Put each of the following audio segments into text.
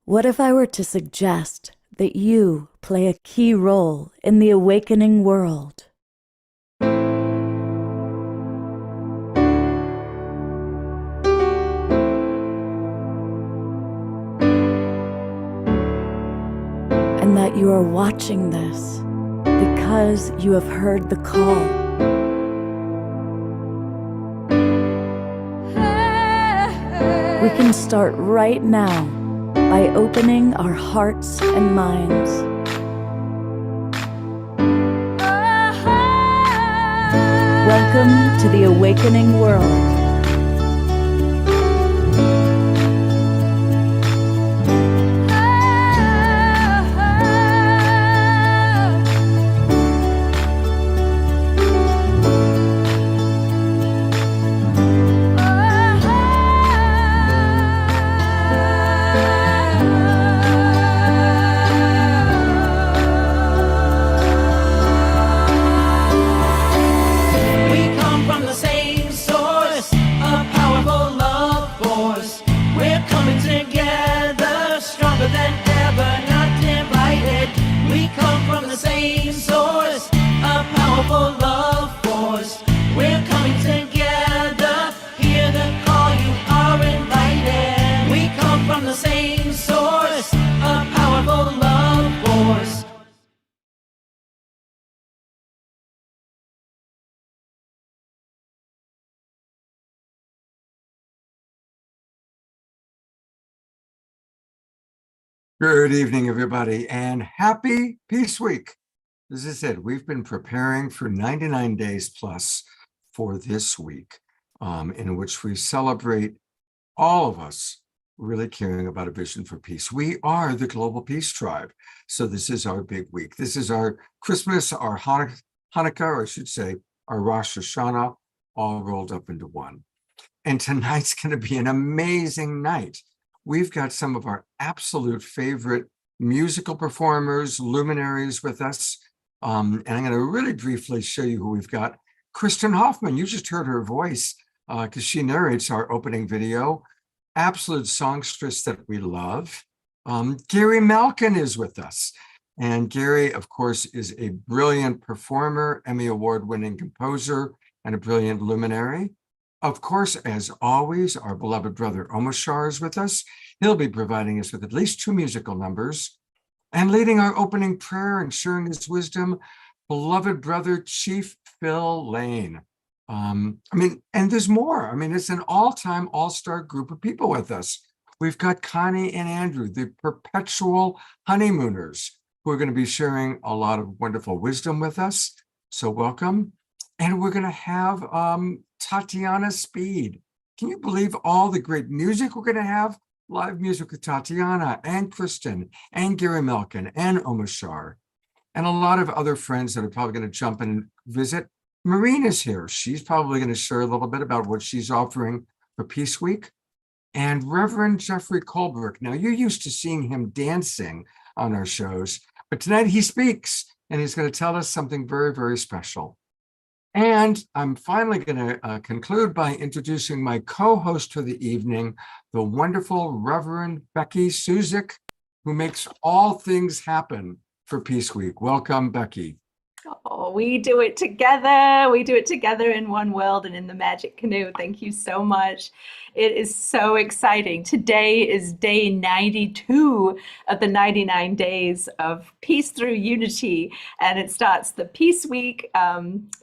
What if I were to suggest that you play a key role in the awakening world? And that you are watching this because you have heard the call. We can start right now by opening our hearts and minds. Welcome to the awakening world. Good evening, everybody, and happy Peace Week. As I said, we've been preparing for 99 days plus for this week, in which we celebrate all of us really caring about a vision for peace. We are the Global Peace Tribe. So this is our big week. This is our Christmas, our Hanukkah, or I should say, our Rosh Hashanah, all rolled up into one. And tonight's going to be an amazing night. We've got some of our absolute favorite musical performers, luminaries with us. And I'm going to really briefly show you who we've got. Kristen Hoffman, you just heard her voice because she narrates our opening video. Absolute songstress that we love. Gary Malkin is with us. And Gary, of course, is a brilliant performer, Emmy Award-winning composer, and a brilliant luminary. Of course, as always, our beloved brother Omashar is with us. He'll be providing us with at least 2 musical numbers. And leading our opening prayer and sharing his wisdom, beloved brother Chief Phil Lane. And there's more. It's an all-time all-star group of people with us. We've got Connie and Andrew, the perpetual honeymooners, who are going to be sharing a lot of wonderful wisdom with us. So welcome. And we're going to have Tatiana Speed. Can you believe all the great music we're going to have? Live music with Tatiana and Kristen and Gary Malkin and Omashar and a lot of other friends that are probably going to jump in and visit. Marina's here. She's probably going to share a little bit about what she's offering for Peace Week. And Reverend Jeffrey Colbert. Now, you're used to seeing him dancing on our shows, but tonight he speaks and he's going to tell us something very, very special. And I'm finally going to conclude by introducing my co-host for the evening, the wonderful Reverend Becky Suzik, who makes all things happen for Peace Week. Welcome, Becky. Oh, we do it together. We do it together in one world and in the Magic Canoe. Thank you so much. It is so exciting. Today is day 92 of the 99 days of Peace Through Unity, and it starts the Peace Week.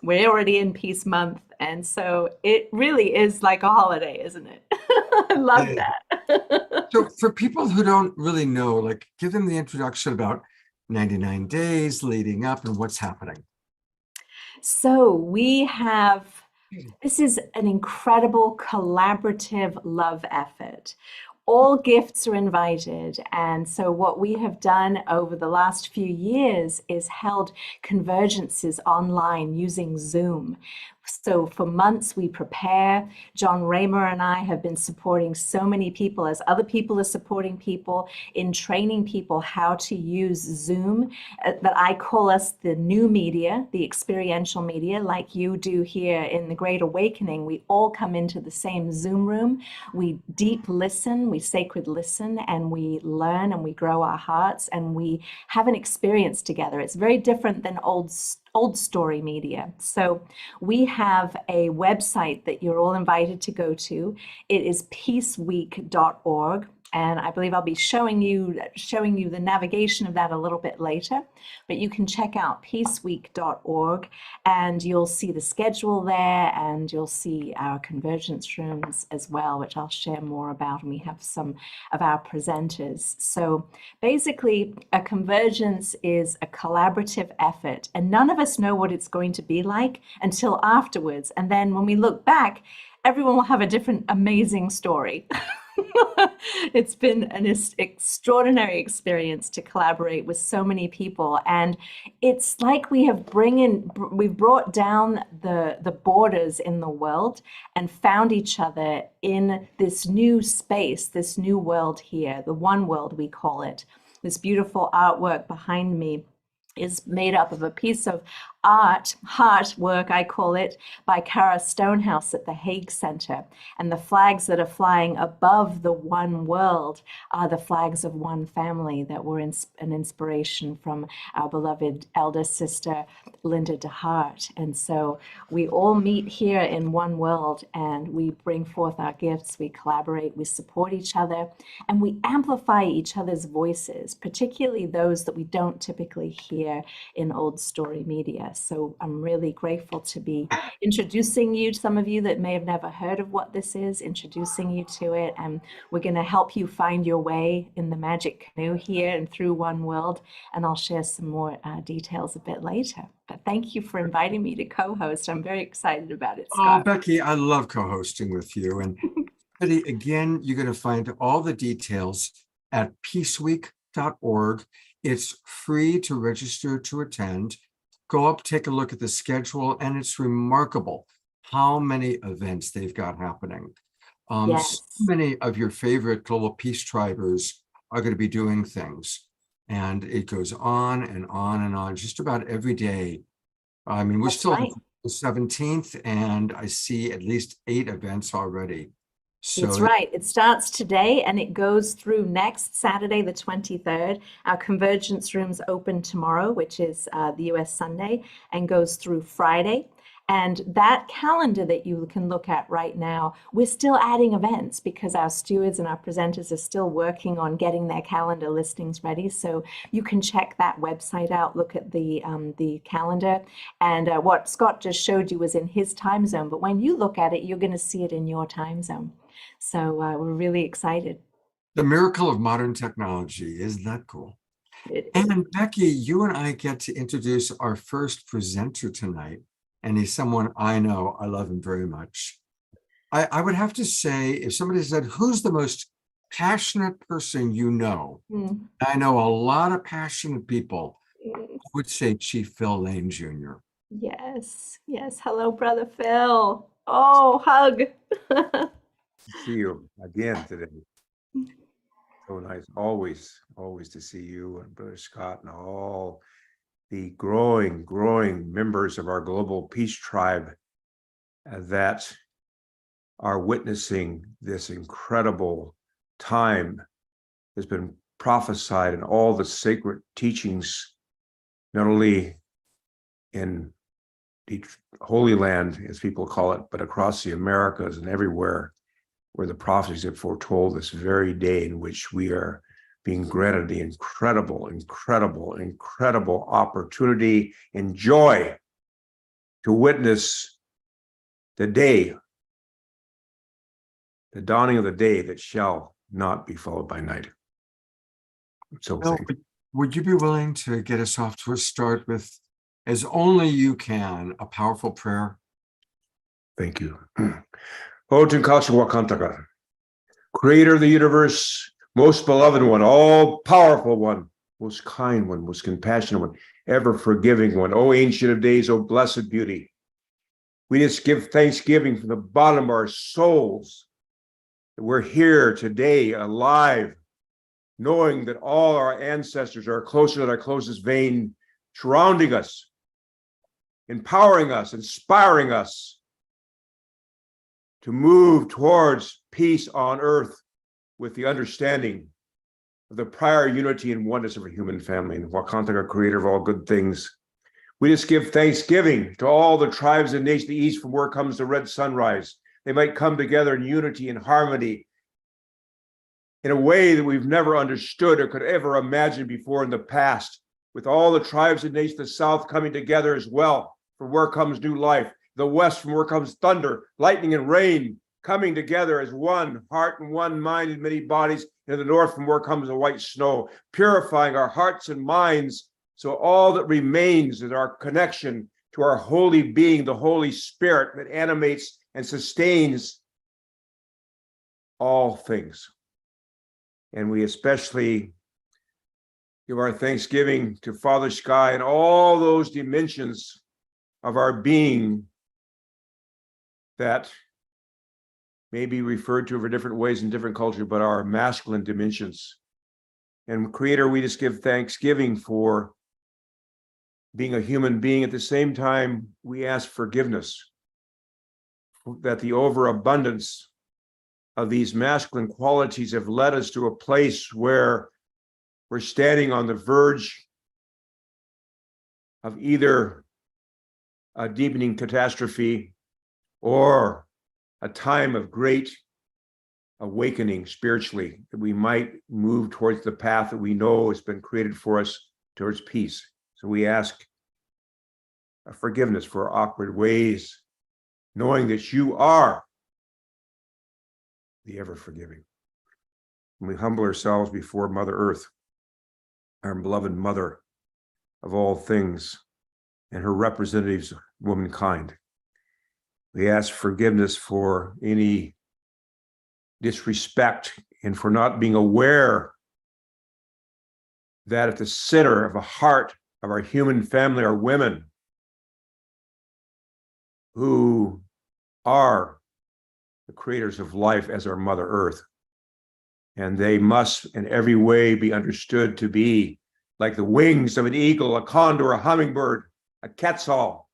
We're already in Peace Month, and so it really is like a holiday, isn't it? I love that. So for people who don't really know, give them the introduction about 99 days leading up and what's happening. So this is an incredible collaborative love effort. All gifts are invited. And so what we have done over the last few years is held convergences online using Zoom So for months we prepare. John Raymer and I have been supporting so many people as other people are supporting people in training people how to use Zoom, that I call us the new media, the experiential media, like you do here in the Great Awakening. We all come into the same Zoom room. We deep listen, we sacred listen, and we learn and we grow our hearts and we have an experience together. It's very different than old story media. So we have a website that you're all invited to go to. It is peaceweek.org. And I believe I'll be showing you the navigation of that a little bit later. But you can check out peaceweek.org and you'll see the schedule there, and you'll see our convergence rooms as well, which I'll share more about. And we have some of our presenters. So basically, a convergence is a collaborative effort, and none of us know what it's going to be like until afterwards. And then when we look back, everyone will have a different amazing story. It's been an extraordinary experience to collaborate with so many people, and it's like we've brought down the borders in the world and found each other in this new space, this new world here, the one world we call it. This beautiful artwork behind me is made up of a piece of heart work, I call it, by Cara Stonehouse at the Hague Center. And the flags that are flying above the one world are the flags of one family that were an inspiration from our beloved elder sister, Linda DeHart. And so we all meet here in one world, and we bring forth our gifts, we collaborate, we support each other, and we amplify each other's voices, particularly those that we don't typically hear in old story media. So I'm really grateful to be introducing you, some of you that may have never heard of what this is, introducing you to it. And we're going to help you find your way in the magic canoe here and through one world. And I'll share some more details a bit later. But thank you for inviting me to co-host. I'm very excited about it, Scott. Oh, Becky, I love co-hosting with you. And Betty, again, you're going to find all the details at peaceweek.org. It's free to register to attend. Go up, take a look at the schedule, and it's remarkable how many events they've got happening. Yes. So many of your favorite global peace tribers are going to be doing things, and it goes on and on and on, just about every day. I mean, we're That's still right. on the 17th, and I see at least 8 events already. It's right. It starts today and it goes through next Saturday, the 23rd. Our convergence rooms open tomorrow, which is the US Sunday, and goes through Friday. And that calendar that you can look at right now, we're still adding events because our stewards and our presenters are still working on getting their calendar listings ready. So you can check that website out, look at the calendar. And what Scott just showed you was in his time zone. But when you look at it, you're going to see it in your time zone. So we're really excited. The miracle of modern technology. Isn't that cool? And Becky, you and I get to introduce our first presenter tonight. And he's someone I know. I love him very much. I would have to say, if somebody said, who's the most passionate person you know? I know a lot of passionate people. I would say Chief Phil Lane Jr. Yes. Hello, Brother Phil. Oh, hug. See you again today. So nice. Always to see you and Brother Scott and all the growing members of our global peace tribe that are witnessing this incredible time that's been prophesied in all the sacred teachings, not only in the Holy Land, as people call it, but across the Americas and everywhere, where the prophecies have foretold this very day in which we are being granted the incredible opportunity and joy to witness the day, the dawning of the day that shall not be followed by night. So Phil, would you be willing to get us off to a start with, as only you can, a powerful prayer? Thank you. Wakantaka, Creator of the universe, most beloved one, all powerful one, most kind one, most compassionate one, ever forgiving one, O ancient of days, O blessed beauty. We just give thanksgiving from the bottom of our souls that we're here today alive, knowing that all our ancestors are closer than our closest vein, surrounding us, empowering us, inspiring us to move towards peace on earth with the understanding of the prior unity and oneness of a human family, and Wakantaka, creator of all good things. We just give thanksgiving to all the tribes and nations of the east from where comes the red sunrise. They might come together in unity and harmony in a way that we've never understood or could ever imagine before in the past, with all the tribes and nations of the south coming together as well, from where comes new life, the west from where comes thunder, lightning, and rain, coming together as one heart and one mind in many bodies, and the north from where comes the white snow, purifying our hearts and minds, so all that remains is our connection to our holy being, the Holy Spirit that animates and sustains all things. And we especially give our thanksgiving to Father Sky and all those dimensions of our being that may be referred to in different ways in different cultures, but our masculine dimensions. And Creator, we just give thanksgiving for being a human being. At the same time, we ask forgiveness that the overabundance of these masculine qualities have led us to a place where we're standing on the verge of either a deepening catastrophe or a time of great awakening spiritually, that we might move towards the path that we know has been created for us towards peace. So we ask forgiveness for our awkward ways, knowing that you are the ever forgiving. And we humble ourselves before Mother Earth, our beloved mother of all things, and her representatives, womankind. We ask forgiveness for any disrespect and for not being aware that at the center of the heart of our human family are women who are the creators of life as our Mother Earth. And they must in every way be understood to be like the wings of an eagle, a condor, a hummingbird, a quetzal,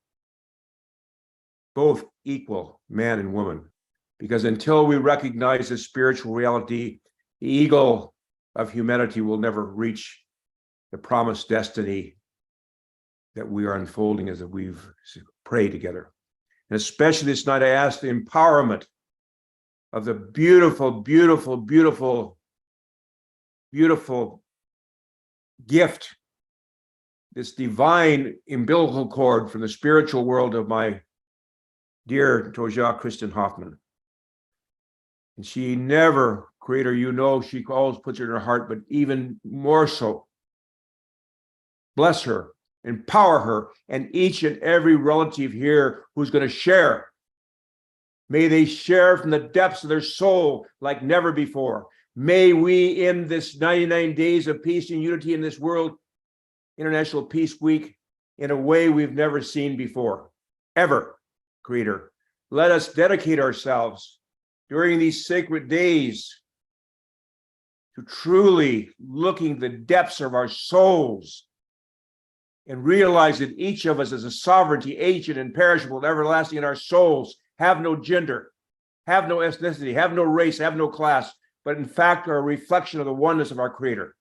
both equal, man and woman. Because until we recognize the spiritual reality, the eagle of humanity will never reach the promised destiny that we are unfolding as we've prayed together. And especially this night, I ask the empowerment of the beautiful, beautiful, beautiful, beautiful gift, this divine umbilical cord from the spiritual world of my dear Toja Kristen Hoffman. And she never, Creator, you know, she always puts it in her heart, but even more so, bless her, empower her, and each and every relative here who's going to share. May they share from the depths of their soul like never before. May we, in this 99 days of peace and unity in this world, International Peace Week, in a way we've never seen before, ever, Creator. Let us dedicate ourselves during these sacred days to truly looking the depths of our souls and realize that each of us is a sovereignty, ancient and perishable and everlasting in our souls, have no gender, have no ethnicity, have no race, have no class, but in fact are a reflection of the oneness of our Creator.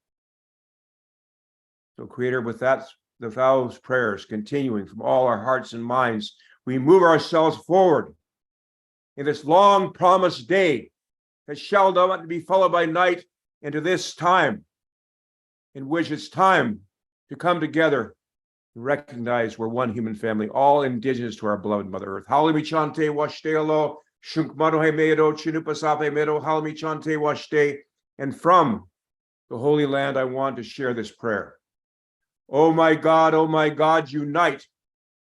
So Creator, with that, the vows, prayers continuing from all our hearts and minds, we move ourselves forward in this long promised day that shall not be followed by night into this time in which it's time to come together and recognize we're one human family, all indigenous to our beloved Mother Earth. Halimi chante washtealo, shunkmadohe medo, chinupasape medo, halimi chante washte. And from the Holy Land, I want to share this prayer. Oh my God, unite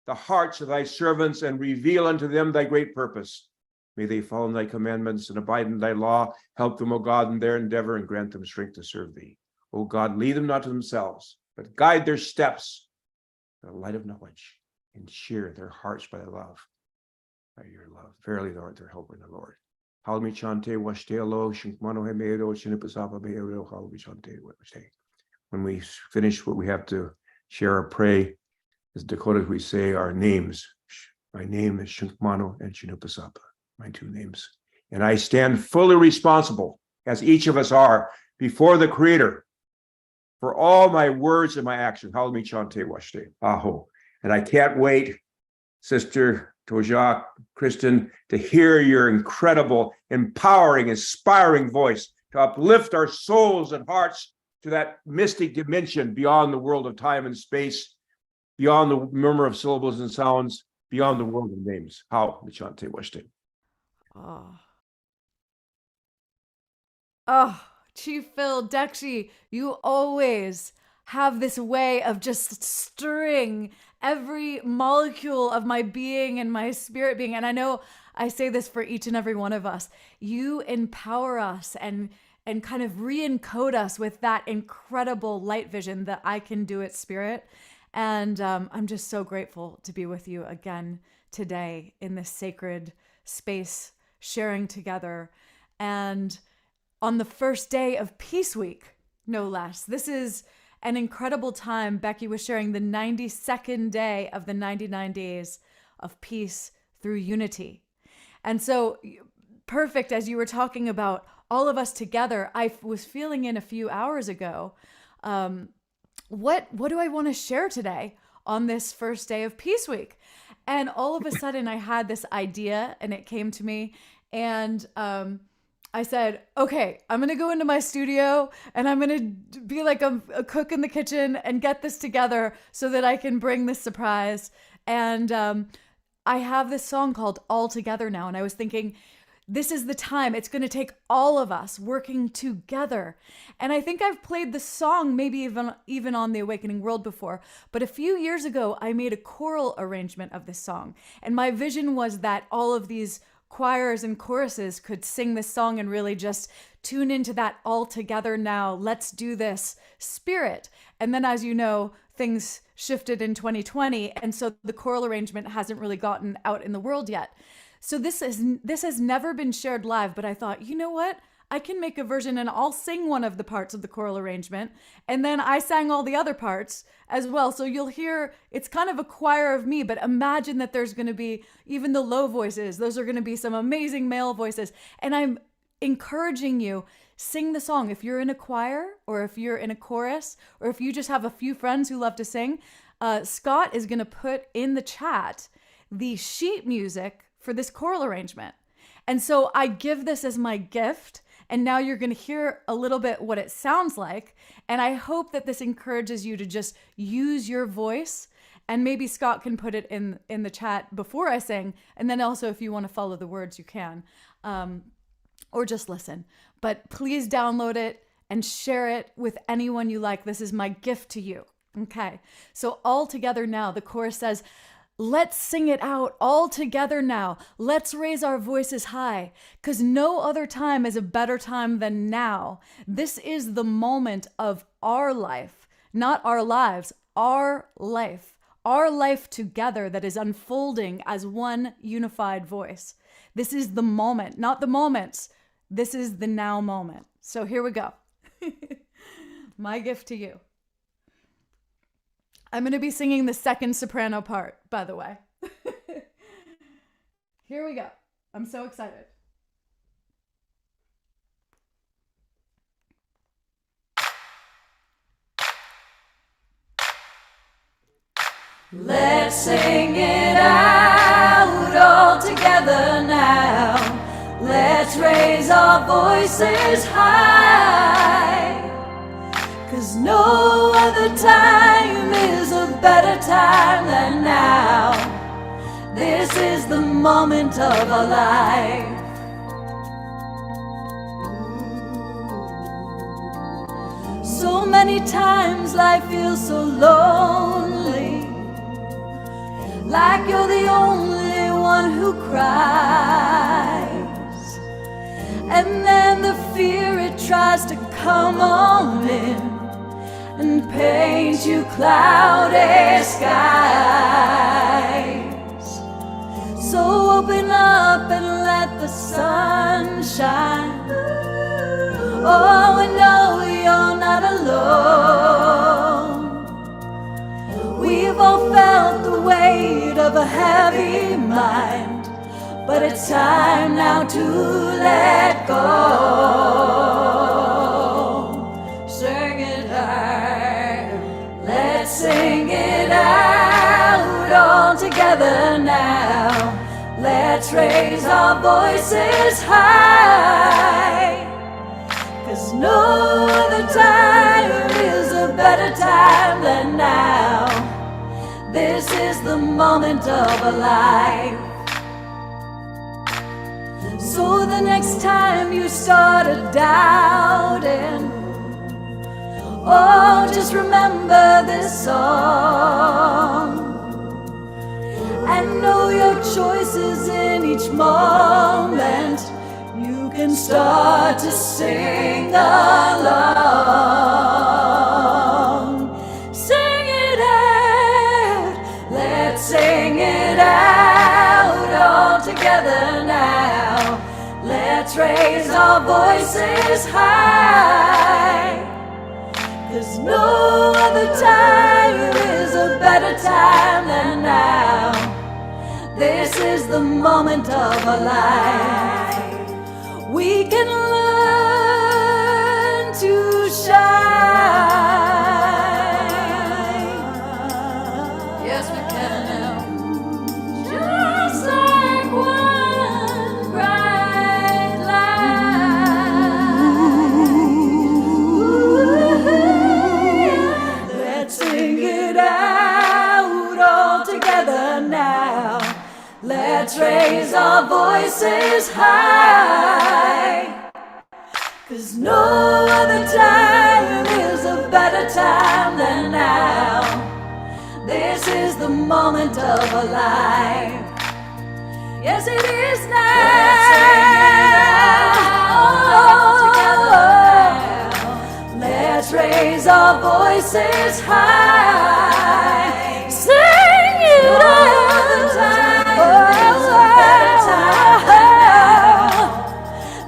the hearts of thy servants and reveal unto them thy great purpose. May they follow thy commandments and abide in thy law. Help them, O God, in their endeavor and grant them strength to serve thee. O God, lead them not to themselves, but guide their steps to the light of knowledge and cheer their hearts by thy love. by your love. Verily thou art their helper in the Lord. Halmi chante washtelo shinkmano hemedo shinipasapa beero halmi chante washte. When we finish what we have to share or pray, as Dakotas we say our names. My name is Shinkmano and Shinupasapa, my two names. And I stand fully responsible, as each of us are, before the Creator for all my words and my actions. Halmi chante washte. Aho. And I can't wait, Sister Tojak, Kristen, to hear your incredible, empowering, inspiring voice to uplift our souls and hearts to that mystic dimension beyond the world of time and space, beyond the murmur of syllables and sounds, beyond the world of names. How Michante Washte. Chief Phil Dekshi, you always have this way of just stirring every molecule of my being and my spirit being. And I know I say this for each and every one of us. You empower us and kind of re-encode us with that incredible light vision that I can do it spirit. And I'm just so grateful to be with you again today in this sacred space, sharing together. And on the first day of Peace Week, no less. This is an incredible time. Becky was sharing the 92nd day of the 99 days of peace through unity. And so perfect, as you were talking about all of us together, I was feeling in a few hours ago, what do I want to share today on this first day of Peace Week? And all of a sudden I had this idea and it came to me, and I said, okay, I'm going to go into my studio and I'm going to be like a cook in the kitchen and get this together so that I can bring this surprise. And I have this song called All Together now. And I was thinking, this is the time. It's going to take all of us working together. And I think I've played the song maybe even on the Awakening World before. But a few years ago, I made a choral arrangement of this song. And my vision was that all of these choirs and choruses could sing this song and really just tune into that all together now, let's do this spirit. And then, as you know, things shifted in 2020. And so the choral arrangement hasn't really gotten out in the world yet. So this has never been shared live, but I thought, you know what? I can make a version and I'll sing one of the parts of the choral arrangement. And then I sang all the other parts as well. So you'll hear, it's kind of a choir of me, but imagine that there's going to be even the low voices. Those are going to be some amazing male voices. And I'm encouraging you, sing the song. If you're in a choir or if you're in a chorus, or if you just have a few friends who love to sing, Scott is going to put in the chat the sheet music for this choral arrangement. And so I give this as my gift. And now you're going to hear a little bit what it sounds like. And I hope that this encourages you to just use your voice. And maybe Scott can put it in the chat before I sing. And then also, if you want to follow the words, you can. Or just listen. But please download it and share it with anyone you like. This is my gift to you. Okay. So all together now, the chorus says, let's sing it out all together now. Let's raise our voices high, 'cause no other time is a better time than now. This is the moment of our life, not our lives, our life together that is unfolding as one unified voice. This is the moment, not the moments. This is the now moment. So here we go. My gift to you. I'm going to be singing the second soprano part, by the way. Here we go. I'm so excited. Let's sing it out all together now. Let's raise our voices high. 'Cause no other time is a better time than now. This is the moment of our life. So many times life feels so lonely, like you're the only one who cries. And then the fear, it tries to come on in and paint you cloudy skies. So open up and let the sun shine. Oh, I know you're not alone. We've all felt the weight of a heavy mind, but it's time now to let go. Sing it out, let's sing it out all together now. Let's raise our voices high, 'cause no other time is a better time than now. This is the moment of a life. So the next time you start doubting, oh, just remember this song and know your choices in each moment. You can start to sing along. Sing it out, let's sing it out all together now. Let's raise our voices high, 'cause no other time is a better time than now. This is the moment of our life. We can learn to shine. Yes, we can now. Just like one bright light. Let's sing it out all together now. Let's raise our voices high, 'cause no other time is a better time than now. This is the moment of a life. Yes, it is now. Let's raise our voices high. Sing it out.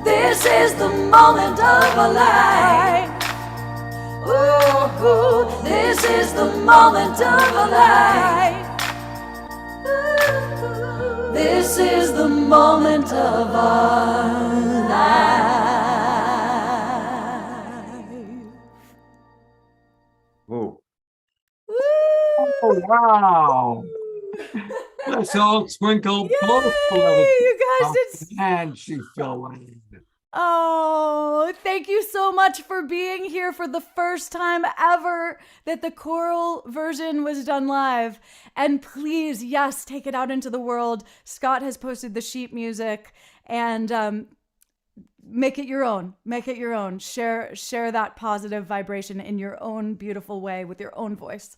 This is the moment of a life. Ooh, this is the moment of a life. This is the moment of our life. Oh, Oh, wow. Let's all twinkle both Yay, you guys did and she fell in. Oh, thank you so much for being here for the first time ever that the choral version was done live. And please, yes, take it out into the world. Scott has posted the sheet music, and make it your own. Make it your own. Share that positive vibration in your own beautiful way with your own voice.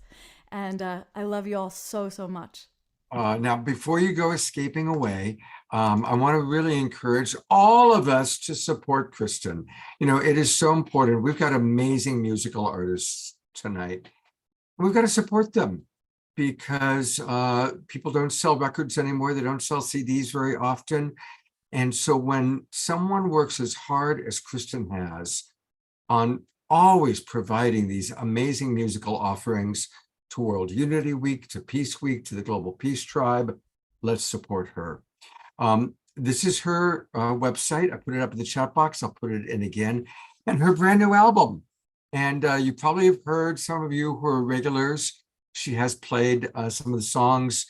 And I love you all so, so much. Now, before you go escaping away, I want to really encourage all of us to support Kristen. You know, it is so important. We've got amazing musical artists tonight. We've got to support them because people don't sell records anymore. They don't sell CDs very often. And so when someone works as hard as Kristen has on always providing these amazing musical offerings to World Unity Week, to Peace Week, to the Global Peace Tribe, let's support her. This is her website. I put it up in the chat box. I'll put it in again. And her brand new album. And you probably have heard, some of you who are regulars, she has played some of the songs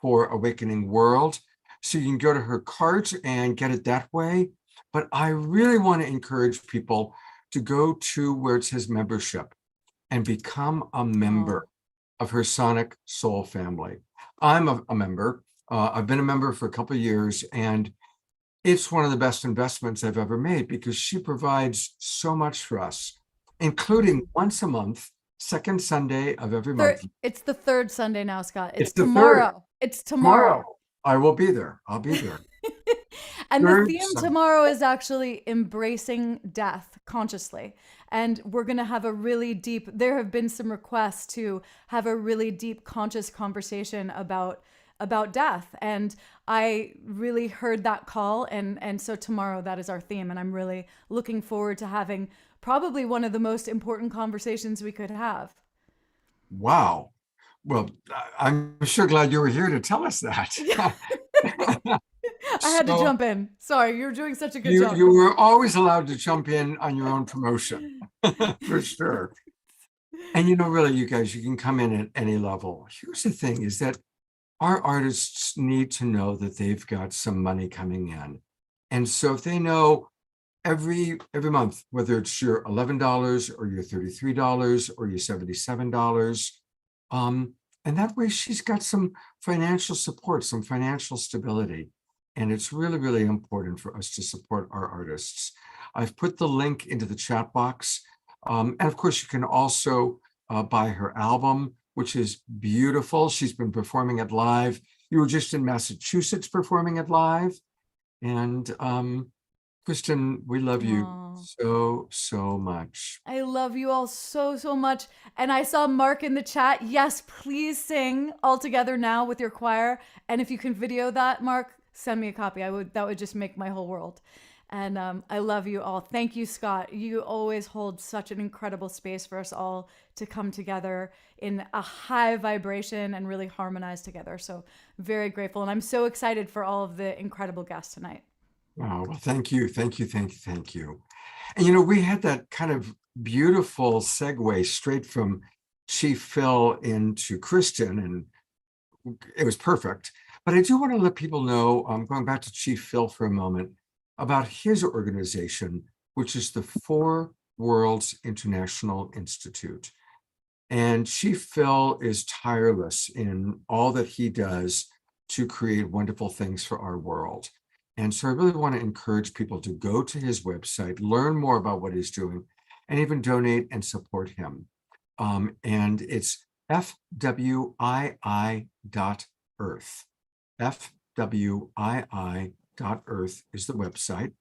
for Awakening World. So you can go to her cart and get it that way. But I really want to encourage people to go to where it says membership and become a member of her Sonic Soul family. I'm a member. I've been a member for a couple of years, and it's one of the best investments I've ever made because she provides so much for us, including once a month, second Sunday of every month. It's the third Sunday now, Scott. It's the tomorrow. third. It's tomorrow. I will be there. I'll be there. And the Third theme Sunday. tomorrow is actually embracing death consciously. And we're going to have a really deep, there have been some requests to have a really deep conscious conversation about about death. And I really heard that call. And so tomorrow, that is our theme. And I'm really looking forward to having probably one of the most important conversations we could have. Wow. Well, I'm sure glad you were here to tell us that. I had to So jump in. Sorry, you're doing such a good you, job. you were always allowed to jump in on your own promotion, for sure. And really, you guys, you can come in at any level. Here's the thing is that our artists need to know that they've got some money coming in. And so if they know every month, whether it's your $11 or your $33 or your $77, and that way she's got some financial support, some financial stability. And it's really, really important for us to support our artists. I've put the link into the chat box. And of course, you can also buy her album, which is beautiful. She's been performing it live. You were just in Massachusetts performing it live. And Kristen, we love you so much. I love you all so much. And I saw Mark in the chat. Yes, please sing all together now with your choir. And if you can video that, Mark, send me a copy. That would just make my whole world. And I love you all. Thank you, Scott. You always hold such an incredible space for us all to come together in a high vibration and really harmonize together. So very grateful. And I'm so excited for all of the incredible guests tonight. Oh, well, thank you. And we had that kind of beautiful segue straight from Chief Phil into Kristen, and it was perfect. But I do want to let people know, going back to Chief Phil for a moment, about his organization, which is the Four Worlds International Institute. And Chief Phil is tireless in all that he does to create wonderful things for our world. And so I really want to encourage people to go to his website, learn more about what he's doing, and even donate and support him. And it's fwii.earth. fwii.earth is the website.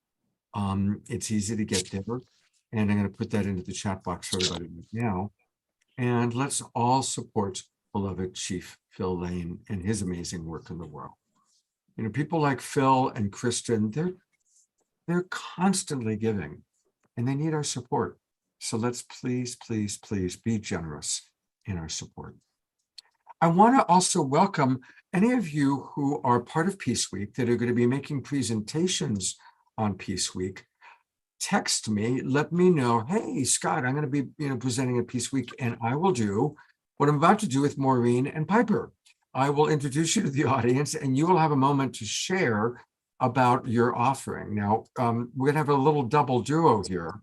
It's easy to get there. And I'm going to put that into the chat box for everybody right now. And let's all support beloved Chief Phil Lane and his amazing work in the world. People like Phil and Kristen, they're constantly giving, and they need our support. So let's please be generous in our support. I want to also welcome any of you who are part of Peace Week that are going to be making presentations on Peace Week. Text me, let me know, hey, Scott, I'm going to be presenting at Peace Week, and I will do what I'm about to do with Maureen and Piper. I will introduce you to the audience, and you will have a moment to share about your offering. Now, we're going to have a little double duo here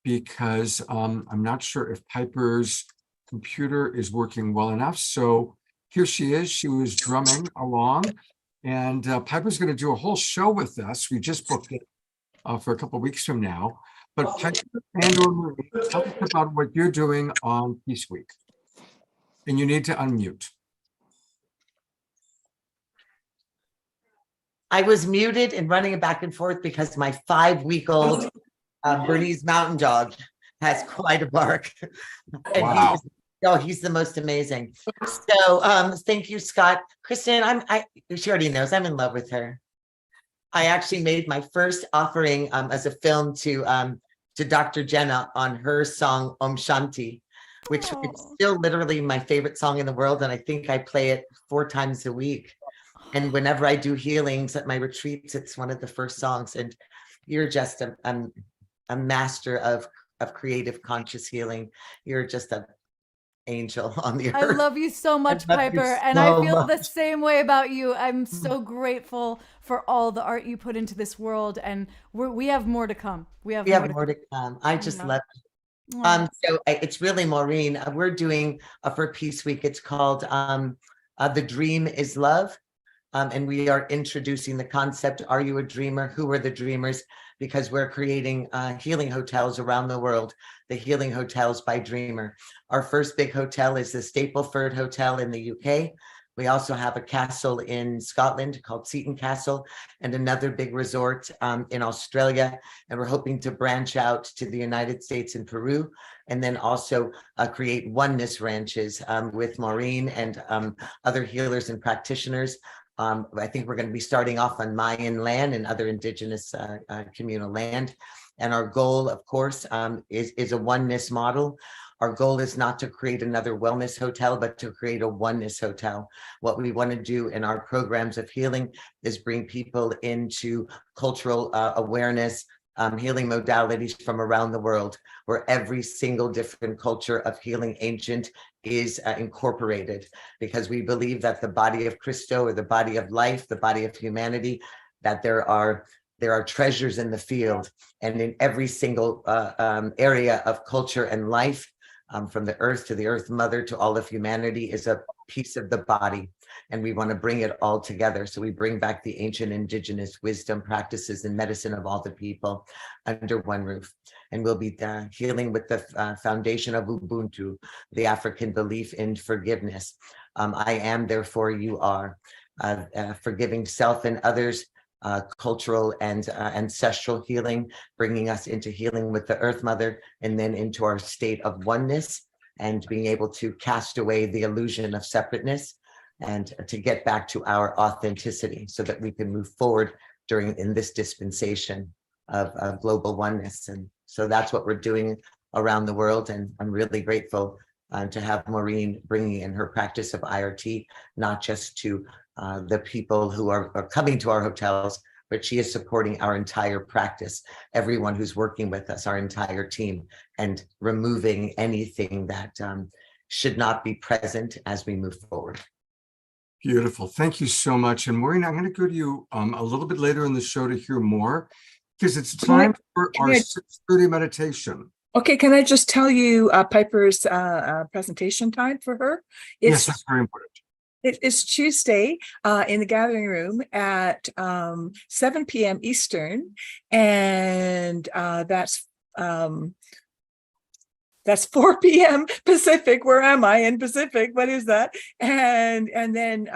because I'm not sure if Piper's computer is working well enough. So here she is. She was drumming along, and Piper's going to do a whole show with us. We just booked it for a couple of weeks from now. But Piper and/or Marie, tell us about what you're doing on Peace Week. And you need to unmute. I was muted and running back and forth because my 5-week-old Bernese Mountain Dog has quite a bark. And Wow. he's the most amazing. So thank you, Scott. Kristen, she already knows I'm in love with her. I actually made my first offering as a film to Dr. Jenna on her song Om Shanti, which is still literally my favorite song in the world. And I think I play it 4 times a week. And whenever I do healings at my retreats, it's one of the first songs. And you're just a master of creative conscious healing. You're just an angel on the earth. I love you so much, Piper. And I feel the same way about you. I'm so grateful for all the art you put into this world. And we have more to come. We have more to come. I just love it. So it's really Maureen. We're doing for Peace Week. It's called The Dream is Love. And we are introducing the concept, are you a dreamer? Who are the dreamers? Because we're creating healing hotels around the world, the Healing Hotels by Dreamer. Our first big hotel is the Stapleford Hotel in the UK. We also have a castle in Scotland called Seaton Castle and another big resort in Australia. And we're hoping to branch out to the United States and Peru, and then also create oneness ranches with Maureen and other healers and practitioners. I think we're going to be starting off on Mayan land and other indigenous communal land. And our goal, of course, is a oneness model. Our goal is not to create another wellness hotel, but to create a oneness hotel. What we want to do in our programs of healing is bring people into cultural awareness, healing modalities from around the world, where every single different culture of healing ancient is incorporated, because we believe that the body of Christo, or the body of life, the body of humanity, that there are treasures in the field, and in every single area of culture and life, from the earth to the earth mother to all of humanity, is a piece of the body. And we want to bring it all together. So we bring back the ancient indigenous wisdom, practices, and medicine of all the people under one roof. And we'll be healing with the foundation of Ubuntu, the African belief in forgiveness. I am, therefore you are. Forgiving self and others, cultural and ancestral healing, bringing us into healing with the Earth Mother, and then into our state of oneness, and being able to cast away the illusion of separateness, and to get back to our authenticity, so that we can move forward in this dispensation of global oneness. And so that's what we're doing around the world. And I'm really grateful to have Maureen bringing in her practice of IRT, not just to the people who are coming to our hotels, but she is supporting our entire practice, everyone who's working with us, our entire team, and removing anything that should not be present as we move forward. Beautiful. Thank you so much. And Maureen, I'm going to go to you a little bit later in the show to hear more, because it's time for our 6:30 meditation. Okay, can I just tell you Piper's presentation time for her? Yes, that's very important. It is Tuesday in the gathering room at 7 p.m. Eastern, and that's 4 p.m. Pacific. Where am I in Pacific? What is that? And then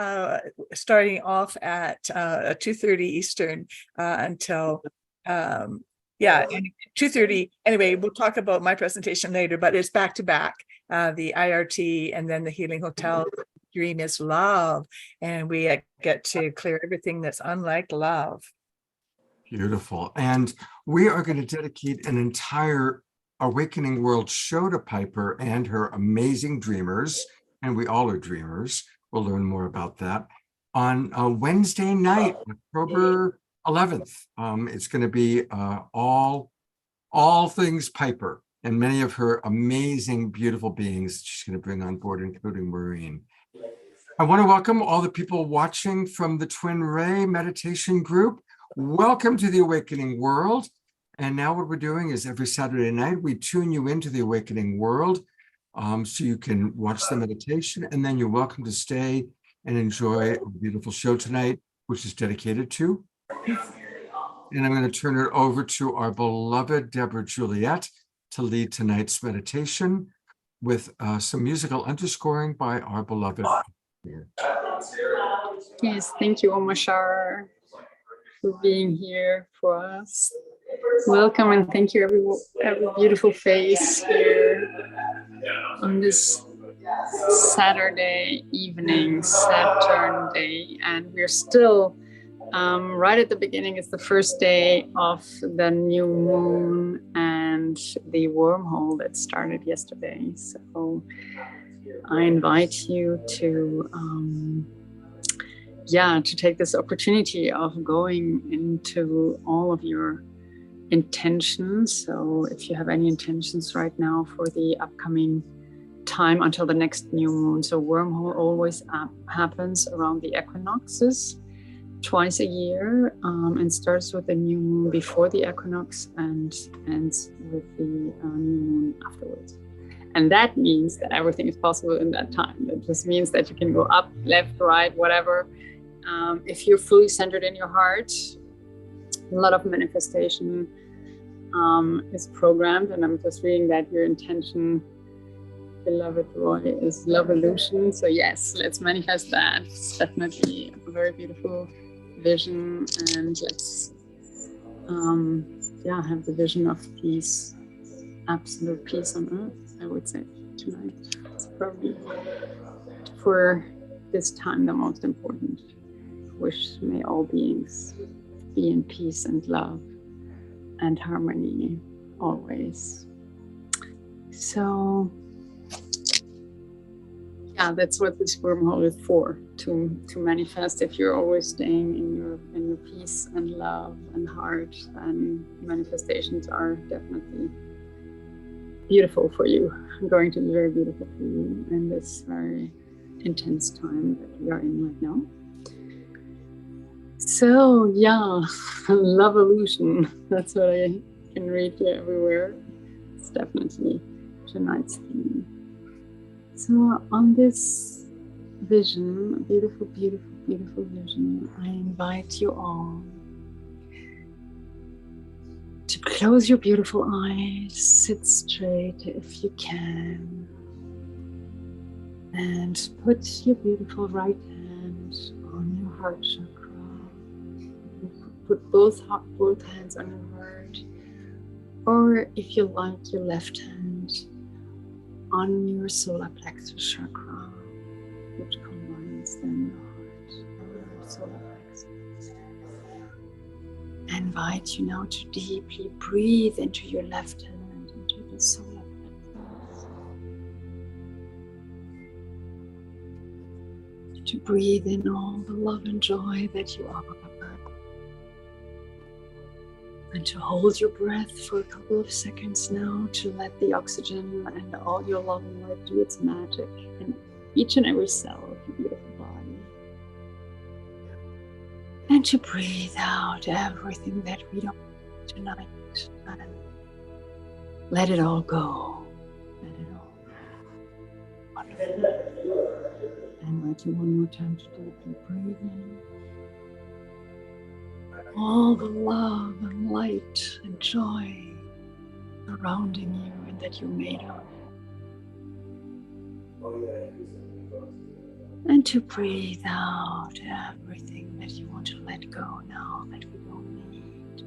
starting off at 2:30 Eastern until and 2:30. Anyway, we'll talk about my presentation later, but it's back to back, the IRT and then the Healing Hotel. Dream is love, and we get to clear everything that's unlike love. Beautiful. And we are going to dedicate an entire Awakening World show to Piper and her amazing dreamers, and we all are dreamers. We'll learn more about that on Wednesday night, October 11th. It's going to be all things Piper and many of her amazing, beautiful beings she's going to bring on board, including Maureen. I want to welcome all the people watching from the Twin Ray Meditation Group. Welcome to the Awakening World. And now what we're doing is every Saturday night, we tune you into the Awakening World so you can watch the meditation, and then you're welcome to stay and enjoy a beautiful show tonight, which is dedicated to. And I'm going to turn it over to our beloved Deborah Juliet to lead tonight's meditation with some musical underscoring by our beloved. Yes, thank you, Omashar, for being here for us. Welcome, and thank you every beautiful face here on this Saturday evening, Saturn day, and we're still right at the beginning. It's the first day of the new moon and the wormhole that started yesterday. So I invite you to take this opportunity of going into all of your intentions. So if you have any intentions right now for the upcoming time until the next new moon. So wormhole always happens around the equinoxes twice a year, and starts with the new moon before the equinox and ends with the new moon afterwards. And that means that everything is possible in that time. It just means that you can go up, left, right, whatever. If you're fully centered in your heart, a lot of manifestation is programmed. And I'm just reading that your intention beloved Roy is Lovolution. So yes, let's manifest that. It's definitely a very beautiful vision, and let's have the vision of peace, absolute peace on earth, I would say tonight. It's probably for this time the most important. Wish may all beings be in peace and love and harmony always. So yeah, that's what this wormhole is for, to manifest. If you're always staying in your peace and love and heart, then manifestations are definitely beautiful for you, going to be very beautiful for you in this very intense time that we are in right now. So yeah, love illusion. That's what I can read here everywhere. It's definitely tonight's theme. So on this vision, beautiful, beautiful, beautiful vision, I invite you all to close your beautiful eyes, sit straight if you can, and put your beautiful right hand on your heart chakra. Put both hands on your heart, or if you like, your left hand on your solar plexus chakra, which combines then your heart and your solar plexus. I invite you now to deeply breathe into your left hand, into the solar plexus. To breathe in all the love and joy that you are. And to hold your breath for a couple of seconds now, to let the oxygen and all your love and light do its magic in each and every cell of your beautiful body. And to breathe out everything that we don't need tonight. And let it all go. Let it all go. Wonderful. I invite you one more time to deeply breathe in. All the love and light and joy surrounding you and that you're made of. And to breathe out everything that you want to let go now that we don't need.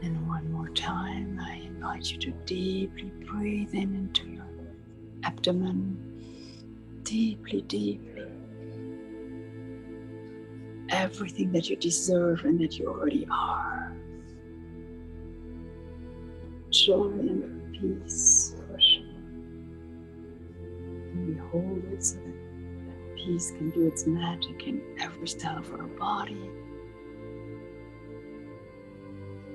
And one more time, I invite you to deeply breathe in into your abdomen. Deeply, deeply. Everything that you deserve and that you already are. Joy and peace, for sure. And we hold it so that peace can do its magic in every cell of our body.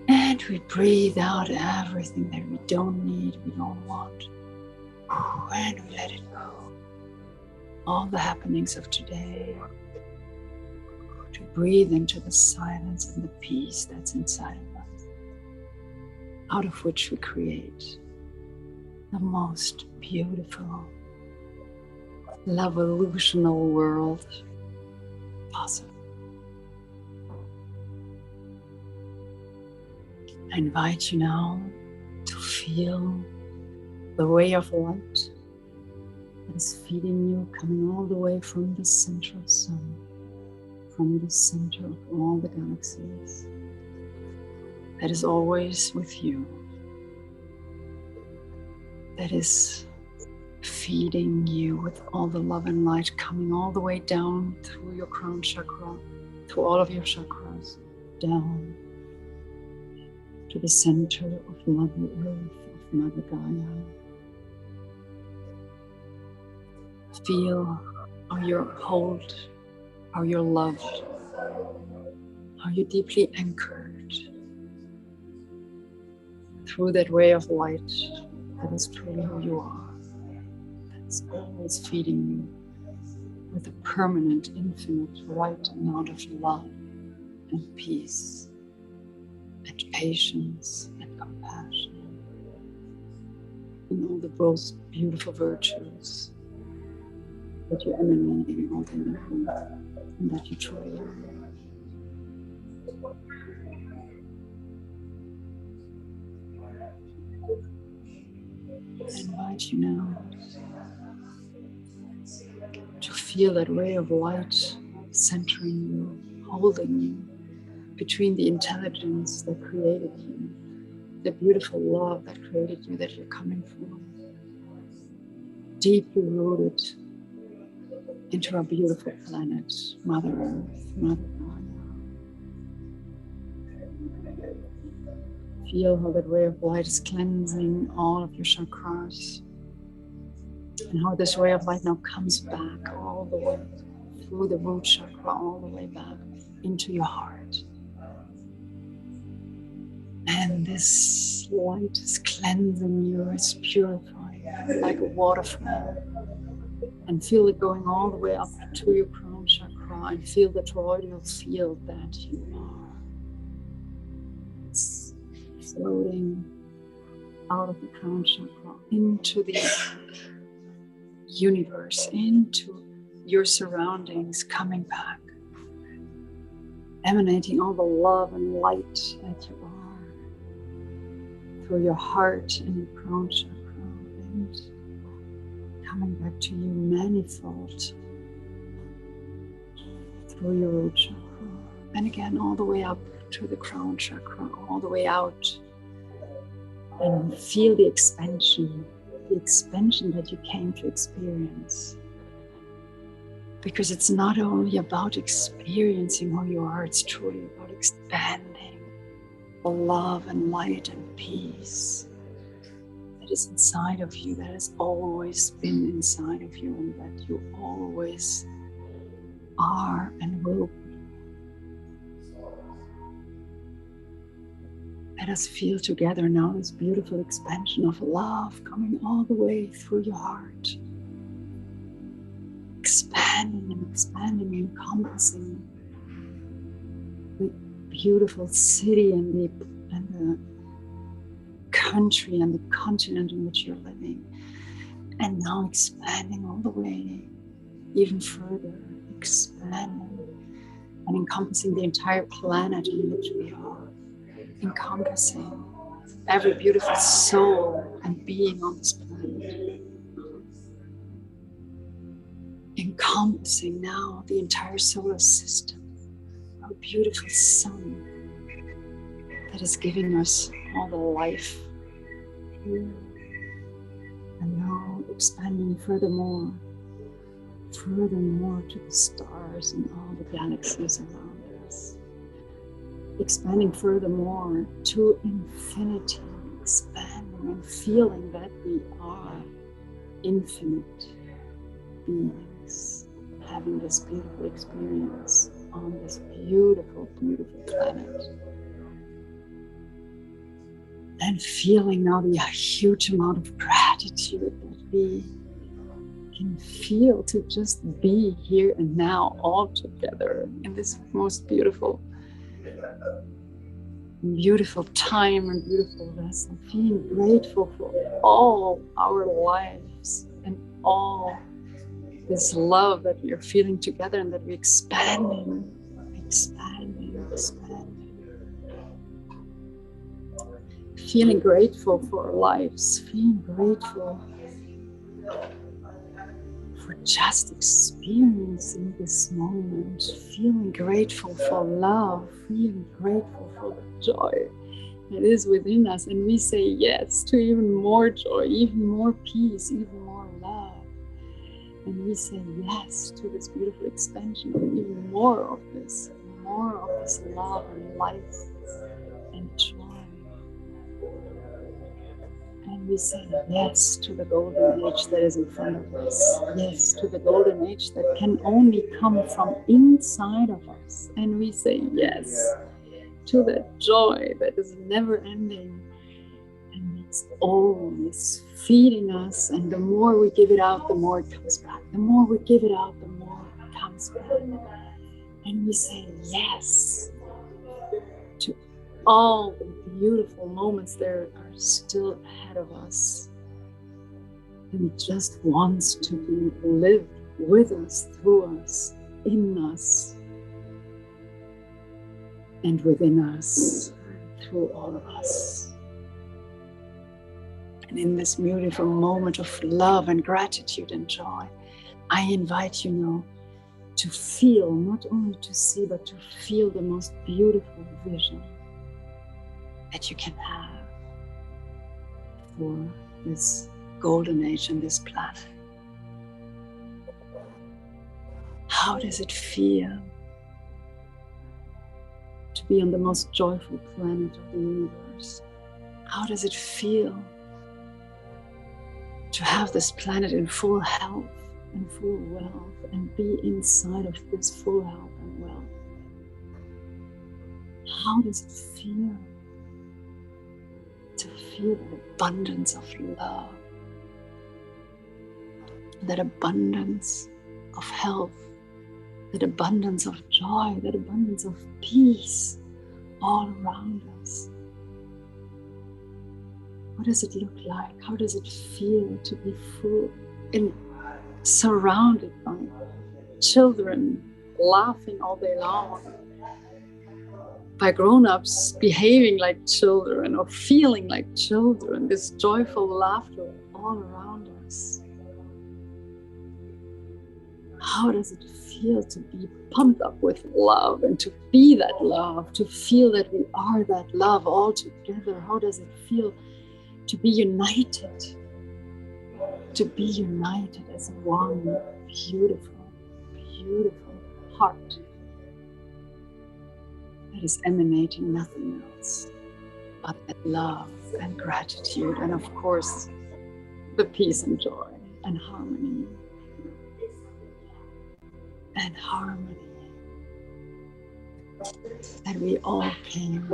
And we breathe out everything that we don't need, we don't want. And we let it go. All the happenings of today, to breathe into the silence and the peace that's inside of us, out of which we create the most beautiful, love-illusional world possible. I invite you now to feel the ray of light that is feeding you, coming all the way from the central sun, from the center of all the galaxies, that is always with you, that is feeding you with all the love and light, coming all the way down through your crown chakra, to all of your chakras, down to the center of Mother Earth, of Mother Gaia. Feel how you're held, how you're loved, how you're deeply anchored through that ray of light that is truly who you are, that's always feeding you with a permanent, infinite, right amount of love and peace and patience and compassion and all the most beautiful virtues that you're emanating out in the world and that you truly are. I invite you now to feel that ray of light centering you, holding you between the intelligence that created you, the beautiful love that created you, that you're coming from, deeply rooted into our beautiful planet, Mother Earth, Mother Gaia. Feel how that ray of light is cleansing all of your chakras, and how this ray of light now comes back all the way through the root chakra, all the way back into your heart. And this light is cleansing you, it's purifying you like a waterfall. And feel it going all the way up to your crown chakra, and feel the toroidal field that you are. It's floating out of the crown chakra into the universe, into your surroundings, coming back, emanating all the love and light that you are through your heart and your crown chakra, and coming back to you manifold through your root chakra, and again all the way up to the crown chakra, all the way out, and feel the expansion that you came to experience. Because it's not only about experiencing who you are, it's truly about expanding the love and light and peace that is inside of you, that has always been inside of you, and that you always are and will be. Let us feel together now this beautiful expansion of love coming all the way through your heart. Expanding and expanding, encompassing the beautiful city and the country and the continent in which you're living. And now expanding all the way even further, expanding and encompassing the entire planet in which we are, encompassing every beautiful soul and being on this planet, encompassing now the entire solar system, our beautiful sun that is giving us all the life here, and now expanding furthermore to the stars and all the galaxies around us, expanding furthermore to infinity, expanding and feeling that we are infinite beings, having this beautiful experience on this beautiful, beautiful planet. And feeling now the huge amount of gratitude that we can feel to just be here and now all together in this most beautiful time and beautiful vessel, feeling grateful for all our lives and all this love that we are feeling together, and that we're expanding. Feeling grateful for our lives, feeling grateful for just experiencing this moment, feeling grateful for love, feeling grateful for the joy that is within us. And we say yes to even more joy, even more peace, even more love. And we say yes to this beautiful expansion of even more of this love and life and joy. And we say yes to the golden age that is in front of us. Yes to the golden age that can only come from inside of us. And we say yes to that joy that is never ending. And it's always feeding us. And the more we give it out, the more it comes back. The more we give it out, the more it comes back. And we say yes to all the beautiful moments that are still ahead of us, and just wants to be lived with us, through us, in us, and within us, and through all of us. And in this beautiful moment of love and gratitude and joy, I invite you now to feel, not only to see, but to feel the most beautiful vision that you can have for this golden age and this planet. How does it feel to be on the most joyful planet of the universe? How does it feel to have this planet in full health and full wealth and be inside of this full health and wealth? How does it feel to feel that abundance of love, that abundance of health, that abundance of joy, that abundance of peace all around us? What does it look like? How does it feel to be full and surrounded by children laughing all day long, by grown-ups behaving like children or feeling like children, this joyful laughter all around us? How does it feel to be pumped up with love and to be that love, to feel that we are that love all together? How does it feel to be united? To be united as one beautiful, beautiful heart that is emanating nothing else but that love and gratitude, and of course, the peace and joy and harmony. And harmony that we all came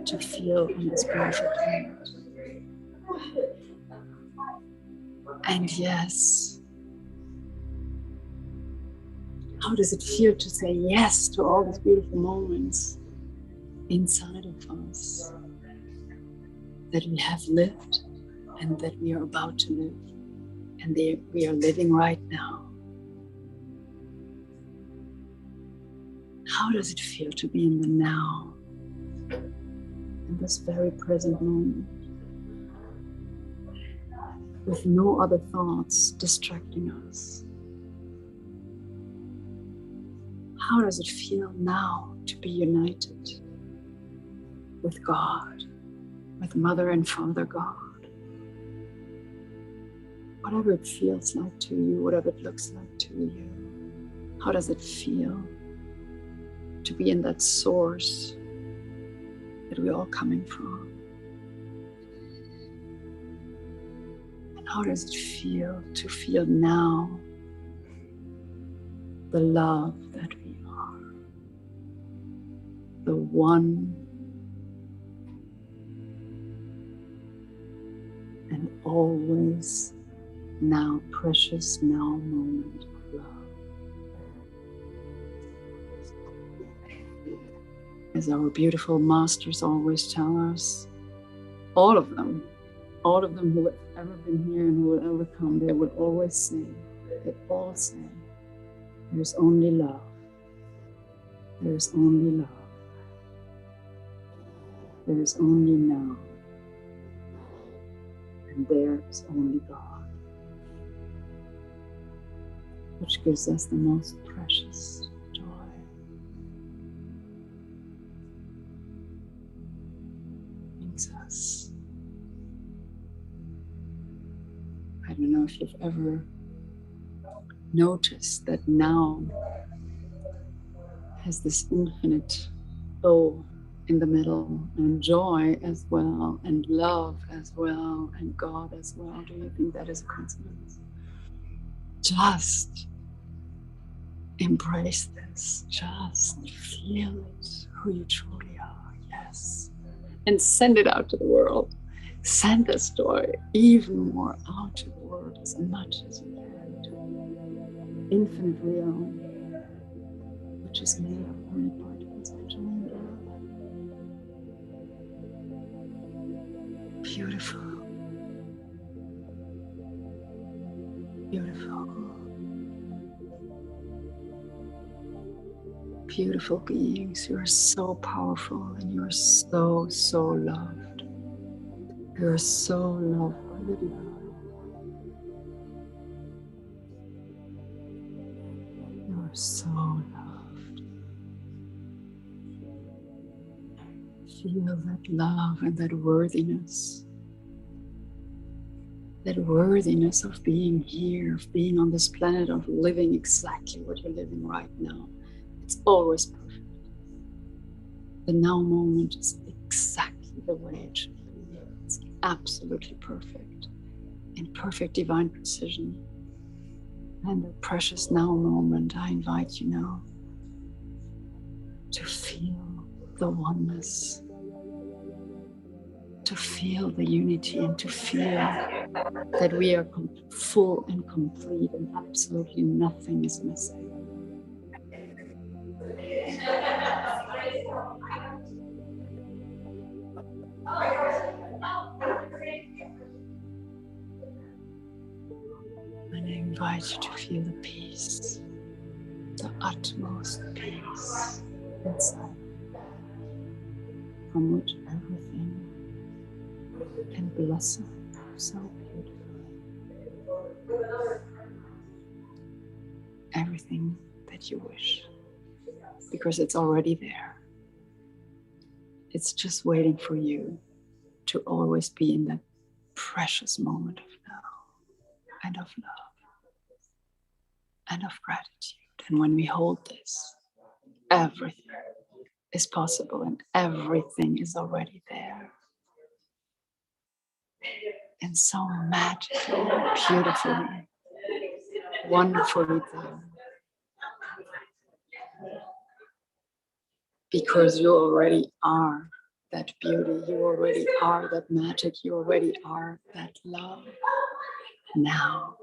to feel on this beautiful planet. And yes, how does it feel to say yes to all these beautiful moments inside of us that we have lived and that we are about to live and we are living right now? How does it feel to be in the now, in this very present moment, with no other thoughts distracting us? How does it feel now to be united with God, with Mother and Father God? Whatever it feels like to you, whatever it looks like to you, how does it feel to be in that source that we're all coming from? And how does it feel to feel now the love that we are, the one and always now precious now moment of love? As our beautiful masters always tell us, all of them who have ever been here and who will ever come, they will always say, they all say, there's only love. There's only love. There is only now. And there is only God, which gives us the most precious joy. Brings us. I don't know if you've ever noticed that now has this infinite O in the middle, and joy as well, and love as well, and God as well. Do you think that is a coincidence? Just embrace this. Just feel it, who you truly are. Yes. And send it out to the world. Send this joy even more out to the world as much as you can to infinite realm, which is made of only particles of joy and love. Beautiful. Beautiful. Beautiful beings. You are so powerful and you are so, so loved. You're so loved by the divine. You're so loved. Feel that love and that worthiness. That worthiness of being here, of being on this planet, of living exactly what you're living right now. It's always perfect. The now moment is exactly the way it should be. It's absolutely perfect, in perfect divine precision. And the precious now moment, I invite you now to feel the oneness, to feel the unity, and to feel that we are full and complete and absolutely nothing is missing. And I invite you to feel the peace, the utmost peace inside, from which everything can blossom so beautifully. Everything that you wish, because it's already there. It's just waiting for you to always be in that precious moment of now and of love and of gratitude. And when we hold this, everything is possible and everything is already there. And so magically, beautifully, wonderfully there. Because you already are that beauty, you already are that magic, you already are that love. Now,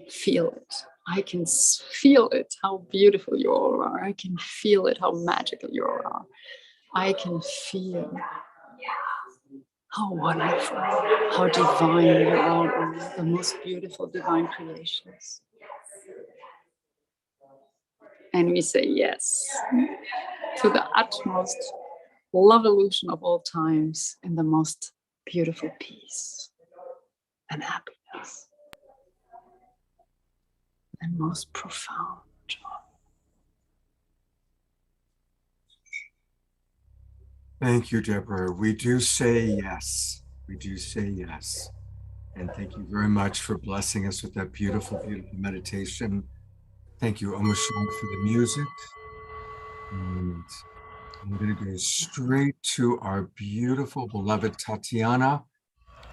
feel it. I can feel it, how beautiful you all are. I can feel it, how magical you all are. I can feel how wonderful, how divine you all are, the most beautiful divine creations. And we say yes to the utmost love illusion of all times in the most beautiful peace and happiness and most profound joy. Thank you, Deborah. We do say yes. We do say yes. And thank you very much for blessing us with that beautiful, beautiful meditation. Thank you, Om Shah, for the music. And I'm going to go straight to our beautiful, beloved Tatiana,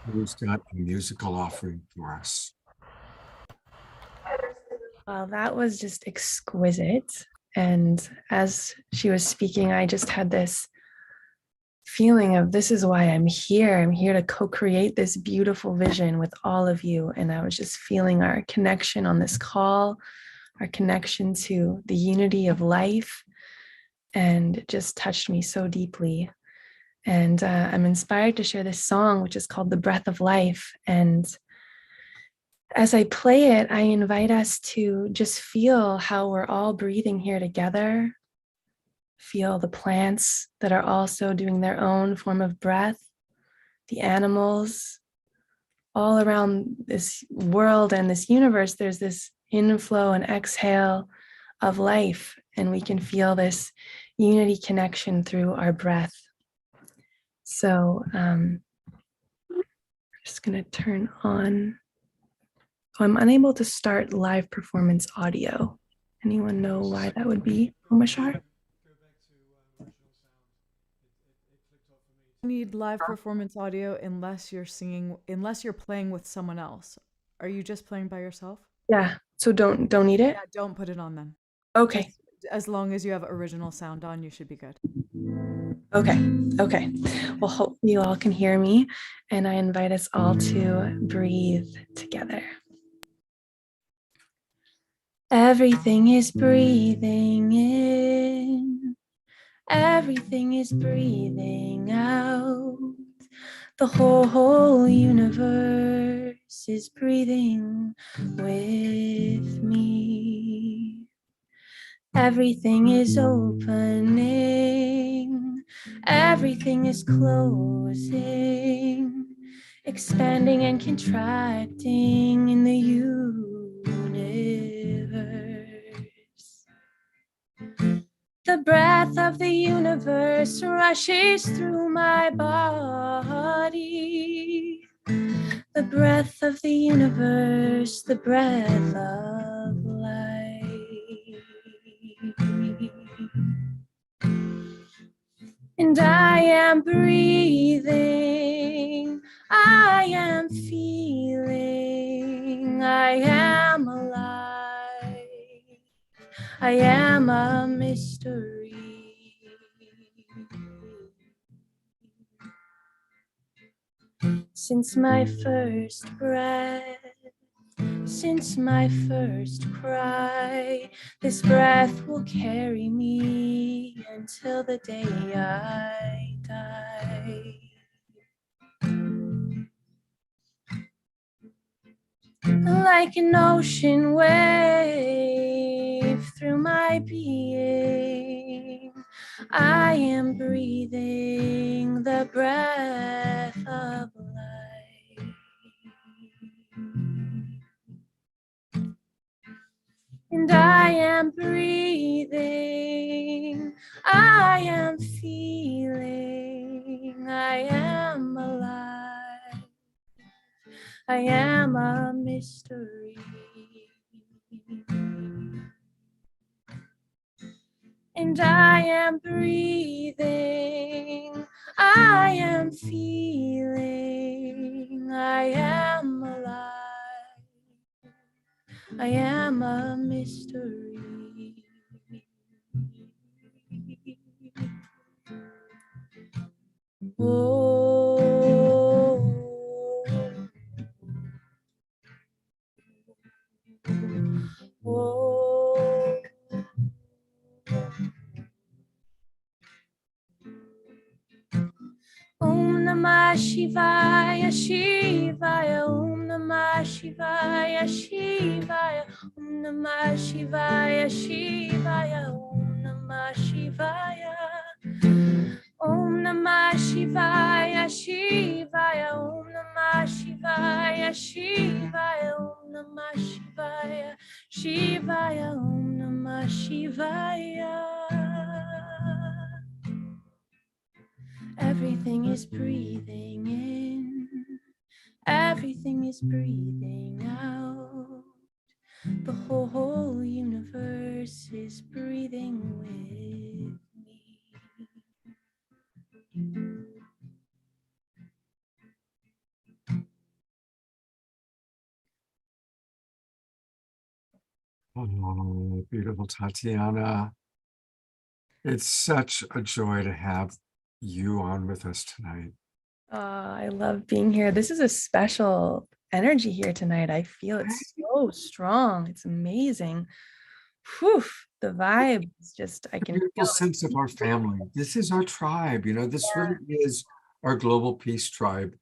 who's got a musical offering for us. Well, that was just exquisite. And as she was speaking, I just had this feeling of this is why I'm here. I'm here to co-create this beautiful vision with all of you. And I was just feeling our connection on this call, our connection to the unity of life, and it just touched me so deeply. And I'm inspired to share this song, which is called The Breath of Life. And as I play it, I invite us to just feel how we're all breathing here together. Feel the plants that are also doing their own form of breath, the animals, all around this world and this universe, there's this inflow and exhale of life, and we can feel this unity connection through our breath. So I'm just going to turn on. Oh, I'm unable to start live performance audio. Anyone know why that would be, Omashar? Need live performance audio unless you're singing, unless you're playing with someone else. Are you just playing by yourself? Yeah, so don't need it? Yeah, don't put it on then. Okay. As long as you have original sound on, you should be good. Okay. Well, hope you all can hear me, and I invite us all to breathe together. Everything is breathing in. Everything is breathing out. The whole universe is breathing with me. Everything is opening. Everything is closing. expanding and contracting in the universe. The breath of the universe rushes through my body. The breath of the universe, the breath of life. And I am breathing, I am feeling, I am alive, I am a mystery. Since my first breath, since my first cry, this breath will carry me until the day I die. Like an ocean wave through my being, I am breathing the breath of life. And I am breathing, I am feeling, I am alive, I am a mystery. And I am breathing, I am feeling, I am alive, I am a mystery. Oh, oh. Om Namah Shivaya, Shivaya, Om Namah Shivaya, Shivaya, Om Namah Shivaya, Shivaya, Om Namah Shivaya. Om Namah Shivaya, Shivaya, Om Namah Shivaya, Shivaya, Om Namah Shivaya, Shivaya, Om Namah Shivaya. Everything is breathing in, everything is breathing out. The whole universe is breathing with me. Oh, beautiful Tatiana. It's such a joy to have you on with us tonight. I love being here. This is a special energy here tonight. I feel it's so strong. It's amazing. Whew, the vibe is just, I can Beautiful feel it. sense of our family. This is our tribe. You know, this really is our global peace tribe.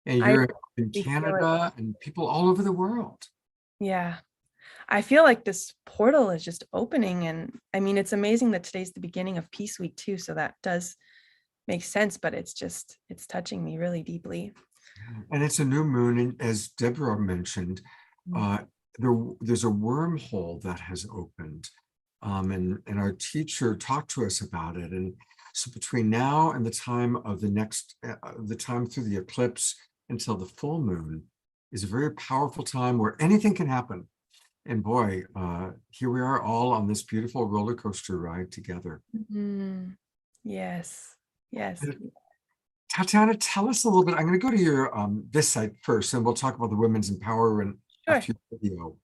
And I you're in really feel it. Canada and people all over the world. Yeah. I feel like this portal is just opening. And I mean, it's amazing that today's the beginning of Peace Week too. So that does make sense, but it's just, it's touching me really deeply. And it's a new moon. And as Deborah mentioned, there's a wormhole that has opened. And our teacher talked to us about it. And so between now and the time of the next, the time through the eclipse until the full moon is a very powerful time where anything can happen. And boy, here we are all on this beautiful roller coaster ride together. Mhm. Yes. Yes. Tatiana, tell us a little bit. I'm going to go to your this site first, and we'll talk about the women's empowerment Sure. after your video.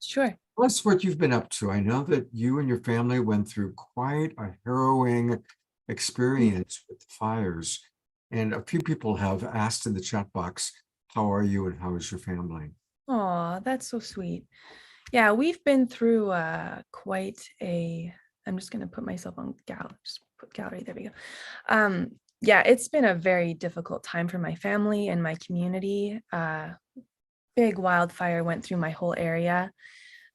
Sure. Tell us what you've been up to. I know that you and your family went through quite a harrowing experience with the fires, and a few people have asked in the chat box, how are you and how is your family? Oh, that's so sweet. Yeah, we've been through quite a, I'm just going to put myself on gallery, just put gallery, there we go. Yeah, it's been a very difficult time for my family and my community. Big wildfire went through my whole area.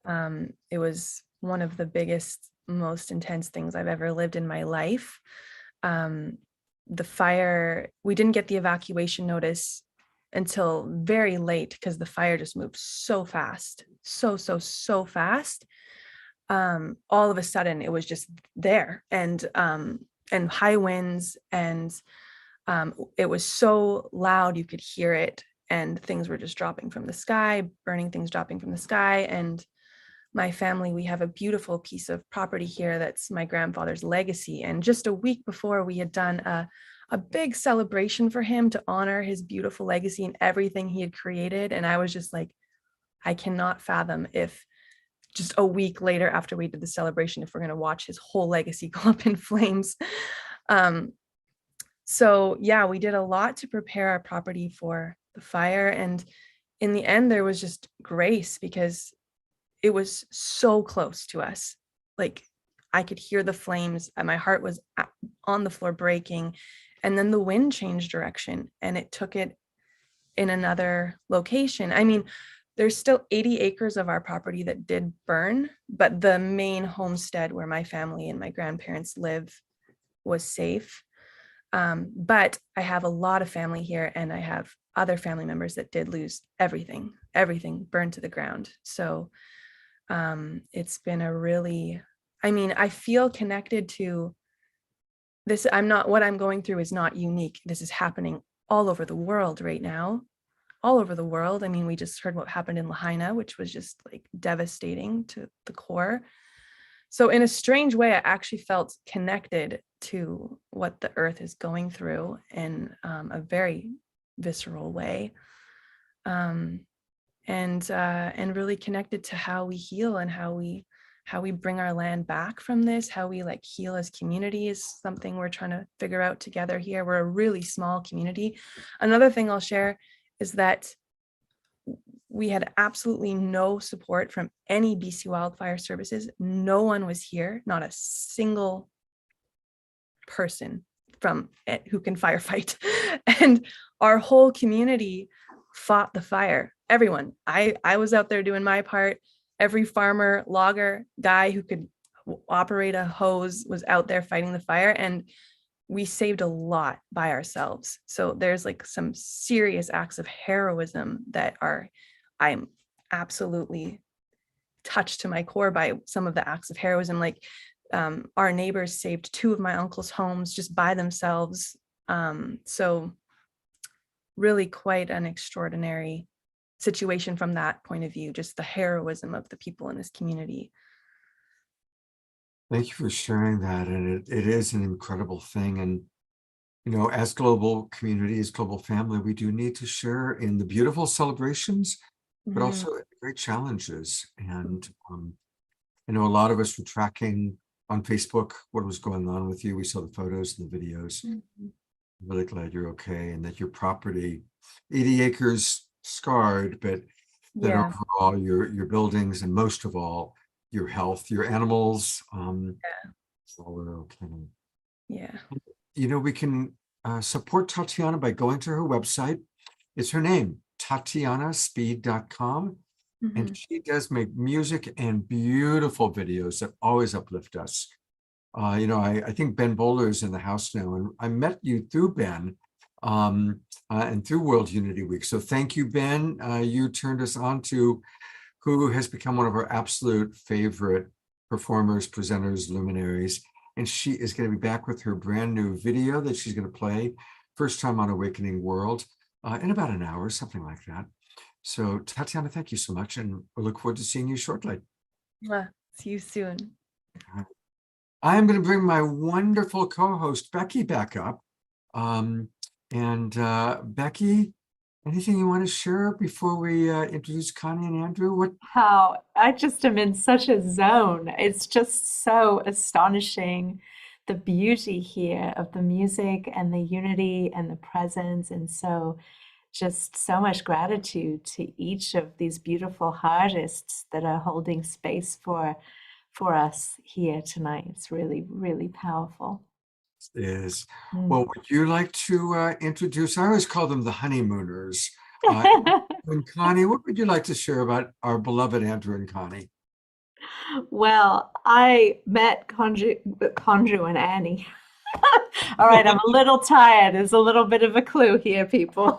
It was one of the biggest, most intense things I've ever lived in my life. The fire, we didn't get the evacuation notice until very late because the fire just moved so fast, so fast. All of a sudden it was just there, and high winds, and it was so loud you could hear it, and things were just dropping from the sky, burning things dropping from the sky. And my family, we have a beautiful piece of property here that's my grandfather's legacy. And just a week before, we had done a big celebration for him to honor his beautiful legacy and everything he had created. And I was just like, I cannot fathom if just a week later after we did the celebration, if we're going to watch his whole legacy go up in flames. So yeah, we did a lot to prepare our property for the fire. And in the end, there was just grace because it was so close to us. Like I could hear the flames and my heart was on the floor breaking. And then the wind changed direction and it took it in another location. I mean, there's still 80 acres of our property that did burn, but the main homestead where my family and my grandparents live was safe. But I have a lot of family here, and I have other family members that did lose everything burned to the ground. So it's been a really, I mean, I feel connected to this. What I'm going through is not unique. This is happening all over the world right now, all over the world. I mean, we just heard what happened in Lahaina, which was just like devastating to the core. So in a strange way, I actually felt connected to what the earth is going through in a very visceral way, and really connected to how we heal and how we bring our land back from this, how we like heal as community is something we're trying to figure out together here. We're a really small community. Another thing I'll share is that we had absolutely no support from any BC Wildfire Services. No one was here, not a single person from it who can firefight. And our whole community fought the fire. Everyone. I was out there doing my part. Every farmer, logger, guy who could operate a hose was out there fighting the fire. And we saved a lot by ourselves. So there's like some serious acts of heroism that I'm absolutely touched to my core by some of the acts of heroism. Like our neighbors saved 2 of my uncle's homes just by themselves. So really quite an extraordinary situation from that point of view, just the heroism of the people in this community. Thank you for sharing that. And it is an incredible thing. And, you know, as global community, as global family, we do need to share in the beautiful celebrations, but also in the great challenges. And I know a lot of us were tracking on Facebook what was going on with you. We saw the photos and the videos. I'm really glad you're okay and that your property, 80 acres scarred, but that overall your buildings and most of all, your health, your animals, all are okay. Yeah. You know, we can support Tatiana by going to her website. It's her name, TatianaSpeed.com. And she does make music and beautiful videos that always uplift us. You know, I think Ben Bowler is in the house now, and I met you through Ben and through World Unity Week. So thank you, Ben. You turned us on to who has become one of our absolute favorite performers, presenters, luminaries. And she is going to be back with her brand new video that she's going to play first time on Awakening World in about an hour, something like that. So Tatiana, thank you so much. And we look forward to seeing you shortly. See you soon. I'm going to bring my wonderful co-host Becky back up. Becky, anything you want to share before we introduce Connie and Andrew? How I just am in such a zone. It's just so astonishing, the beauty here of the music and the unity and the presence. And so just so much gratitude to each of these beautiful artists that are holding space for us here tonight. It's really, really powerful. Is well, would you like to introduce? I always call them the honeymooners. And Connie, what would you like to share about our beloved Andrew and Connie? Well, I met Conju and Annie All right, I'm a little tired. There's a little bit of a clue here, people.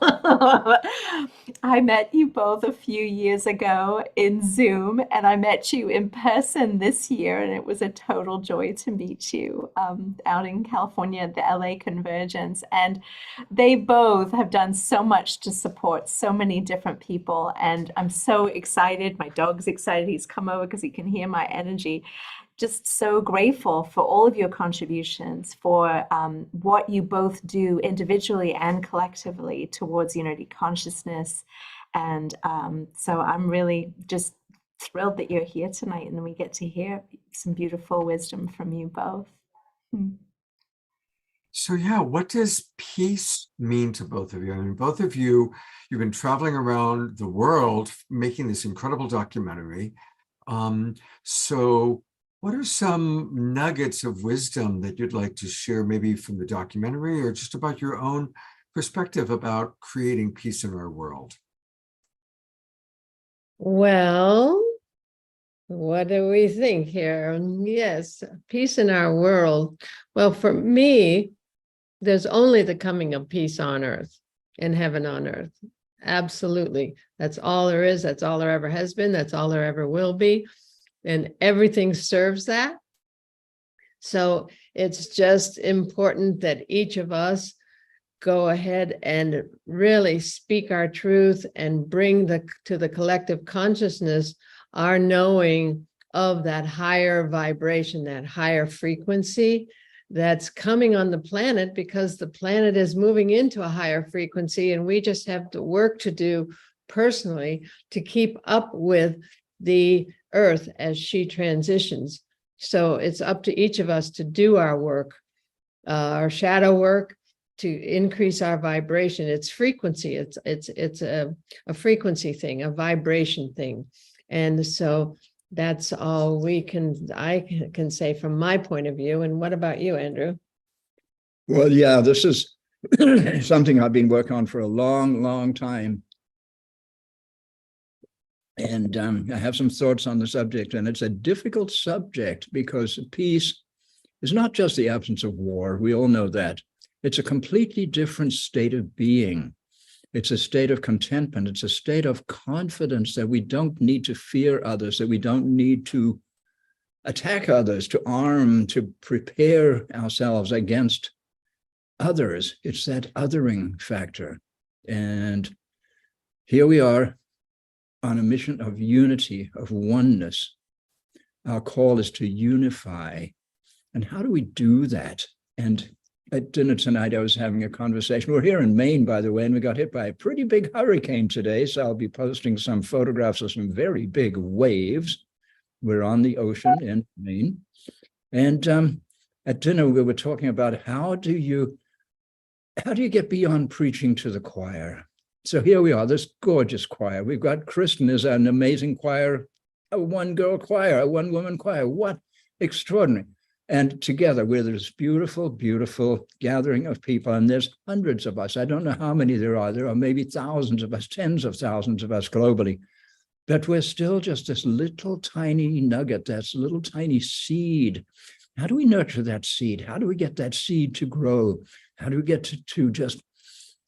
I met you both a few years ago in Zoom, and I met you in person this year, and it was a total joy to meet you out in California at the LA Convergence. And they both have done so much to support so many different people, and I'm so excited. My dog's excited. He's come over because he can hear my energy. Just so grateful for all of your contributions, for what you both do individually and collectively towards unity consciousness. And so I'm really just thrilled that you're here tonight and we get to hear some beautiful wisdom from you both. So yeah, what does peace mean to both of you? I mean, both of you, you've been traveling around the world making this incredible documentary. So what are some nuggets of wisdom that you'd like to share, maybe from the documentary or just about your own perspective about creating peace in our world? Well, what do we think here? Yes, peace in our world. Well, for me, there's only the coming of peace on earth and heaven on earth. Absolutely. That's all there is. That's all there ever has been. That's all there ever will be. And everything serves that. So it's just important that each of us go ahead and really speak our truth and bring to the collective consciousness our knowing of that higher vibration, that higher frequency that's coming on the planet, because the planet is moving into a higher frequency, and we just have the work to do personally to keep up with the earth as she transitions. So it's up to each of us to do our work, our shadow work, to increase our vibration. It's frequency. It's a frequency thing, a vibration thing. And so that's all I can say from my point of view. And what about you, Andrew? Well, yeah, this is something I've been working on for a long, long time. And I have some thoughts on the subject, and it's a difficult subject because peace is not just the absence of war. We all know that. It's a completely different state of being. It's a state of contentment. It's a state of confidence that we don't need to fear others, that we don't need to attack others, to arm, to prepare ourselves against others. It's that othering factor. And here we are on a mission of unity, of oneness. Our call is to unify. And how do we do that? And at dinner tonight, I was having a conversation. We're here in Maine, by the way, and we got hit by a pretty big hurricane today. So I'll be posting some photographs of some very big waves. We're on the ocean in Maine. And at dinner, we were talking about how do you get beyond preaching to the choir? So here we are, this gorgeous choir. We've got Kristen is an amazing choir, a one-girl choir, a one-woman choir. What extraordinary. And together we're this beautiful, beautiful gathering of people. And there's hundreds of us. I don't know how many there are. There are maybe thousands of us, tens of thousands of us globally. But we're still just this little tiny nugget, this little tiny seed. How do we nurture that seed? How do we get that seed to grow? How do we get to just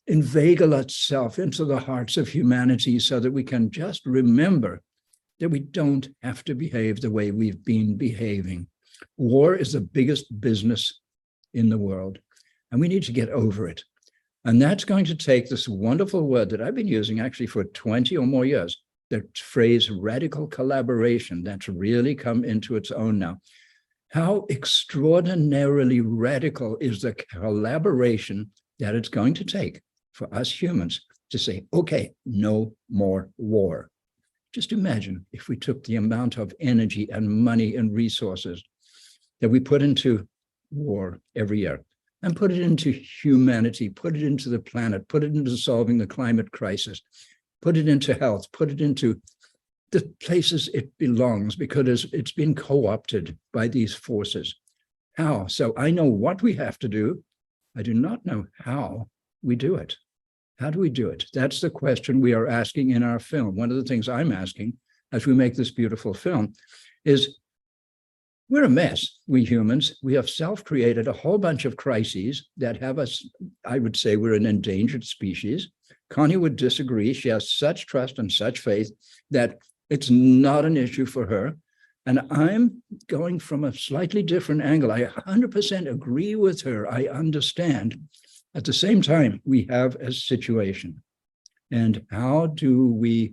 inveigle itself into the hearts of humanity so that we can just remember that we don't have to behave the way we've been behaving. War is the biggest business in the world, and we need to get over it. And that's going to take this wonderful word that I've been using actually for 20 or more years, the phrase radical collaboration, that's really come into its own now. How extraordinarily radical is the collaboration that it's going to take for us humans to say, okay, no more war. Just imagine if we took the amount of energy and money and resources that we put into war every year and put it into humanity, put it into the planet, put it into solving the climate crisis, put it into health, put it into the places it belongs, because it's been co-opted by these forces. How? So I know what we have to do. I do not know how we do it. How do we do it? That's the question we are asking in our film. One of the things I'm asking as we make this beautiful film is, we're a mess, we humans. We have self-created a whole bunch of crises that have us, I would say we're an endangered species. Connie would disagree. She has such trust and such faith that it's not an issue for her. And I'm going from a slightly different angle. I 100% agree with her. I understand. At the same time, we have a situation. And how do we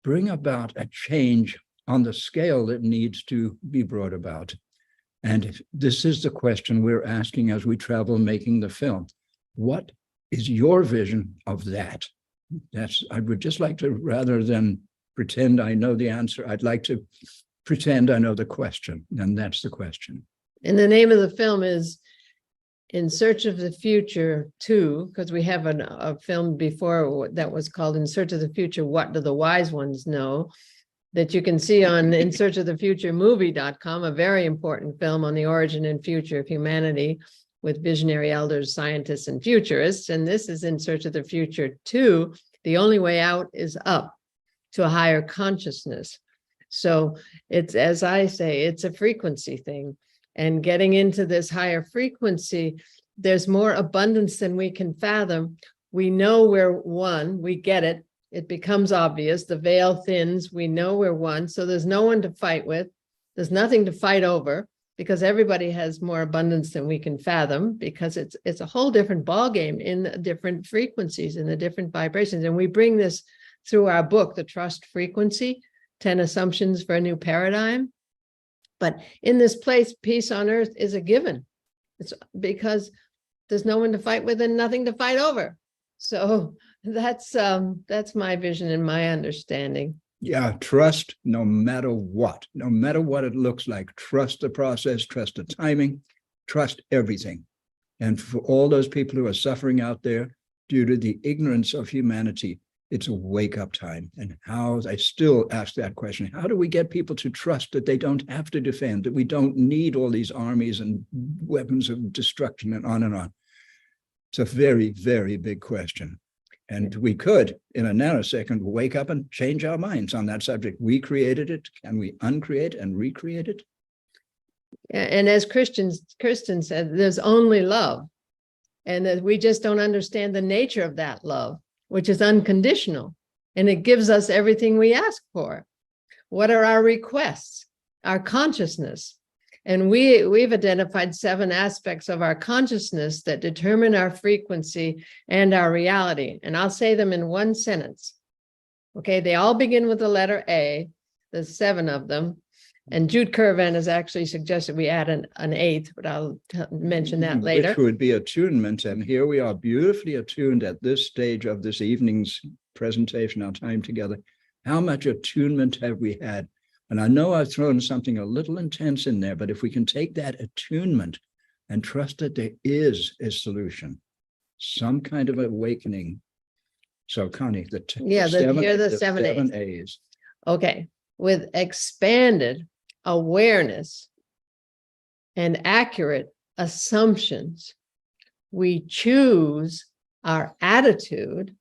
bring about a change on the scale that needs to be brought about? And this is the question we're asking as we travel making the film. What is your vision of that? I would just like to, rather than pretend I know the answer, I'd like to pretend I know the question, and that's the question. And the name of the film is In Search of the Future 2, because we have a film before that was called In Search of the Future, What Do the Wise Ones Know? That you can see on insearchofthefuturemovie.com, a very important film on the origin and future of humanity with visionary elders, scientists, and futurists. And this is In Search of the Future 2. The only way out is up to a higher consciousness. So it's, as I say, it's a frequency thing. And getting into this higher frequency, there's more abundance than we can fathom. We know we're one, we get it. It becomes obvious, the veil thins, we know we're one. So there's no one to fight with. There's nothing to fight over because everybody has more abundance than we can fathom, because it's a whole different ballgame in the different frequencies, in the different vibrations. And we bring this through our book, The Trust Frequency, 10 Assumptions for a New Paradigm. But in this place, peace on earth is a given. It's because there's no one to fight with and nothing to fight over. So that's my vision and my understanding. Yeah, trust no matter what it looks like. Trust the process, trust the timing, trust everything. And for all those people who are suffering out there due to the ignorance of humanity, it's a wake-up time. And how I still ask that question, how do we get people to trust that they don't have to defend, that we don't need all these armies and weapons of destruction and on and on? It's a very, very big question. And we could, in a nanosecond, wake up and change our minds on that subject. We created it. Can we uncreate and recreate it? And as Kristen said, there's only love. And that we just don't understand the nature of that love, which is unconditional. And it gives us everything we ask for. What are our requests? Our consciousness. And we've identified 7 aspects of our consciousness that determine our frequency and our reality. And I'll say them in one sentence. Okay, they all begin with the letter A. There's 7 of them. And Jude Curvan has actually suggested we add an 8th, but I'll mention that later. Which would be attunement. And here we are beautifully attuned at this stage of this evening's presentation, our time together. How much attunement have we had? And I know I've thrown something a little intense in there, but if we can take that attunement and trust that there is a solution, some kind of awakening. So Connie, here are the 7 A's. Okay, with expanded awareness and accurate assumptions, we choose our attitude,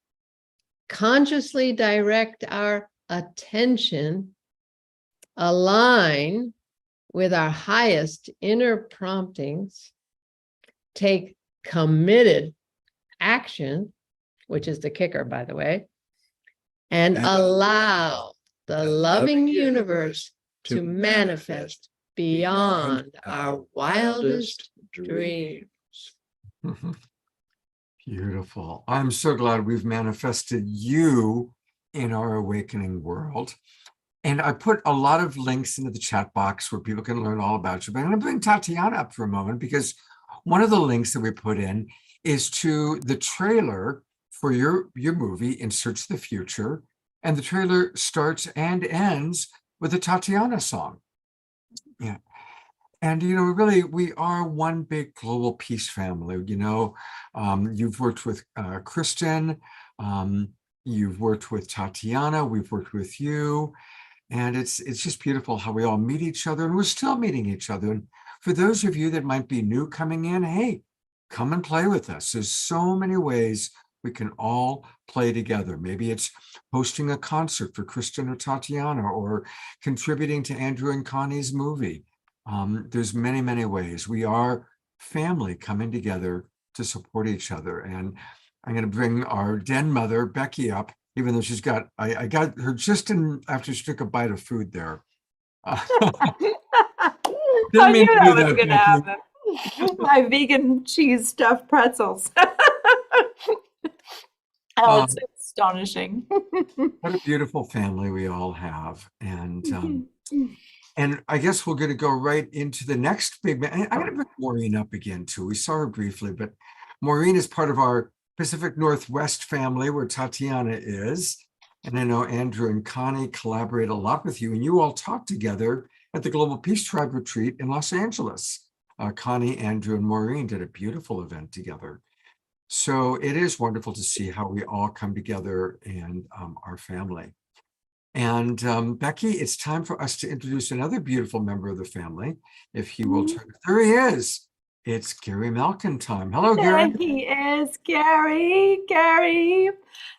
consciously direct our attention, align with our highest inner promptings, take committed action, which is the kicker, by the way, and allow the loving universe to manifest beyond our wildest dreams. Beautiful. I'm so glad we've manifested you in our awakening world. And I put a lot of links into the chat box where people can learn all about you. But I'm going to bring Tatiana up for a moment, because one of the links that we put in is to the trailer for your movie, In Search of the Future. And the trailer starts and ends with a Tatiana song. Yeah. And, really, we are one big global peace family. You've worked with Kristen, you've worked with Tatiana, we've worked with you. And it's just beautiful how we all meet each other, and we're still meeting each other. And for those of you that might be new coming in, hey, come and play with us. There's so many ways we can all play together. Maybe it's hosting a concert for Kristen or Tatiana, or contributing to Andrew and Connie's movie. There's many, many ways. We are family coming together to support each other. And I'm going to bring our den mother, Becky, up, even though she's got, I got her just after she took a bite of food there. Didn't I mean knew to do that was that, going to Becky. happen. My vegan cheese stuffed pretzels. Oh, it's astonishing. What a beautiful family we all have. And I guess we're going to go right into the next big man. I'm going to bring Maureen up again too. We saw her briefly, but Maureen is part of our Pacific Northwest family where Tatiana is. And I know Andrew and Connie collaborate a lot with you, and you all talk together at the Global Peace Tribe Retreat in Los Angeles. Connie, Andrew, and Maureen did a beautiful event together. So it is wonderful to see how we all come together and our family. And Becky, it's time for us to introduce another beautiful member of the family. If he will turn, there he is. It's Gary Malkin time. Hello, Gary. There he is, Gary. Gary,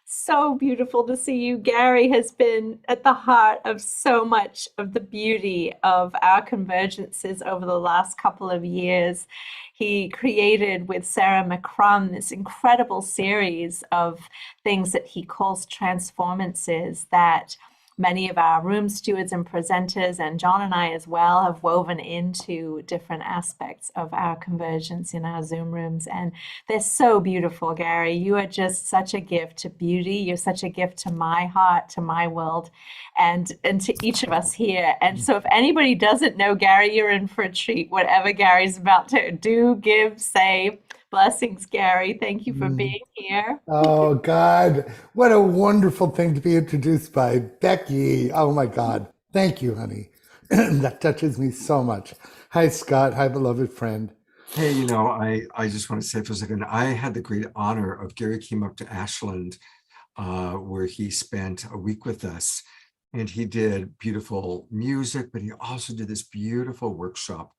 so beautiful to see you. Gary has been at the heart of so much of the beauty of our convergences over the last couple of years. He created with Sarah McCrum this incredible series of things that he calls transformances that many of our room stewards and presenters, and John and I as well, have woven into different aspects of our convergence in our Zoom rooms. And they're so beautiful, Gary. You are just such a gift to beauty. You're such a gift to my heart, to my world, and to each of us here. And so if anybody doesn't know Gary, you're in for a treat. Whatever Gary's about to do, give, say. Blessings, Gary. Thank you for being here. Oh, God. What a wonderful thing to be introduced by Becky. Oh, my God. Thank you, honey. That touches me so much. Hi, Scott. Hi, beloved friend. Hey, you know, I just want to say for a second, I had the great honor of Gary came up to Ashland, where he spent a week with us, and he did beautiful music, but he also did this beautiful workshop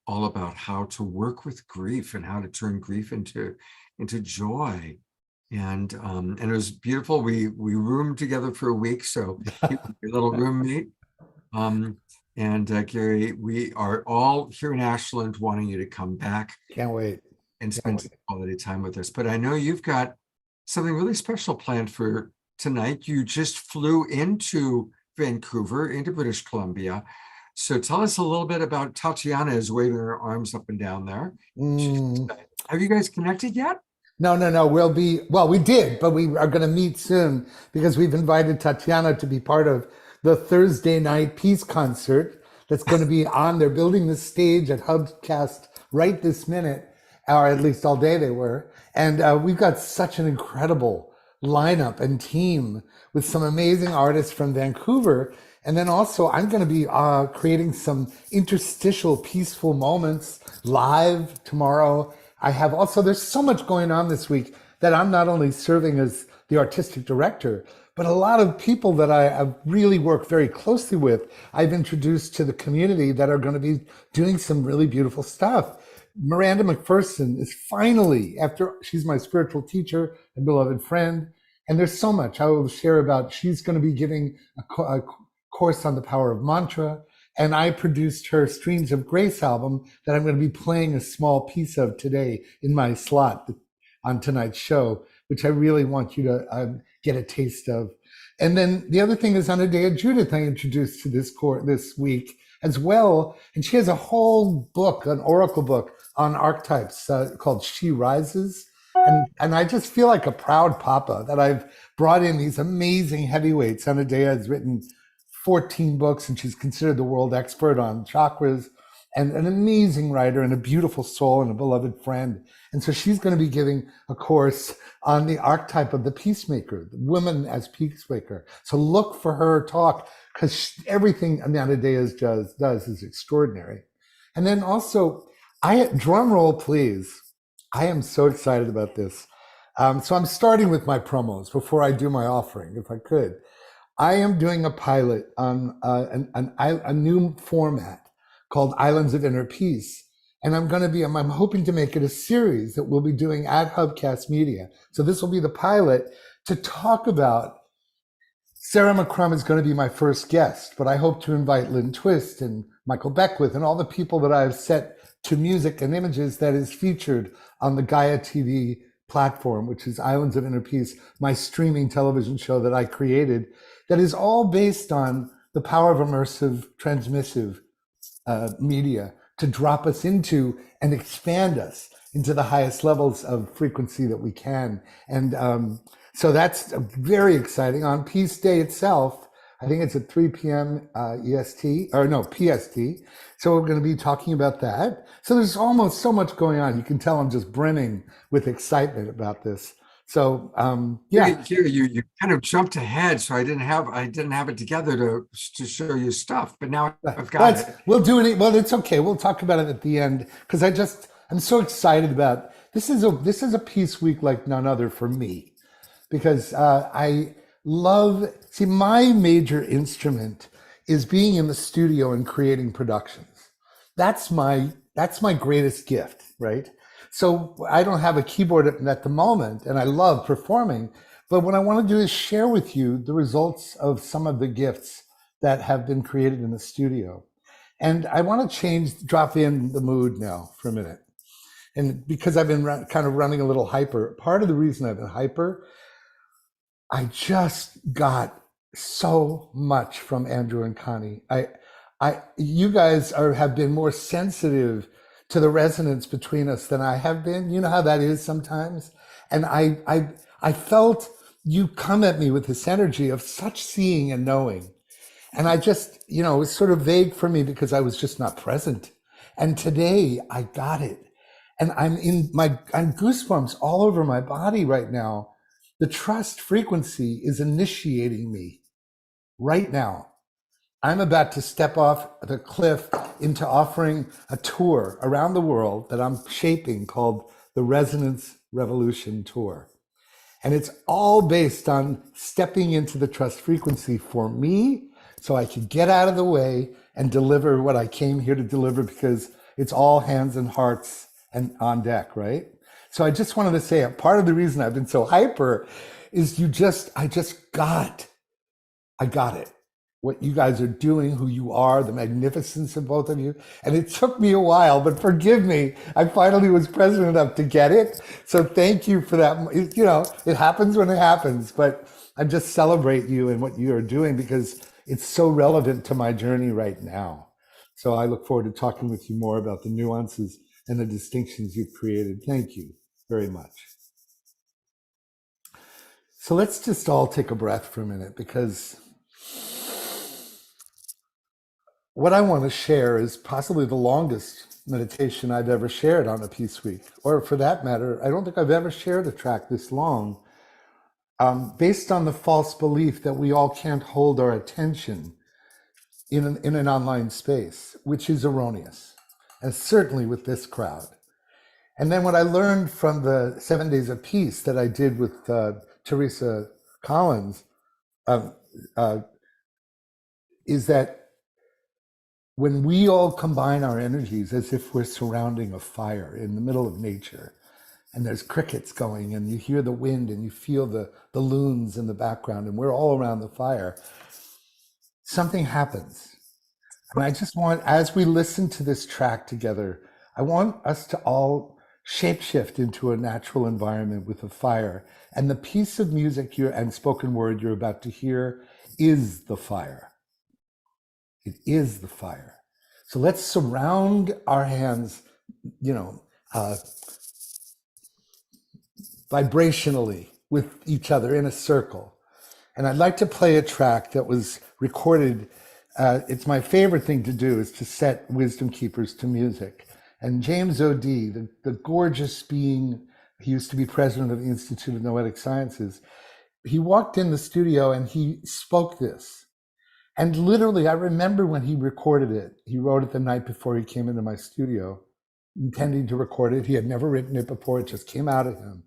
all about how to work with grief and how to turn grief into joy. And it was beautiful. We roomed together for a week, so he was your little roommate. Gary, we are all here in Ashland wanting you to come back. Can't wait. And spend quality time with us. But I know you've got something really special planned for tonight. You just flew into Vancouver, into British Columbia. So tell us a little bit about Tatiana is waving her arms up and down there. Have you guys connected yet? No. We did, but we are going to meet soon because we've invited Tatiana to be part of the Thursday night peace concert that's going to be on. They're building the stage at Hubcast right this minute, or at least all day they were. And we've got such an incredible lineup and team with some amazing artists from Vancouver. And then also I'm going to be creating some interstitial peaceful moments live tomorrow. I have also, there's so much going on this week that I'm not only serving as the artistic director, but a lot of people that I have really worked very closely with, I've introduced to the community that are going to be doing some really beautiful stuff. Miranda McPherson is finally, she's my spiritual teacher and beloved friend. And there's so much I will share about. She's going to be giving a course on the power of mantra. And I produced her Streams of Grace album that I'm going to be playing a small piece of today in my slot on tonight's show, which I really want you to get a taste of. And then the other thing is Anadea Judith I introduced to this course this week as well. And she has a whole book, an oracle book on archetypes called She Rises. And I just feel like a proud papa that I've brought in these amazing heavyweights. Anadea has written 14 books and she's considered the world expert on chakras and an amazing writer and a beautiful soul and a beloved friend. And so she's going to be giving a course on the archetype of the peacemaker, the woman as peacemaker. So look for her talk because everything Anadea does is extraordinary. And then also, drum roll, please. I am so excited about this. So I'm starting with my promos before I do my offering, if I could. I am doing a pilot on a new format called Islands of Inner Peace. And I'm hoping to make it a series that we'll be doing at Hubcast Media. So this will be the pilot to talk about. Sarah McCrum is going to be my first guest, but I hope to invite Lynn Twist and Michael Beckwith, and all the people that I've set to music and images that is featured on the Gaia TV platform, which is Islands of Inner Peace, my streaming television show that I created, that is all based on the power of immersive, transmissive media to drop us into and expand us into the highest levels of frequency that we can. And so that's very exciting. On Peace Day itself, I think it's at 3 p.m. EST, or no, PST. So we're going to be talking about that. So there's almost so much going on. You can tell I'm just brimming with excitement about this. So yeah. You kind of jumped ahead, so I didn't have it together to show you stuff, but now I've got it. We'll do it. Well, it's okay. We'll talk about it at the end because I'm so excited about this. Is a Peace Week like none other for me, because I love, see, my major instrument is being in the studio and creating productions. That's my greatest gift, right? So I don't have a keyboard at the moment, and I love performing, but what I want to do is share with you the results of some of the gifts that have been created in the studio. And I want to drop in the mood now for a minute. And because I've been kind of running a little hyper, part of the reason I've been hyper, I just got so much from Andrew and Connie. You guys have been more sensitive to the resonance between us than I have been. You know how that is sometimes. And I felt you come at me with this energy of such seeing and knowing. And I just, it was sort of vague for me because I was just not present. And today I got it. And I'm goosebumps all over my body right now. The trust frequency is initiating me right now. I'm about to step off the cliff into offering a tour around the world that I'm shaping called the Resonance Revolution Tour. And it's all based on stepping into the trust frequency for me so I can get out of the way and deliver what I came here to deliver, because it's all hands and hearts and on deck, right? So I just wanted to say, a part of the reason I've been so hyper is I got it. What you guys are doing, who you are, the magnificence of both of you. And it took me a while, but forgive me. I finally was present enough to get it. So thank you for that. It happens when it happens, but I just celebrate you and what you are doing because it's so relevant to my journey right now. So I look forward to talking with you more about the nuances and the distinctions you've created. Thank you very much. So let's just all take a breath for a minute, because what I want to share is possibly the longest meditation I've ever shared on a Peace Week, or for that matter, I don't think I've ever shared a track this long, based on the false belief that we all can't hold our attention in an online space, which is erroneous, and certainly with this crowd. And then what I learned from the 7 Days of Peace that I did with Teresa Collins is that when we all combine our energies as if we're surrounding a fire in the middle of nature, and there's crickets going, and you hear the wind, and you feel the loons in the background, and we're all around the fire, something happens. And I just want, as we listen to this track together, I want us to all shapeshift into a natural environment with a fire. And the piece of music and spoken word you're about to hear is the fire. It is the fire. So let's surround our hands, vibrationally with each other in a circle. And I'd like to play a track that was recorded. It's my favorite thing to do, is to set Wisdom Keepers to music. And James O'D, the gorgeous being, he used to be president of the Institute of Noetic Sciences, he walked in the studio and he spoke this. And literally, I remember when he recorded it, he wrote it the night before he came into my studio, intending to record it. He had never written it before, it just came out of him.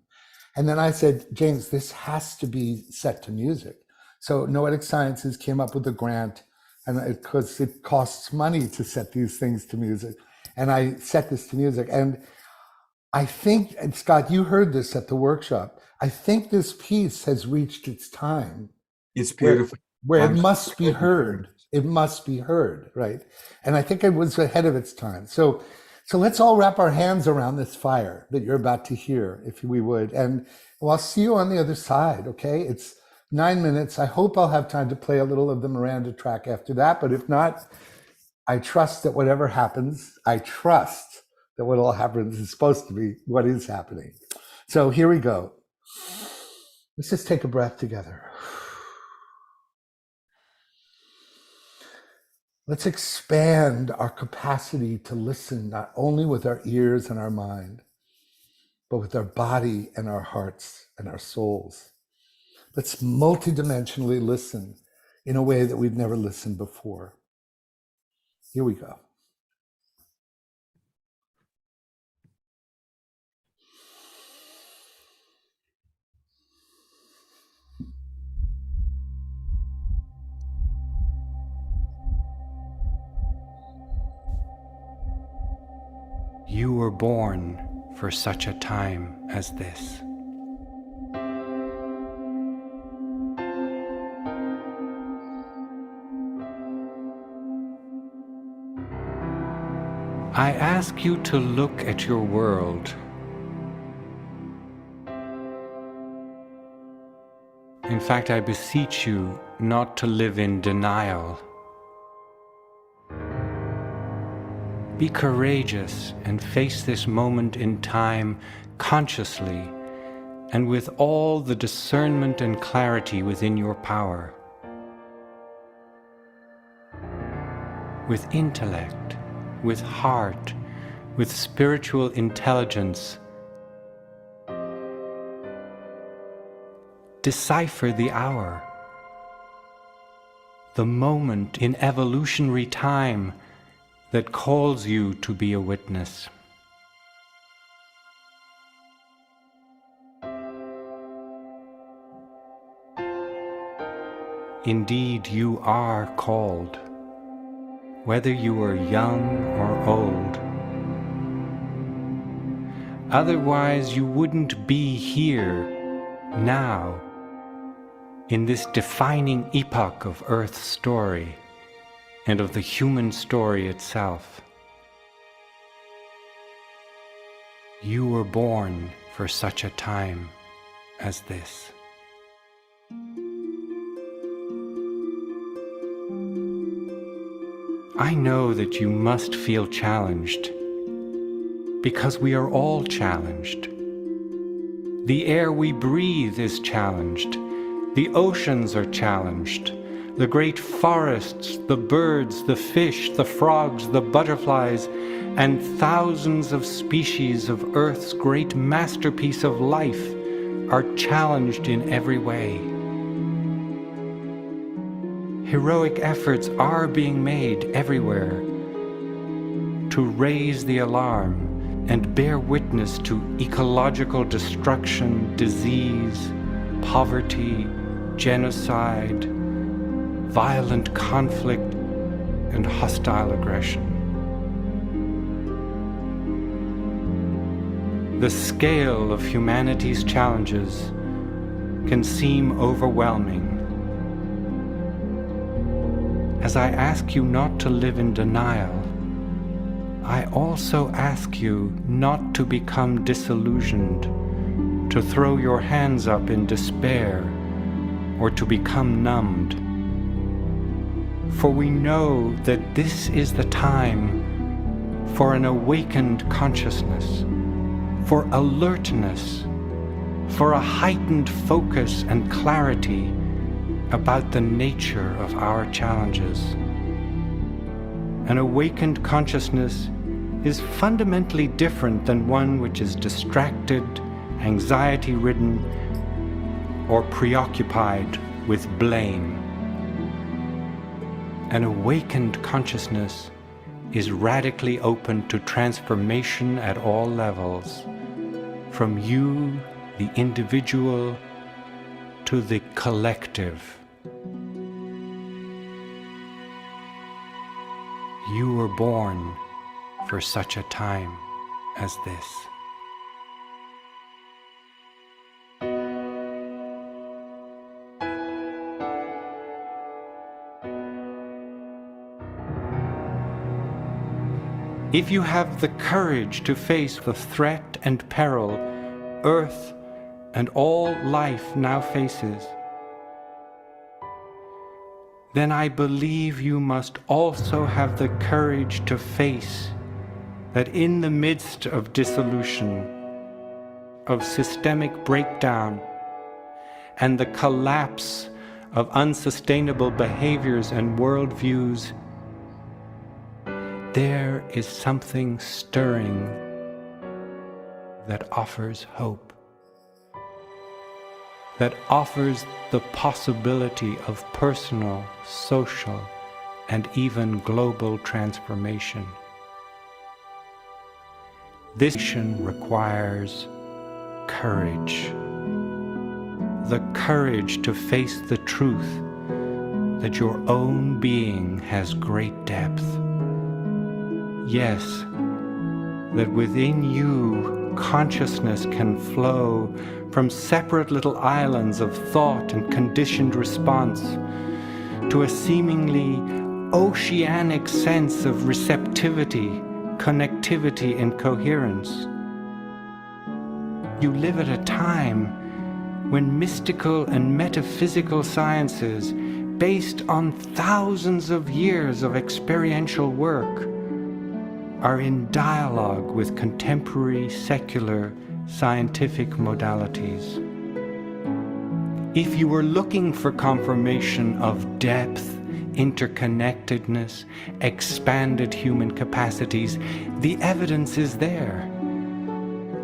And then I said, James, this has to be set to music. So Noetic Sciences came up with a grant, and because it costs money to set these things to music. And I set this to music. And I think, and Scott, you heard this at the workshop, I think this piece has reached its time. It's beautiful. Where it must be heard It must be heard, right? And I think it was ahead of its time. So let's all wrap our hands around this fire that you're about to hear, if we would. And well, I'll see you on the other side, okay? It's 9 minutes. I hope I'll have time to play a little of the Miranda track after that. But if not, I trust that whatever happens, I trust that what all happens is supposed to be what is happening. So here we go. Let's just take a breath together. Let's expand our capacity to listen, not only with our ears and our mind, but with our body and our hearts and our souls. Let's multidimensionally listen in a way that we've never listened before. Here we go. You were born for such a time as this. I ask you to look at your world. In fact, I beseech you not to live in denial. Be courageous and face this moment in time consciously and with all the discernment and clarity within your power. With intellect, with heart, with spiritual intelligence, decipher the hour, the moment in evolutionary time that calls you to be a witness. Indeed, you are called, whether you are young or old. Otherwise, you wouldn't be here now, in this defining epoch of Earth's story and of the human story itself. You were born for such a time as this. I know that you must feel challenged, because we are all challenged. The air we breathe is challenged. The oceans are challenged. The great forests, the birds, the fish, the frogs, the butterflies, and thousands of species of Earth's great masterpiece of life are challenged in every way. Heroic efforts are being made everywhere to raise the alarm and bear witness to ecological destruction, disease, poverty, genocide, violent conflict, and hostile aggression. The scale of humanity's challenges can seem overwhelming. As I ask you not to live in denial, I also ask you not to become disillusioned, to throw your hands up in despair, or to become numbed. For we know that this is the time for an awakened consciousness, for alertness, for a heightened focus and clarity about the nature of our challenges. An awakened consciousness is fundamentally different than one which is distracted, anxiety-ridden, or preoccupied with blame. An awakened consciousness is radically open to transformation at all levels, from you, the individual, to the collective. You were born for such a time as this. if you have the courage to face the threat and peril Earth and all life now faces, then I believe you must also have the courage to face that in the midst of dissolution, of systemic breakdown, and the collapse of unsustainable behaviors and worldviews, there is something stirring that offers hope, that offers the possibility of personal, social, and even global transformation. This mission requires courage. The courage to face the truth that your own being has great depth. Yes, that within you consciousness can flow from separate little islands of thought and conditioned response to a seemingly oceanic sense of receptivity, connectivity, and coherence. You live at a time when mystical and metaphysical sciences, based on thousands of years of experiential work, are in dialogue with contemporary secular scientific modalities. If you were looking for confirmation of depth, interconnectedness, expanded human capacities, the evidence is there.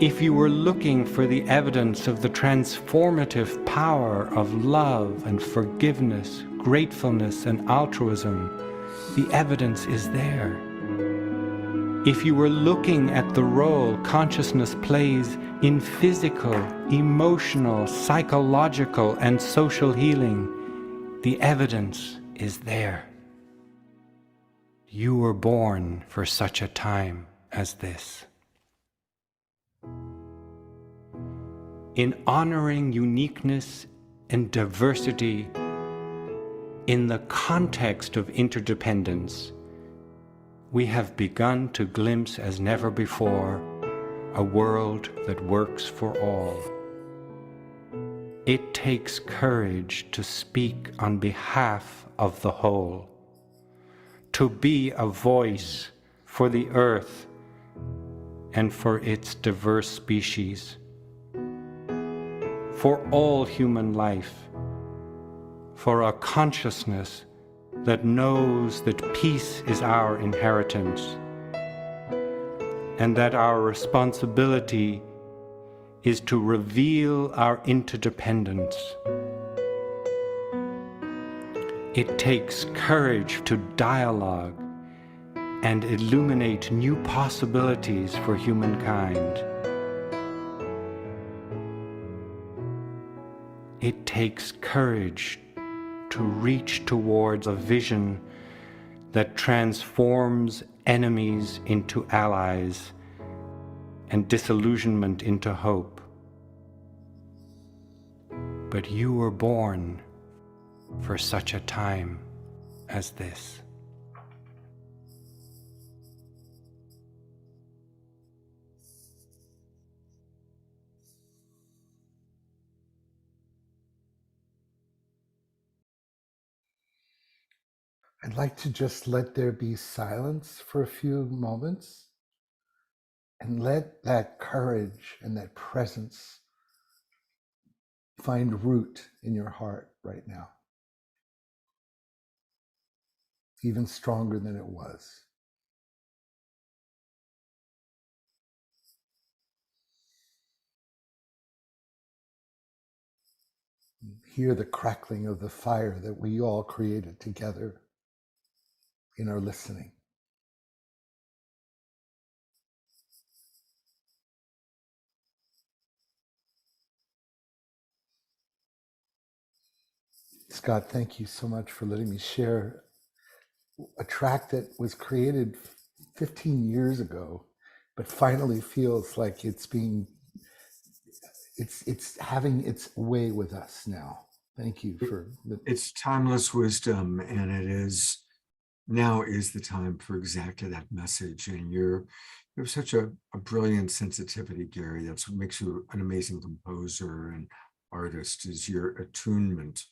If you were looking for the evidence of the transformative power of love and forgiveness, gratefulness and altruism, the evidence is there. If you were looking at the role consciousness plays in physical, emotional, psychological, and social healing, the evidence is there. You were born for such a time as this. In honoring uniqueness and diversity in the context of interdependence, we have begun to glimpse as never before a world that works for all. It takes courage to speak on behalf of the whole, to be a voice for the earth and for its diverse species, for all human life, for a consciousness that knows that peace is our inheritance and that our responsibility is to reveal our interdependence. It takes courage to dialogue and illuminate new possibilities for humankind. It takes courage to reach towards a vision that transforms enemies into allies and disillusionment into hope. But you were born for such a time as this. I'd like to just let there be silence for a few moments and let that courage and that presence find root in your heart right now, even stronger than it was. Hear the crackling of the fire that we all created together in our listening. Scott, thank you so much for letting me share a track that was created 15 years ago, but finally feels like it's having its way with us now. Thank you for It's timeless wisdom, and it is now is the time for exactly that message. And you have such a brilliant sensitivity, Gary. That's what makes you an amazing composer and artist, is your attunement.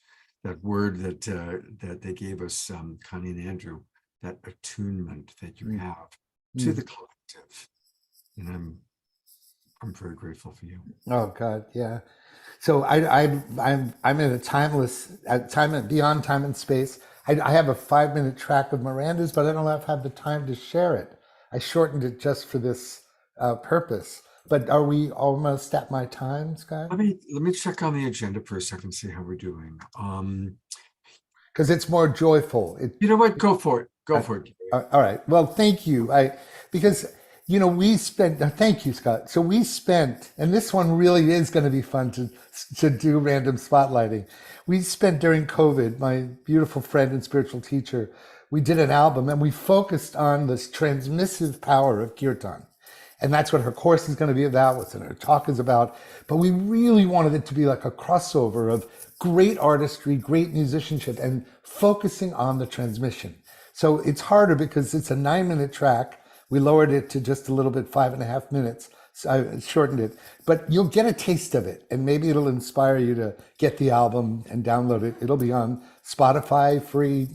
That word that they gave us, Connie and Andrew, that attunement that you have to the collective. And I'm very grateful for you. Oh God, yeah. So I'm in a timeless time beyond time and space. I have a 5-minute track of Miranda's, but I don't have the time to share it. I shortened it just for this purpose. But are we almost at my time, Scott? Let me check on the agenda for a second, see how we're doing. Because it's more joyful. You know what? Go for it. Go for it. All right. Well, thank you. Because we spent. Thank you, Scott. So we spent, and this one really is going to be fun to do random spotlighting. We spent during COVID, my beautiful friend and spiritual teacher, we did an album and we focused on this transmissive power of kirtan. And that's what her course is going to be about, what her talk is about. But we really wanted it to be like a crossover of great artistry, great musicianship, and focusing on the transmission. So it's harder because it's a 9-minute track. We lowered it to just a little bit, 5.5 minutes. So I shortened it, but you'll get a taste of it, and maybe it'll inspire you to get the album and download it. It'll be on Spotify free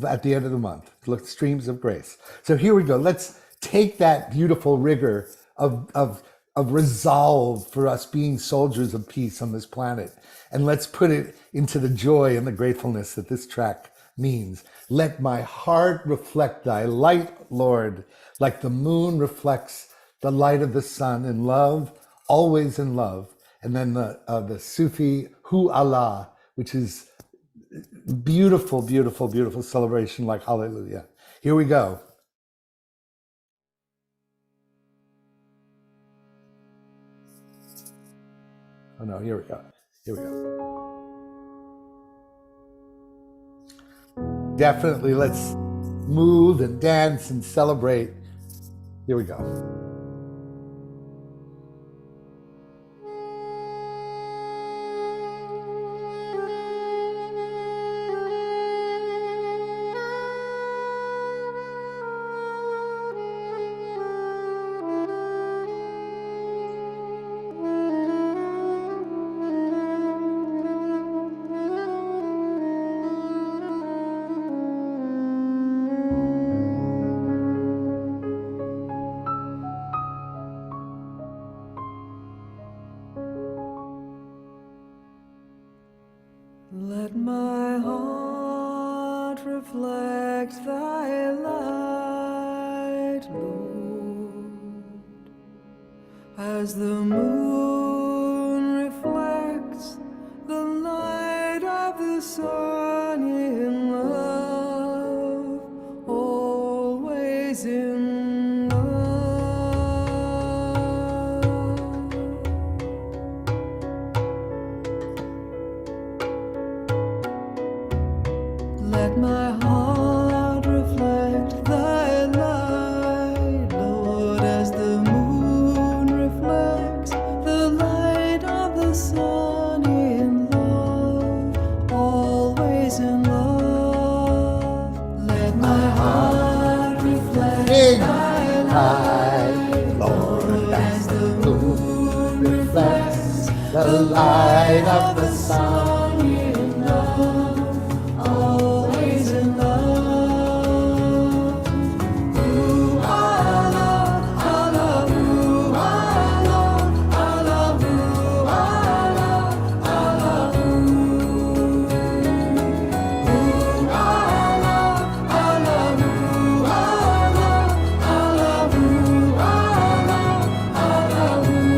at the end of the month. Look, Streams of Grace. So here we go. Let's take that beautiful rigor of resolve for us being soldiers of peace on this planet, and let's put it into the joy and the gratefulness that this track means. Let my heart reflect thy light, Lord, like the moon reflects the light of the sun, in love, always in love. And then the Sufi Hu Allah, which is beautiful, beautiful, beautiful celebration, like hallelujah. Here we go. Oh no, here we go. Here we go. Definitely, let's move and dance and celebrate. Here we go. Let my heart reflect thy light, Lord, as the moon reflects the light of the sun in love, always in love. Let my heart reflect thy light, Lord, as the moon reflects the light of the sun in love, always in love. Let my heart reflect thy light, Lord, as the moon reflects the light of the sun in love. Always in love. Ooh, Allah, Allah, ooh, Allah, Allah, ooh, Allah, Allah, ooh. Ooh, Allah, Allah, ooh, Allah, Allah, ooh, Allah, Allah, ooh.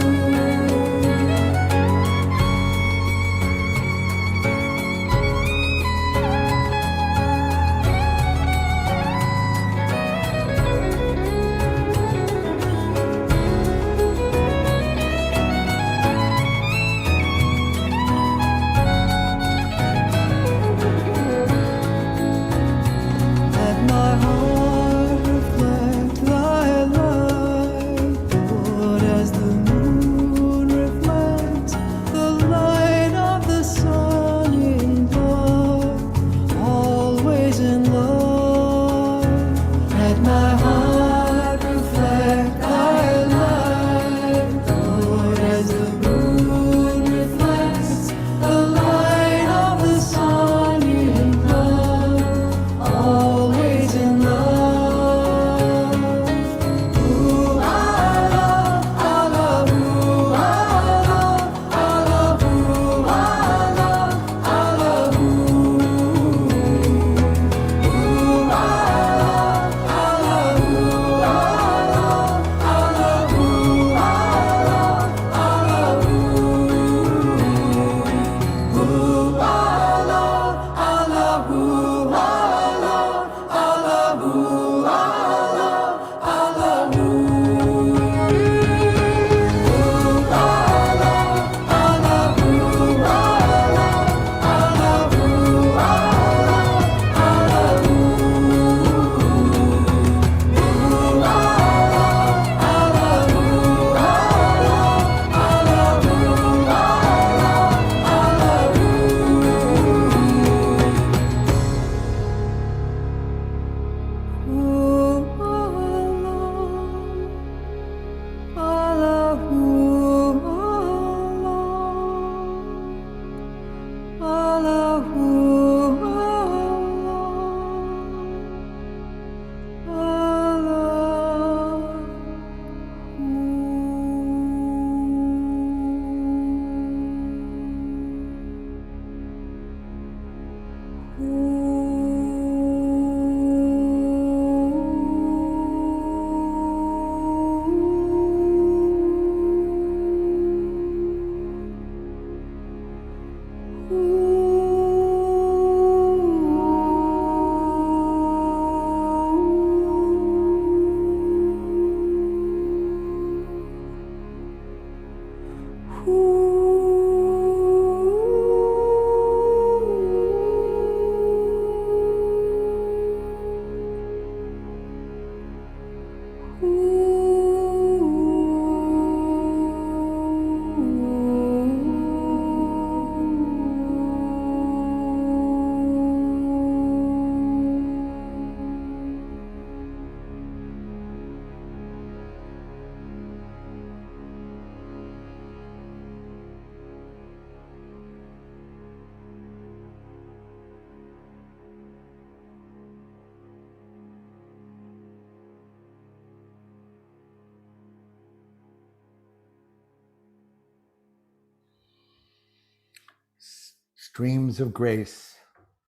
Streams of grace,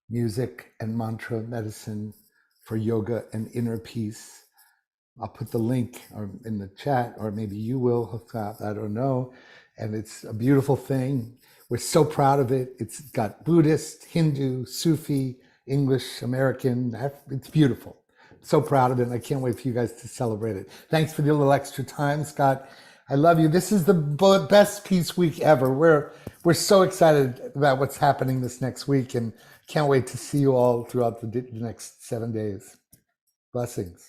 music and mantra medicine for yoga and inner peace. I'll put the link in the chat, or maybe you will, Hafat, I don't know. And it's a beautiful thing. We're so proud of it. It's got Buddhist, Hindu, Sufi, English, American. It's beautiful. So proud of it. And I can't wait for you guys to celebrate it. Thanks for the little extra time, Scott. I love you. This is the best Peace Week ever. We're so excited about what's happening this next week, and can't wait to see you all throughout the next 7 days. Blessings.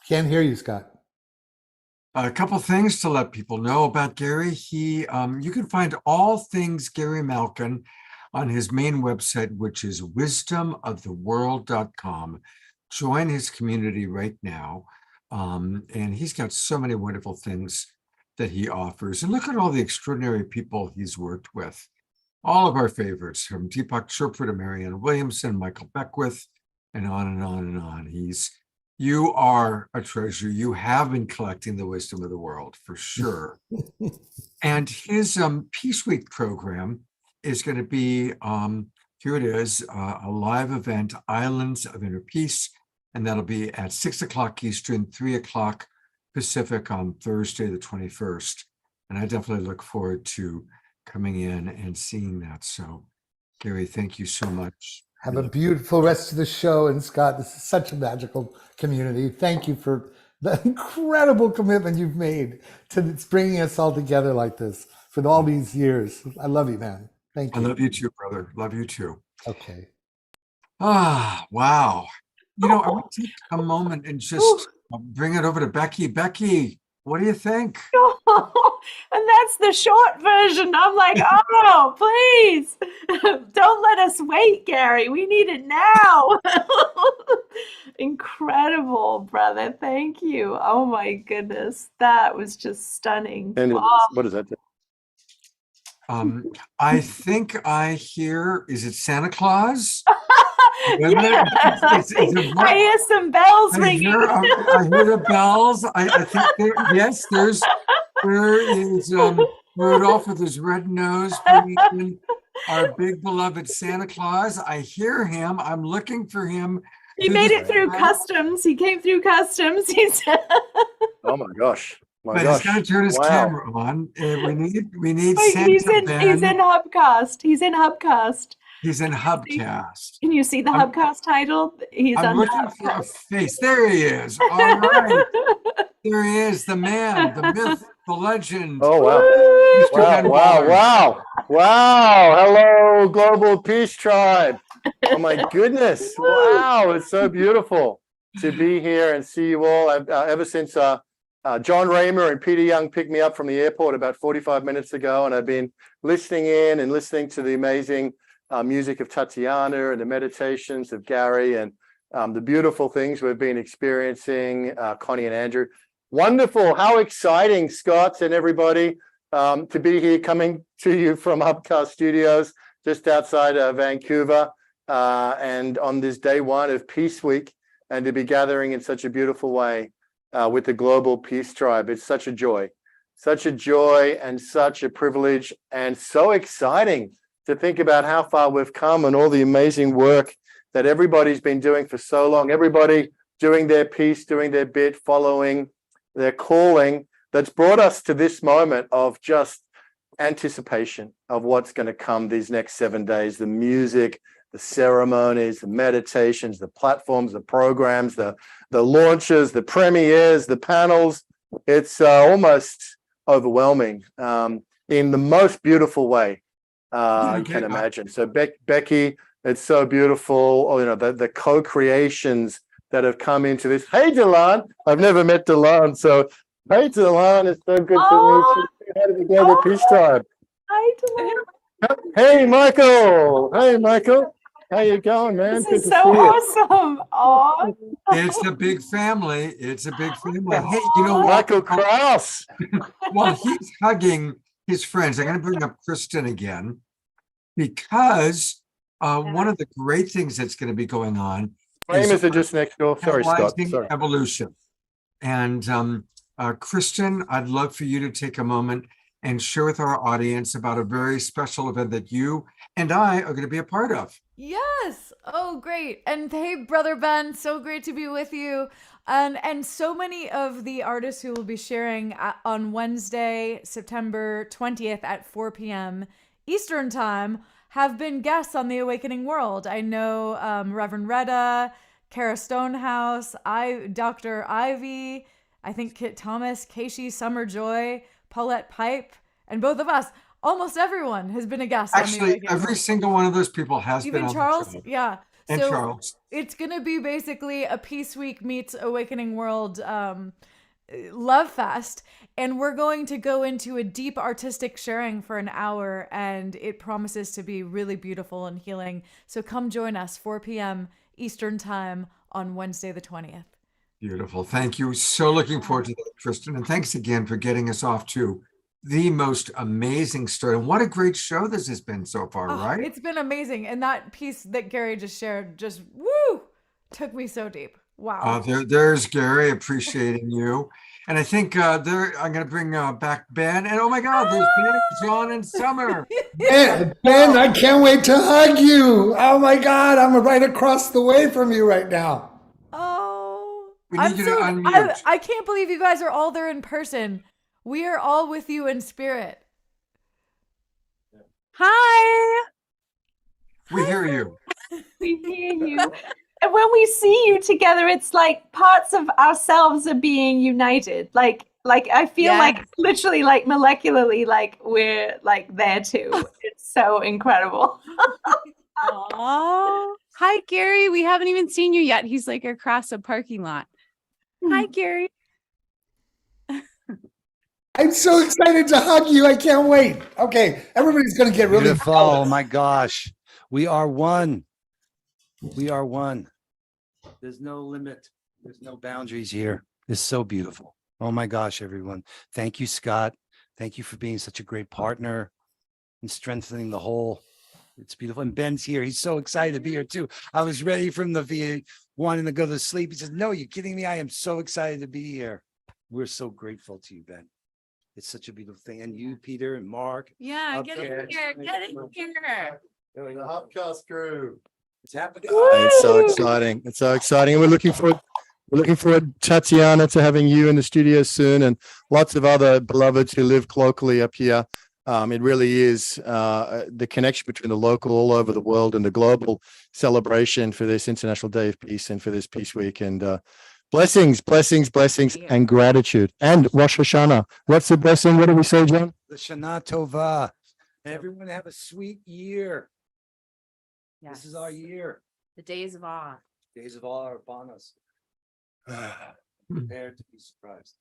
Can't hear you, Scott. A couple things to let people know about Gary. You can find all things Gary Malkin on his main website, which is wisdomoftheworld.com. Join his community right now. And he's got so many wonderful things that he offers. And look at all the extraordinary people he's worked with. All of our favorites, from Deepak Chopra to Marianne Williamson, Michael Beckwith, and on and on and on. You are a treasure. You have been collecting the wisdom of the world for sure. And his Peace Week program is going to be, here it is, a live event, Islands of Inner Peace. And that'll be at 6 o'clock Eastern, 3 o'clock Pacific on Thursday, the 21st. And I definitely look forward to coming in and seeing that. So, Gary, thank you so much. Have a beautiful rest of the show. And Scott, this is such a magical community. Thank you for the incredible commitment you've made to bringing us all together like this for all these years. I love you, man. Thank you. I love you too, brother. Love you too. Okay. Ah, wow. I want to take a moment and just bring it over to Becky. Becky, what do you think? And that's the short version. I'm like, oh, please don't let us wait, Gary. We need it now. Incredible, brother. Thank you. Oh my goodness. That was just stunning. And what is that? I think I hear, is it Santa Claus? Yeah. I hear some bells ringing. I hear the bells. I think there is Rudolph with his red nose, bringing in our big beloved Santa Claus. I hear him. I'm looking for him. He made it through customs. He came through customs. He said, Oh my gosh. But he's got to turn his camera on. We need Santa. He's in Hubcast. He's in Hubcast. He's in Hubcast. Can you see the Hubcast title? I'm looking for a face. There he is. All right. There he is, the man, the myth, the legend. Oh, wow. Hello, Global Peace Tribe. Oh, my goodness. Wow. It's so beautiful to be here and see you all. Ever since John Raymer and Peter Young picked me up from the airport about 45 minutes ago, and I've been listening in and listening to the amazing music of Tatiana and the meditations of Gary and the beautiful things we've been experiencing, Connie and Andrew. Wonderful. How exciting, Scott and everybody, to be here coming to you from Hubcast Studios just outside Vancouver and on this day one of Peace Week, and to be gathering in such a beautiful way with the Global Peace Tribe. It's such a joy and such a privilege, and so exciting to think about how far we've come and all the amazing work that everybody's been doing for so long. Everybody doing their piece, doing their bit, following their calling, that's brought us to this moment of just anticipation of what's going to come these next 7 days. The music, the ceremonies, the meditations, the platforms, the programs, the launches, the premieres, the panels. It's almost overwhelming in the most beautiful way you can imagine. So Becky, it's so beautiful. Oh, you know, the co-creations that have come into this. Hey, Delan, I've never met Delan, so hey, Delan, it's so good to meet you. How did we go to Peace Tribe? Hi, Delan. Hey, Michael. Hey, Michael. How you going, man? This is so awesome. Aw. It's a big family. It's a big family. Hey, you know what? Michael Kraus. While he's hugging his friends, I'm going to bring up Kristen again, because one of the great things that's going to be going on Famous are just next door. Sorry, Scott. Catalyzing Sorry. Evolution. And Kristen, I'd love for you to take a moment and share with our audience about a very special event that you and I are going to be a part of. Yes. Oh, great. And hey, Brother Ben, so great to be with you. And so many of the artists who will be sharing on Wednesday, September 20th at 4 p.m. Eastern Time have been guests on The Awakening World. I know Reverend Retta, Kara Stonehouse, Dr. Ivy, I think Kit Thomas, Keishi Summerjoy, Paulette Pipe, and both of us. Almost everyone has been a guest on The Actually, Awakening every World. single one of those people has been Even on Charles, the show. yeah. And So Charles. it's gonna be basically a Peace Week meets Awakening World love fest, and we're going to go into a deep artistic sharing for an hour, and it promises to be really beautiful and healing. So come join us 4 p.m. Eastern Time on Wednesday the 20th. Beautiful. Thank you. So looking forward to that, Kristen. And thanks again for getting us off to the most amazing story. And what a great show this has been so far, Oh, right? it's been amazing, and that piece that Gary just shared just woo took me so deep. Wow. There's Gary appreciating you. And I think I'm going to bring back Ben. And oh my God, there's Ben, John, and Summer. Ben, I can't wait to hug you. Oh my God, I'm right across the way from you right now. Oh, We need you to I unmute. can't believe you guys are all there in person. We are all with you in spirit. Hi. We hear you. We hear you. And when we see you together, it's like parts of ourselves are being united. Like I feel like literally, like molecularly, like we're like there too. It's so incredible. Oh, hi, Gary. We haven't even seen you yet. He's like across a parking lot. Hi, Gary. I'm so excited to hug you. I can't wait. Okay, everybody's going to get really Beautiful. Oh my gosh. We are one. We are one. There's no limit. There's no boundaries here. It's so beautiful. Oh my gosh, everyone. Thank you, Scott. Thank you for being such a great partner and strengthening the whole. It's beautiful. And Ben's here. He's so excited to be here too. I was ready from the VA, wanting to go to sleep. He says, no, you're kidding me. I am so excited to be here. We're so grateful to you, Ben. It's such a beautiful thing. And you, Peter, and Mark. Yeah, Up get there. in here. Get in here. The Hubcast crew. It's happening. It's so exciting. It's so exciting. And we're looking forward, Tatiana, to having you in the studio soon, and lots of other beloveds who live locally up here. It really is the connection between the local all over the world and the global celebration for this International Day of Peace and for this Peace Week. And blessings, blessings, blessings, and gratitude. And Rosh Hashanah. What's the blessing? What do we say, John? The Shana Tova. Everyone have a sweet year. This is our year. The days of awe. Days of awe are upon us. Prepare to be surprised.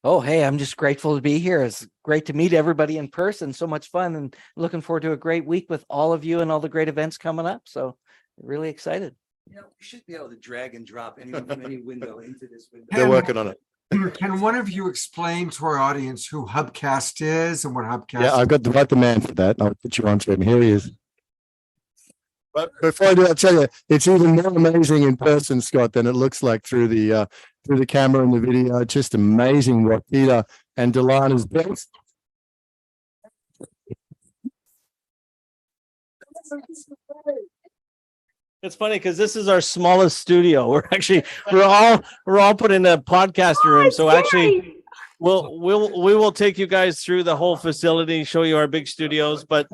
Oh, hey, I'm just grateful to be here. It's great to meet everybody in person. So much fun, and looking forward to a great week with all of you and all the great events coming up. So really excited. You know, we should be able to drag and drop anyone from any window into this window. They're working on it. Can one of you explain to our audience who Hubcast is and what Hubcast Yeah, I've got the man for that. I'll put you on to him. Here he is. But before I do, I'll tell you, it's even more amazing in person, Scott, than it looks like through the camera and the video. Just amazing what Peter and Delan has built. It's funny because this is our smallest studio. We're all put in a podcast room. So actually, we will take you guys through the whole facility, show you our big studios. But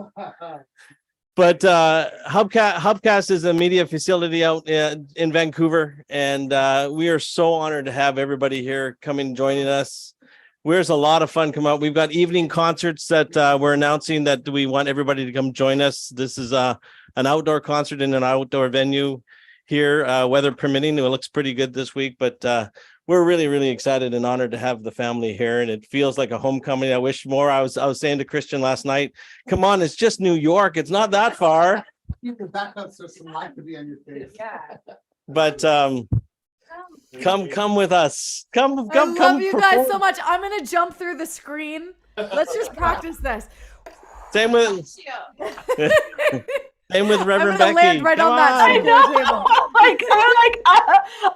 Hubcast is a media facility out in Vancouver, and we are so honored to have everybody here coming joining us. There's a lot of fun come out. We've got evening concerts that we're announcing that we want everybody to come join us. This is an outdoor concert in an outdoor venue here, weather permitting. It looks pretty good this week, but we're really, really excited and honored to have the family here, and it feels like a homecoming. I wish more. I was saying to Christian last night, come on, it's just New York. It's not that far. You can back up so some light could be on your face. Yeah. But come with us. Come. I love you guys so much. I'm gonna jump through the screen. Let's just practice this. Same with Reverend I'm gonna Becky. land right Come on that on. circular table.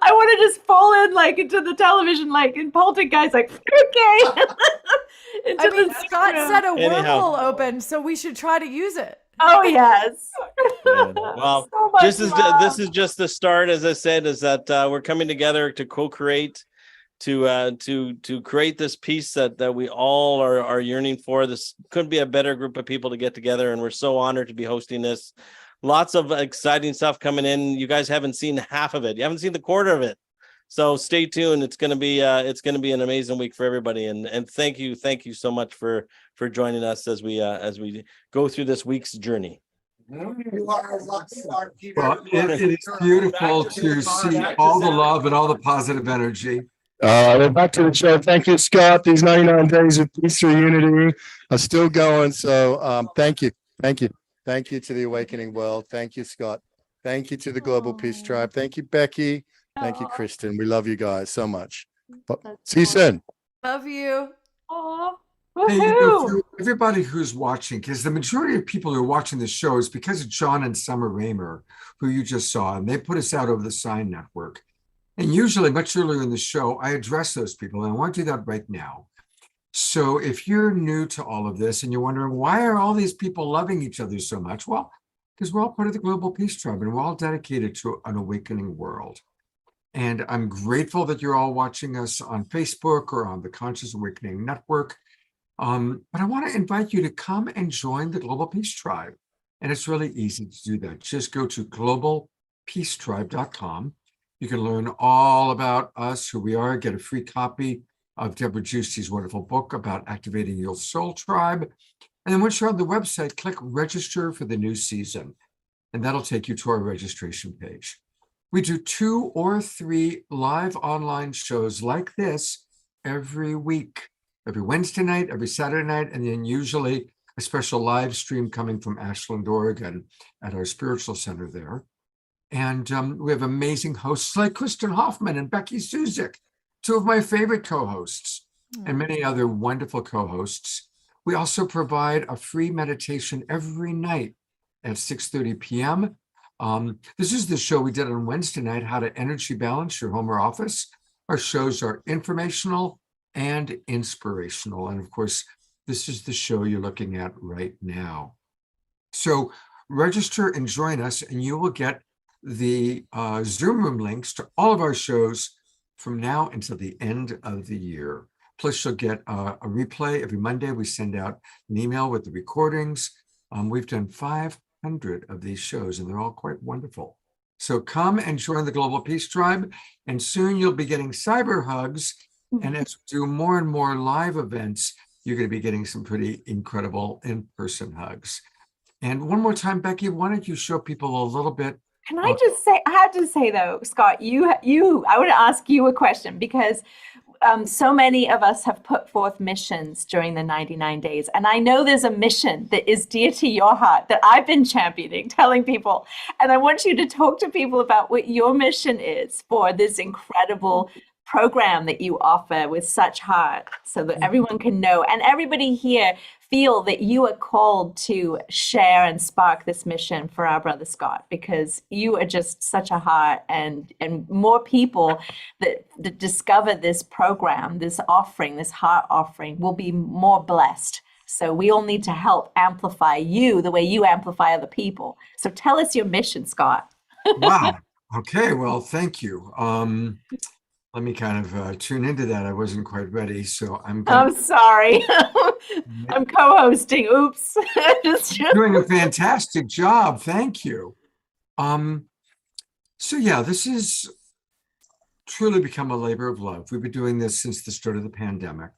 I want to just fall in like into the television, like in Poltergeist, like okay. I mean, Scott room. said a Anyhow. wormhole opened, so we should try to use it. Oh yes. Well, So much this love. is just the start. As I said, is that we're coming together to co-create, to create this piece that we all are yearning for. This couldn't be a better group of people to get together, and we're so honored to be hosting this. Lots of exciting stuff coming in. You guys haven't seen half of it. You haven't seen the quarter of it. So stay tuned. It's gonna be an amazing week for everybody. And thank you so much for joining us as we go through this week's journey. Well, it is beautiful to see all the love and all the positive energy. Back to the show. Thank you, Scott. These 99 days of peace through unity are still going. So thank you. Thank you. Thank you to the Awakening World. Thank you, Scott. Thank you to the Global Peace Tribe. Thank you, Becky. Thank you, Kristen. We love you guys so much. But see you soon. Love you. Aw. Hey, Woohoo. for everybody who's watching, because the majority of people who are watching the show is because of John and Summer Raymer, who you just saw, and they put us out over the Sign Network. And usually, much earlier in the show, I address those people, and I want to do that right now. So if you're new to all of this and you're wondering, why are all these people loving each other so much? Well, because we're all part of the Global Peace Tribe, and we're all dedicated to an awakening world. And I'm grateful that you're all watching us on Facebook or on the Conscious Awakening Network. But I want to invite you to come and join the Global Peace Tribe. And it's really easy to do that. Just go to globalpeacetribe.com. You can learn all about us, who we are, get a free copy of Deborah Juicy's wonderful book about activating your soul tribe. And then once you're on the website, click register for the new season. And that'll take you to our registration page. We do 2 or 3 live online shows like this every week, every Wednesday night, every Saturday night, and then usually a special live stream coming from Ashland, Oregon at our spiritual center there. And we have amazing hosts like Kristen Hoffman and Becky Suzik, 2 of my favorite co-hosts, and many other wonderful co-hosts. We also provide a free meditation every night at 6:30 p.m. This is the show we did on Wednesday night, How to Energy Balance Your Home or Office. Our shows are informational and inspirational. And of course, this is the show you're looking at right now. So register and join us, and you will get the Zoom room links to all of our shows from now until the end of the year. Plus, you'll get a replay every Monday. We send out an email with the recordings. We've done 500 of these shows, and they're all quite wonderful. So come and join the Global Peace Tribe, and soon you'll be getting cyber hugs. And as we do more and more live events, you're going to be getting some pretty incredible in-person hugs. And one more time, Becky, why don't you show people a little bit? Can I just say, I have to say though, Scott, I want to ask you a question, because so many of us have put forth missions during the 99 days. And I know there's a mission that is dear to your heart that I've been championing, telling people. And I want you to talk to people about what your mission is for this incredible program that you offer with such heart, so that everyone can know, and everybody here feel that you are called to share and spark this mission for our brother Scott, because you are just such a heart, and more people that discover this program, this offering, this heart offering, will be more blessed. So we all need to help amplify you the way you amplify other people. So tell us your mission, Scott. Wow. Okay. Well, thank you. Let me kind of tune into that. I wasn't quite ready, so I'm I'm sorry. I'm co-hosting. Oops. doing a fantastic job. Thank you. So yeah, this is truly become a labor of love. We've been doing this since the start of the pandemic.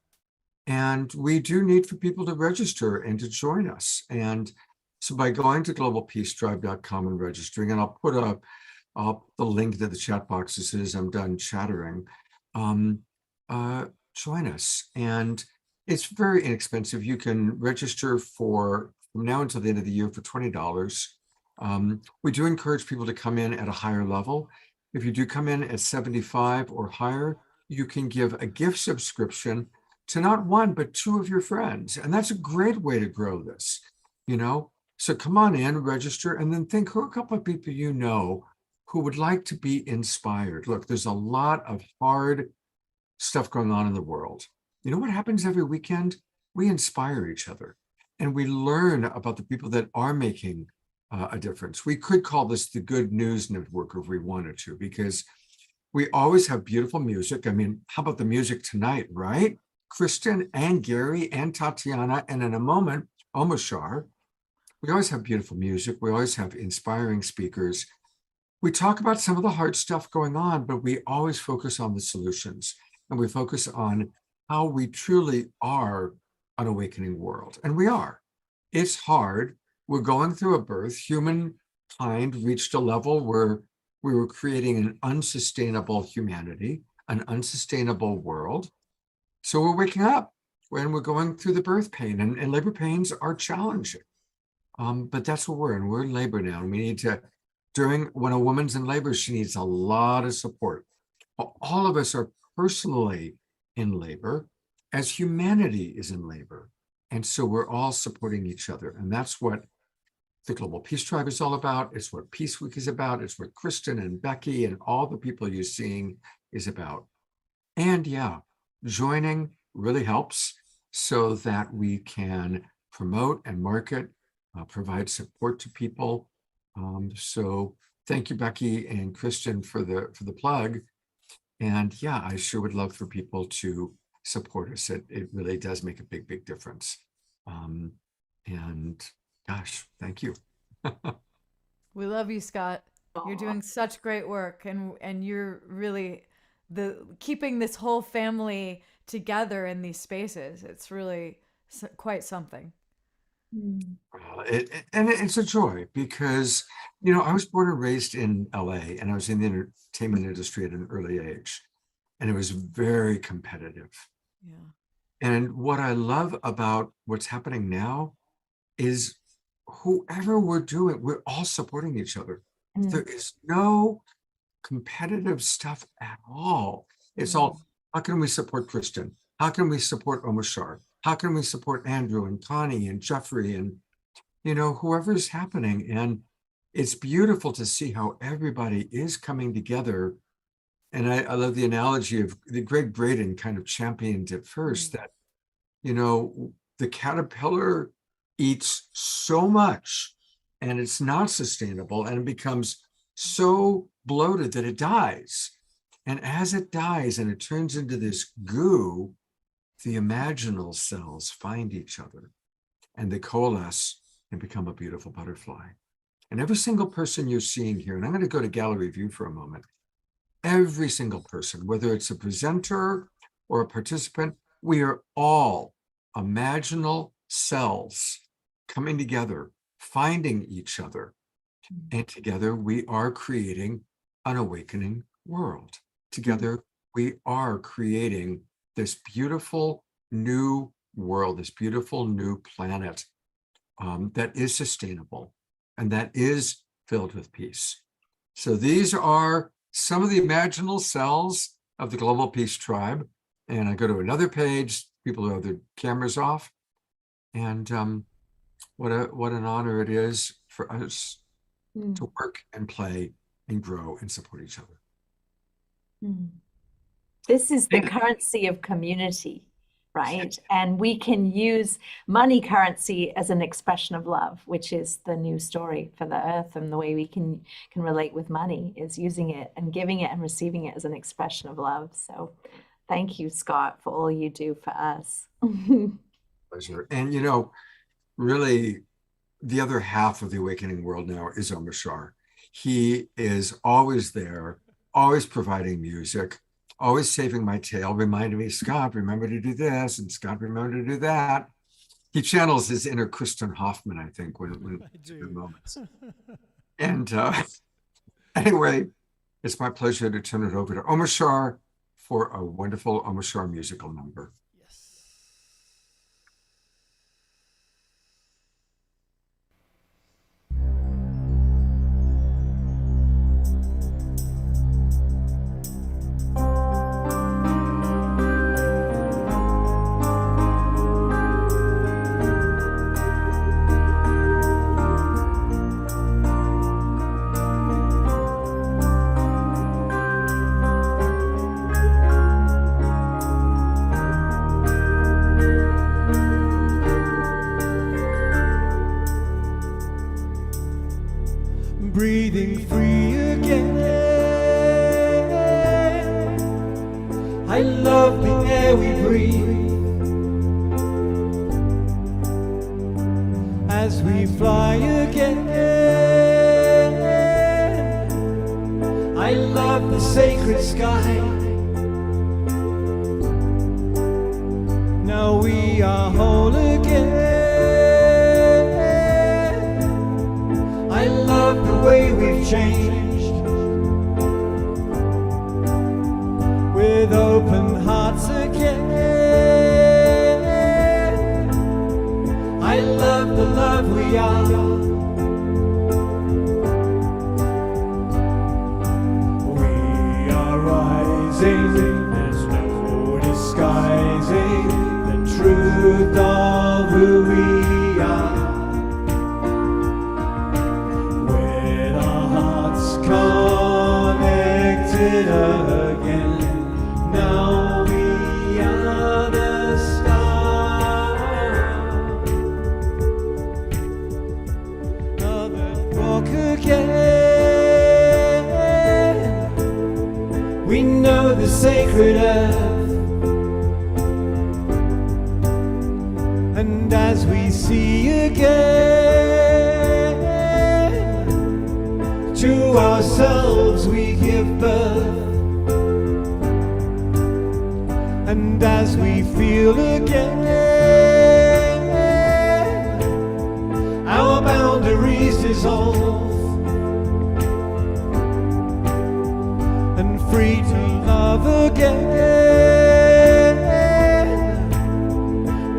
And we do need for people to register and to join us. And so by going to globalpeacetribe.com and registering, and I'll put up the link to the chat box as soon as I'm done chattering, join us. And it's very inexpensive. You can register from now until the end of the year for $20. We do encourage people to come in at a higher level. If you do come in at 75 or higher, you can give a gift subscription to not one, but two of your friends. And that's a great way to grow this, you know? So come on in, register, and then think who are a couple of people you know who would like to be inspired. Look, there's a lot of hard stuff going on in the world. You know what happens every weekend? We inspire each other and we learn about the people that are making a difference. We could call this the Good News Network if we wanted to, because we always have beautiful music. I mean, how about the music tonight, right? Kristen and Gary and Tatiana, and in a moment, Omashar. We always have beautiful music. We always have inspiring speakers. We talk about some of the hard stuff going on, but we always focus on the solutions, and we focus on how we truly are an awakening world. And we are. It's hard. We're going through a birth. Humankind reached a level where we were creating an unsustainable humanity, an unsustainable world. So we're waking up when we're going through the birth pain, and labor pains are challenging. But that's what we're in. We're in labor now, and we need to, when a woman's in labor, she needs a lot of support. All of us are personally in labor as humanity is in labor. And so we're all supporting each other. And that's what the Global Peace Tribe is all about. It's what Peace Week is about. It's what Kristen and Becky and all the people you're seeing is about. And yeah, joining really helps so that we can promote and market, provide support to people. So thank you, Becky and Kristen, for the plug. And yeah, I sure would love for people to support us. It really does make a big, big difference. And gosh, thank you. We love you, Scott. You're doing such great work, and you're really keeping this whole family together in these spaces. It's really quite something. And it's a joy because, you know, I was born and raised in LA, and I was in the entertainment industry at an early age, and it was very competitive. Yeah. And what I love about what's happening now is whoever we're doing, we're all supporting each other. There is no competitive stuff at all. It's all, how can we support Kristen? How can we support Omashar? How can we support Andrew and Connie and Jeffrey and, you know, whoever's happening? And it's beautiful to see how everybody is coming together. And I love the analogy of the Greg Braden kind of championed it first, that, you know, the caterpillar eats so much and it's not sustainable, and it becomes so bloated that it dies. And as it dies and it turns into this goo, the imaginal cells find each other and they coalesce and become a beautiful butterfly. And every single person you're seeing here, and I'm going to go to gallery view for a moment, every single person, whether it's a presenter or a participant, we are all imaginal cells coming together, finding each other. And together we are creating an awakening world. Together we are creating this beautiful new world, this beautiful new planet that is sustainable and that is filled with peace. So these are some of the imaginal cells of the Global Peace Tribe. And I go to another page, people who have their cameras off. And what an honor it is for us to work and play and grow and support each other. This is the currency of community, right? And we can use money currency as an expression of love, which is the new story for the earth. And the way we can relate with money is using it and giving it and receiving it as an expression of love. So thank you, Scott, for all you do for us. Pleasure. And you know, really, the other half of the awakening world now is Om Shar. He is always there, always providing music, always saving my tail, reminding me, Scott, remember to do this, and Scott, remember to do that. He channels his inner Kristen Hoffman, I think, when good moments. And anyway, it's my pleasure to turn it over to Om Shar for a wonderful Om Shar musical number. Breathing free again. I love the air we breathe as we fly again. I love the sacred sky. Now we are whole again. I love the way we've changed, with open hearts again. I love the love we are. We are rising, there's no disguising the truth of who we are. Connected again, now we are the stars. Another walk again. We know the sacred earth, and as we see again, to ourselves we give birth, and as we feel again, our boundaries dissolve, and free to love again,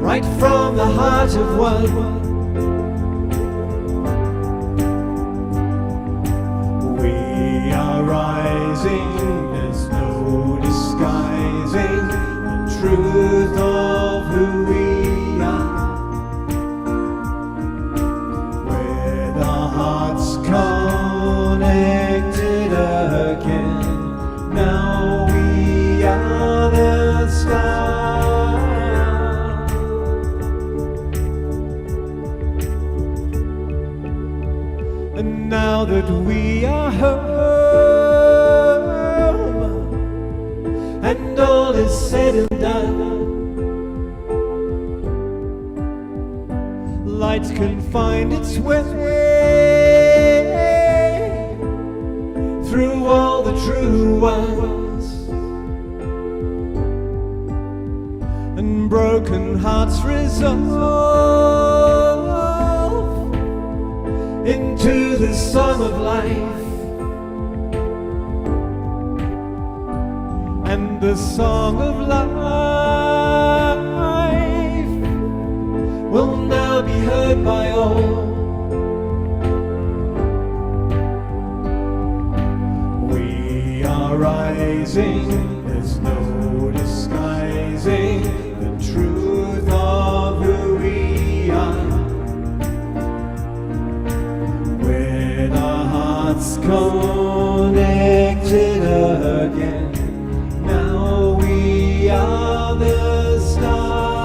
right from the heart of one. Rising, there's no disguising the truth of who we are. With our hearts connected again, now we are the stars. And now that we are home, and all is said and done, light can find its way through all the true ones, and broken hearts resolve into the song of life. And the song of life will now be heard by all. We are rising, there's no disguising the truth of who we are. With our hearts connected again, we are the stars.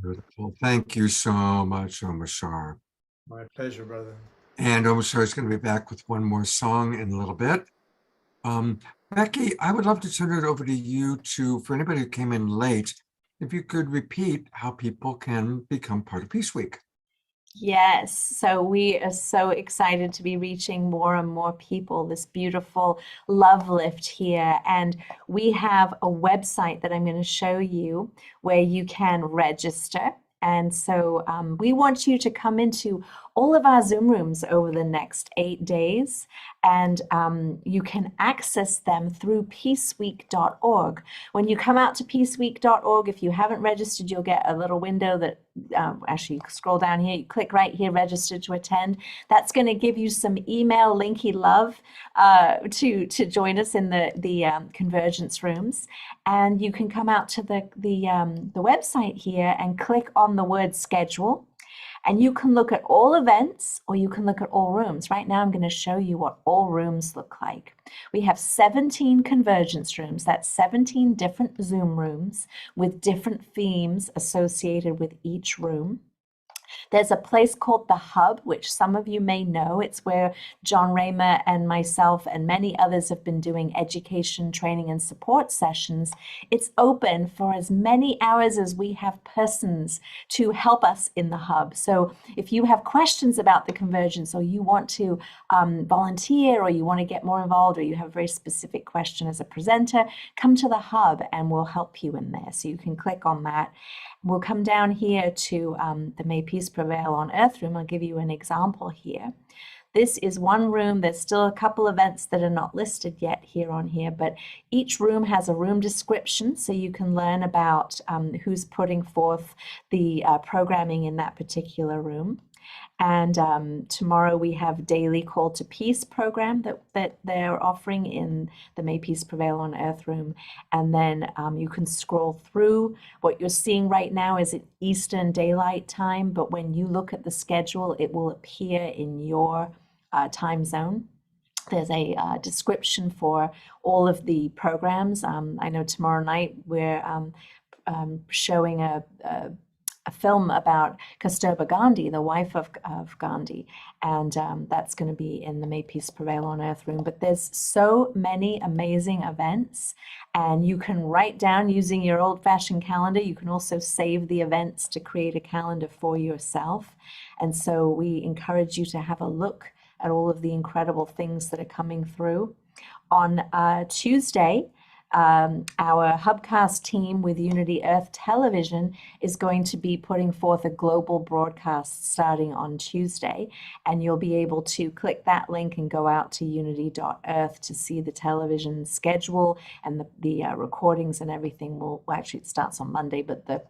Beautiful. Thank you so much, Omashar. My pleasure, brother. And Omashar is going to be back with one more song in a little bit. Becky, I would love to turn it over to you for anybody who came in late, if you could repeat how people can become part of Peace Week. Yes, so we are so excited to be reaching more and more people, this beautiful love lift here. And we have a website that I'm going to show you where you can register. And so we want you to come into all of our Zoom rooms over the next 8 days, and you can access them through peaceweek.org. When you come out to peaceweek.org, if you haven't registered, you'll get a little window that actually, you scroll down here, you click right here, register to attend. That's going to give you some email linky love to join us in the convergence rooms. And you can come out to the website here and click on the word schedule. And you can look at all events or you can look at all rooms. Right now, I'm going to show you what all rooms look like. We have 17 convergence rooms. That's 17 different Zoom rooms with different themes associated with each room. There's a place called The Hub, which some of you may know. It's where John Raymer and myself and many others have been doing education, training, and support sessions. It's open for as many hours as we have persons to help us in The Hub. So if you have questions about the convergence, or you want to volunteer, or you want to get more involved, or you have a very specific question as a presenter, come to The Hub and we'll help you in there. So you can click on that. We'll come down here to the May Peace Prevail on Earth room. I'll give you an example here. This is one room. There's still a couple events that are not listed yet here on here, but each room has a room description, so you can learn about who's putting forth the programming in that particular room. And tomorrow we have daily Call to Peace program that they're offering in the May Peace Prevail on Earth room. And then you can scroll through. What you're seeing right now is at Eastern Daylight Time, but when you look at the schedule, it will appear in your time zone. There's a description for all of the programs. I know tomorrow night we're showing a film about Kasturba Gandhi, the wife of Gandhi, and that's going to be in the May Peace Prevail on Earth room. But there's so many amazing events, and you can write down using your old-fashioned calendar. You can also save the events to create a calendar for yourself. And so we encourage you to have a look at all of the incredible things that are coming through. On Tuesday, our Hubcast team with Unity Earth Television is going to be putting forth a global broadcast starting on Tuesday, and you'll be able to click that link and go out to unity.earth to see the television schedule, and the recordings and everything will, well, actually it starts on Monday, but the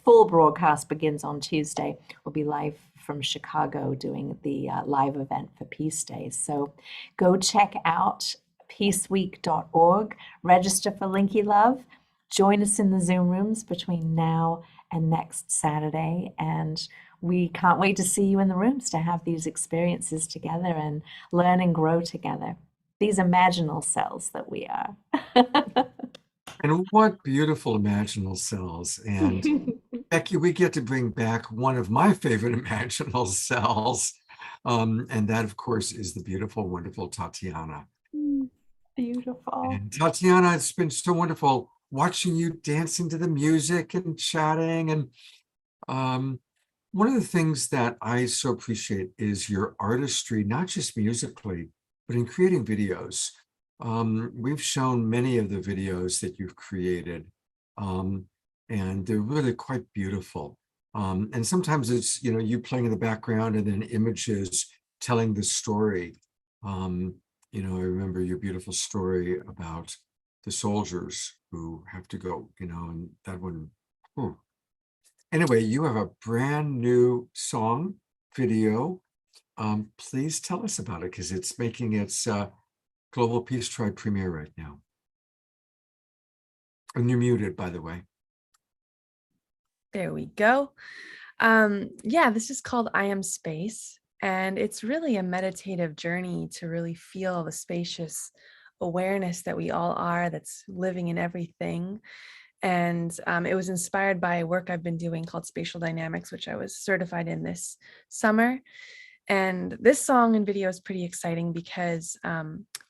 full broadcast begins on Tuesday. We'll be live from Chicago doing the live event for Peace Days. So go check out peaceweek.org, register for Linky Love, join us in the Zoom rooms between now and next Saturday, and we can't wait to see you in the rooms to have these experiences together and learn and grow together. These imaginal cells that we are. And what beautiful imaginal cells. And Becky, we get to bring back one of my favorite imaginal cells. And that, of course, is the beautiful, wonderful Tatiana. Beautiful. And Tatiana, it's been so wonderful watching you dancing to the music and chatting. And one of the things that I so appreciate is your artistry, not just musically, but in creating videos. We've shown many of the videos that you've created, and they're really quite beautiful. And sometimes it's, you playing in the background and then images telling the story. I remember your beautiful story about the soldiers who have to go, and that one. Whew. Anyway, you have a brand new song video. Please tell us about it, because it's making its Global Peace Tribe premiere right now. And you're muted, by the way. There we go. Yeah, this is called I Am Space. And it's really a meditative journey to really feel the spacious awareness that we all are, that's living in everything. And it was inspired by work I've been doing called Spatial Dynamics, which I was certified in this summer. And this song and video is pretty exciting because,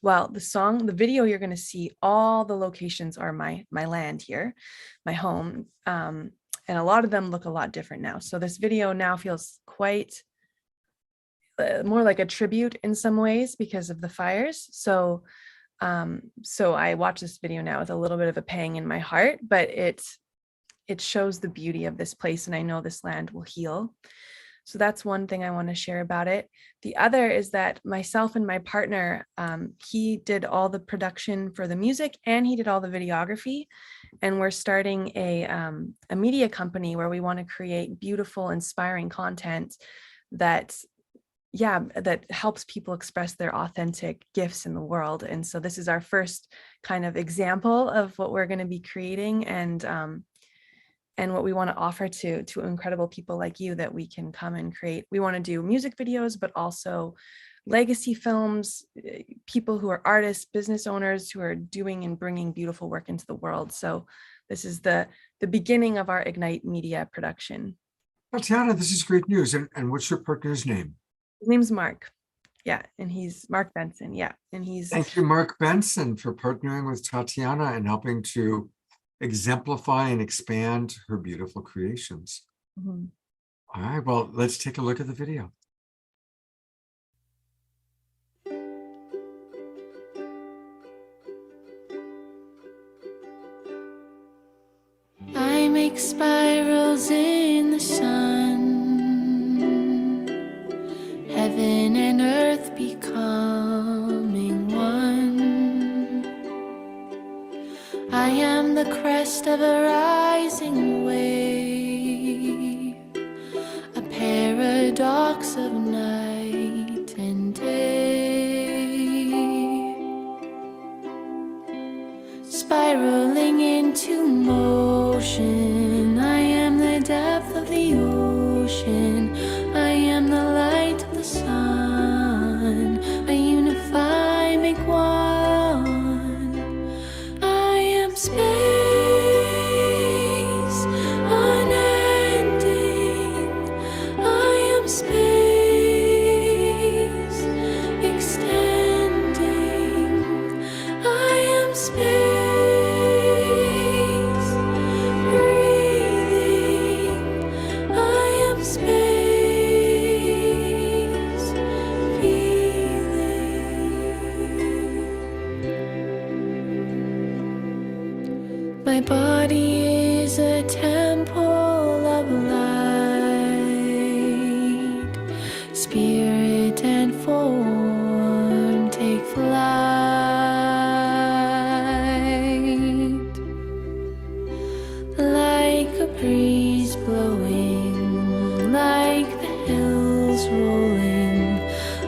well, the video you're going to see, all the locations are my land here, my home. And a lot of them look a lot different now. So this video now feels quite more like a tribute in some ways because of the fires. So I watch this video now with a little bit of a pang in my heart, but it shows the beauty of this place, and I know this land will heal. So that's one thing I want to share about it. The other is that myself and my partner, he did all the production for the music and he did all the videography. And we're starting a media company where we want to create beautiful, inspiring content that helps people express their authentic gifts in the world. And so this is our first kind of example of what we're going to be creating and what we want to offer to incredible people like you, that we can come and create. We want to do music videos, but also legacy films, people who are artists, business owners who are doing and bringing beautiful work into the world. So this is the beginning of our Ignite Media production. Tatiana, this is great news. And what's your partner's name? His name's Mark. Yeah, and he's Mark Benson. Yeah, and he's. Thank you, Mark Benson, for partnering with Tatiana and helping to exemplify and expand her beautiful creations. Mhm. All right, well, let's take a look at the video. I make spirals in the sun, heaven and earth becoming one. I am the crest of a rising wave, a paradox of night and day, spiraling into motion. I am the depth of the ocean. I am the light of the sun. I unify, make one. I am space, unending. I am space, extending. I am space, breathing. I am space, feeling. My body is a temple of light. Spirit and form take flight. Like a breeze blowing, like the hills rolling,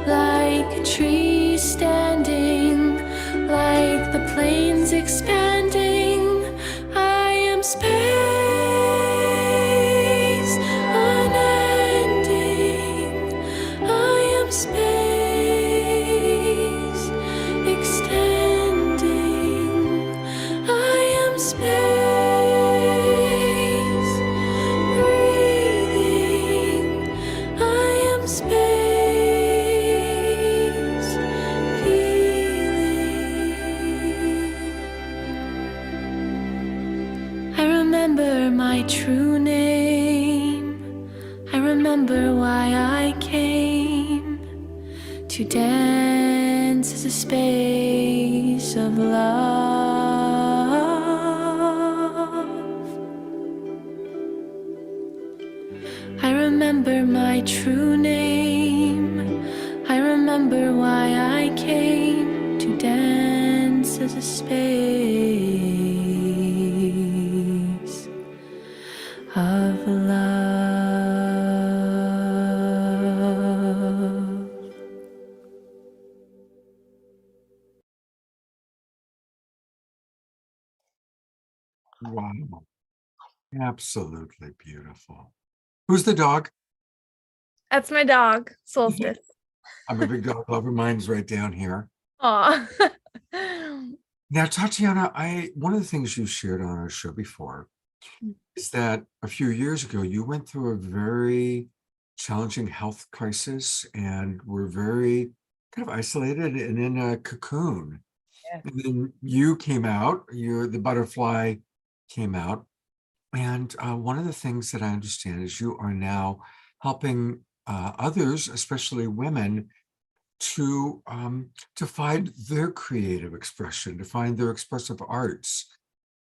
like a tree standing, like the plains expanding. I am space, unending. I am space, extending. I am space, breathing. I am space, feeling. I remember my true name. I remember why I came to dance as a space of love. I remember my true name. I remember why I came to dance as a space of love. Wow. Absolutely beautiful. Who's the dog? That's my dog, Solstice. I'm a big dog lover. Mine's right down here. Aw. Now, Tatiana, one of the things you shared on our show before is that a few years ago you went through a very challenging health crisis and were very kind of isolated and in a cocoon. Yes. And then you came out, the butterfly came out. And one of the things that I understand is you are now helping others, especially women, to find their creative expression, to find their expressive arts.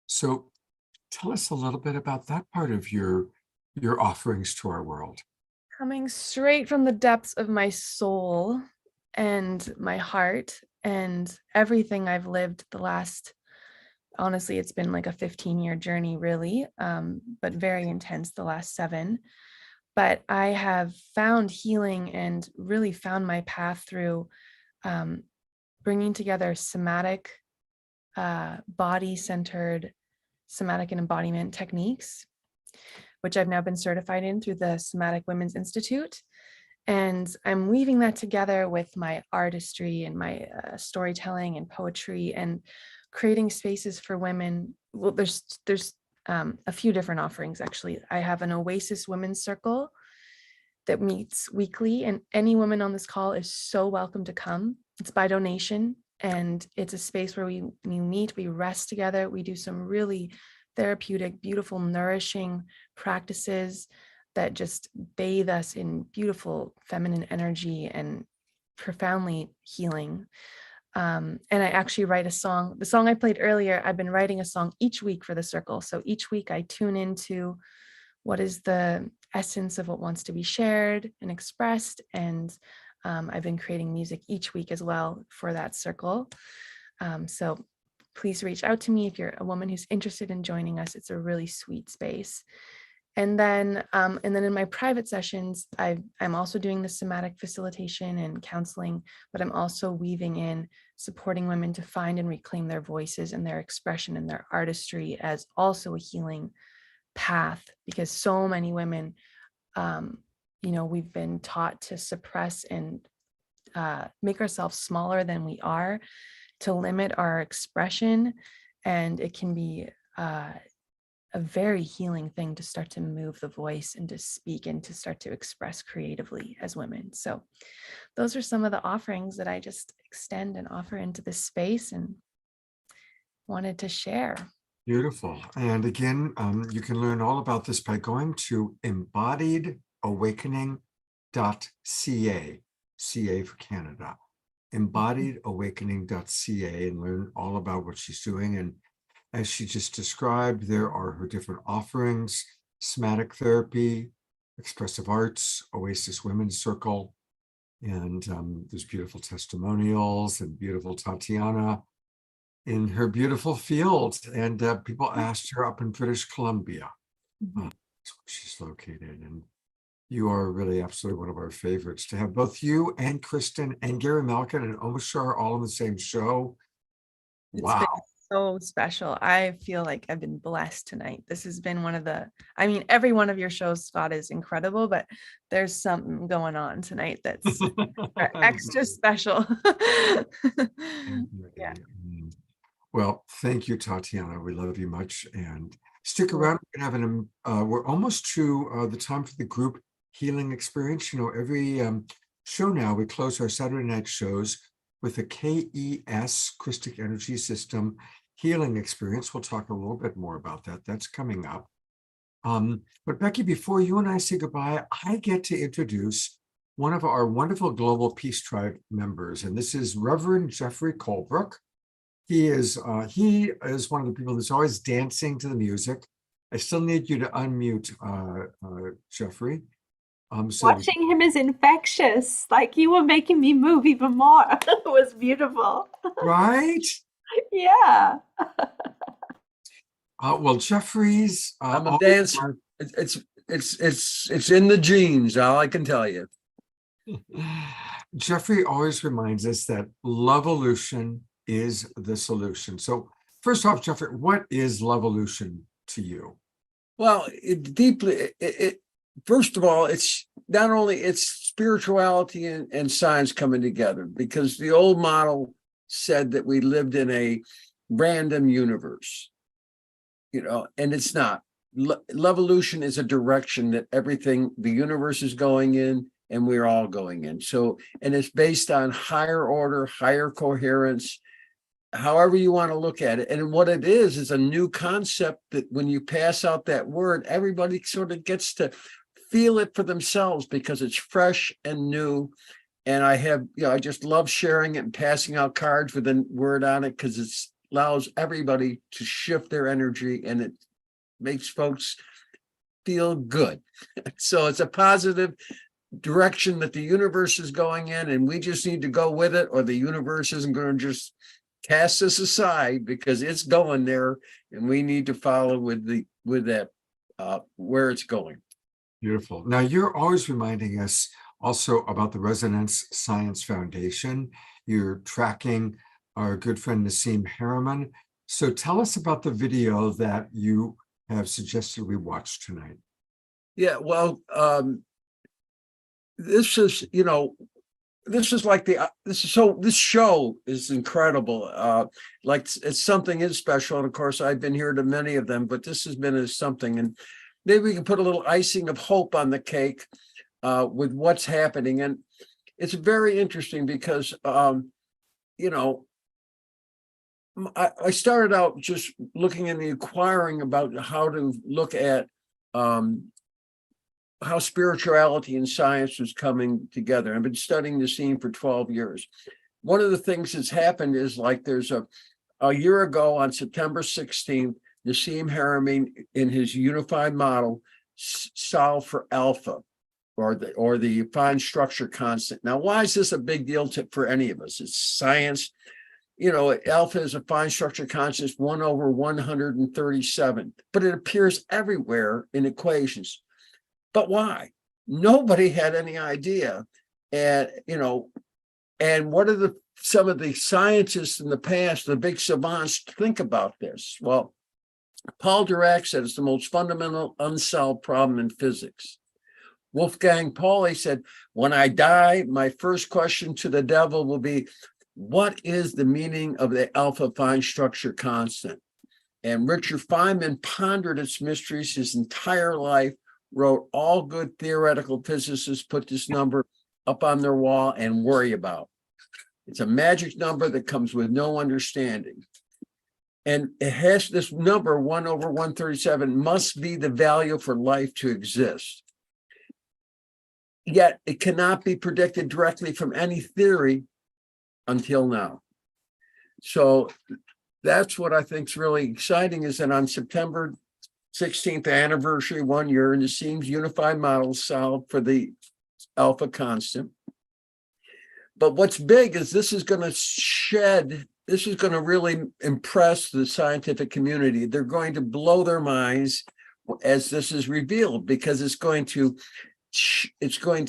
So tell us a little bit about that part of your offerings to our world. Coming straight from the depths of my soul and my heart and everything I've lived the last, honestly, it's been like a 15-year journey, really, but very intense the last 7. But I have found healing and really found my path through bringing together somatic, body-centered somatic and embodiment techniques, which I've now been certified in through the Somatic Women's Institute. And I'm weaving that together with my artistry and my storytelling and poetry and creating spaces for women. Well, there's a few different offerings, actually. I have an Oasis Women's Circle that meets weekly, and any woman on this call is so welcome to come. It's by donation, and it's a space where we meet, we rest together, we do some really therapeutic, beautiful, nourishing practices that just bathe us in beautiful feminine energy and profoundly healing. And I actually write a song. The song I played earlier, I've been writing a song each week for the circle. So each week I tune into what is the essence of what wants to be shared and expressed. And I've been creating music each week as well for that circle. So please reach out to me if you're a woman who's interested in joining us. It's a really sweet space. And then in my private sessions, I'm also doing the somatic facilitation and counseling, but I'm also weaving in supporting women to find and reclaim their voices and their expression and their artistry as also a healing path, because so many women, we've been taught to suppress and make ourselves smaller than we are, to limit our expression, and it can be a very healing thing to start to move the voice and to speak and to start to express creatively as women. So those are some of the offerings that I just extend and offer into this space and wanted to share. Beautiful. And again, you can learn all about this by going to embodiedawakening.ca, CA for Canada, embodiedawakening.ca, and learn all about what she's doing. And as she just described, there are her different offerings: somatic therapy, expressive arts, Oasis Women's Circle, and there's beautiful testimonials and beautiful Tatiana in her beautiful field. And people asked her up in British Columbia. That's where she's located. And you are really absolutely one of our favorites to have both you and Kristen and Gary Malkin and Omashar all on the same show. Wow. It's been so special. I feel like I've been blessed tonight. This has been one of every one of your shows, Scott, is incredible, but there's something going on tonight that's extra special. Yeah. Well, thank you, Tatiana. We love you much, and stick around. We're almost to the time for the group healing experience. Every show now we close our Saturday night shows with a KES, Christic Energy System healing experience. We'll talk a little bit more about that. That's coming up. But Becky, before you and I say goodbye, I get to introduce one of our wonderful Global Peace Tribe members, and this is Reverend Jeffrey Colebrook. He is one of the people that's always dancing to the music. I still need you to unmute, Jeffrey. Watching him is infectious. Like, you were making me move even more. It was beautiful. Right? Yeah. Well, Jeffrey's I'm a dancer. It's in the genes, all I can tell you. Jeffrey always reminds us that Loveolution is the solution. So first off, Jeffrey, what is Loveolution to you? Well, first of all, it's not only it's spirituality and science coming together, because the old model said that we lived in a random universe, and it's not. Levolution is a direction that everything, the universe is going in, and we're all going in. So, and it's based on higher order, higher coherence, however you want to look at it. And what it is a new concept that when you pass out that word, everybody sort of gets to feel it for themselves because it's fresh and new. And I just love sharing it and passing out cards with a word on it because it allows everybody to shift their energy and it makes folks feel good. So it's a positive direction that the universe is going in, and we just need to go with it, or the universe isn't going to just cast us aside because it's going there, and we need to follow with that where it's going. Beautiful. Now, you're always reminding us also about the Resonance Science Foundation. You're tracking our good friend Nassim Harriman. So tell us about the video that you have suggested we watch tonight. Yeah, well, this is like this show is incredible. Like it's something is special. And of course, I've been here to many of them, but this has been something. And maybe we can put a little icing of hope on the cake with what's happening. And it's very interesting because, I started out just looking in the inquiring about how to look at how spirituality and science was coming together. I've been studying Nassim for 12 years. One of the things that's happened is like there's a year ago on September 16th, Nassim Harriman in his unified model solved for alpha or the fine structure constant. Now, why is this a big deal for any of us? It's science. Alpha is a fine structure constant, 1/137, but it appears everywhere in equations. But why? Nobody had any idea. And, and what are some of the scientists in the past, the big savants, think about this? Well, Paul Dirac said it's the most fundamental unsolved problem in physics. Wolfgang Pauli said, when I die, my first question to the devil will be, what is the meaning of the alpha fine structure constant? And Richard Feynman pondered its mysteries his entire life, wrote all good theoretical physicists put this number up on their wall and worry about. It's a magic number that comes with no understanding. And it has this number, 1/137, must be the value for life to exist. Yet it cannot be predicted directly from any theory until now. So that's what I think is really exciting, is that on September 16th anniversary, 1 year, Nassim's unified model solved for the alpha constant. But what's big is this is going to really impress the scientific community. They're going to blow their minds as this is revealed, because it's going to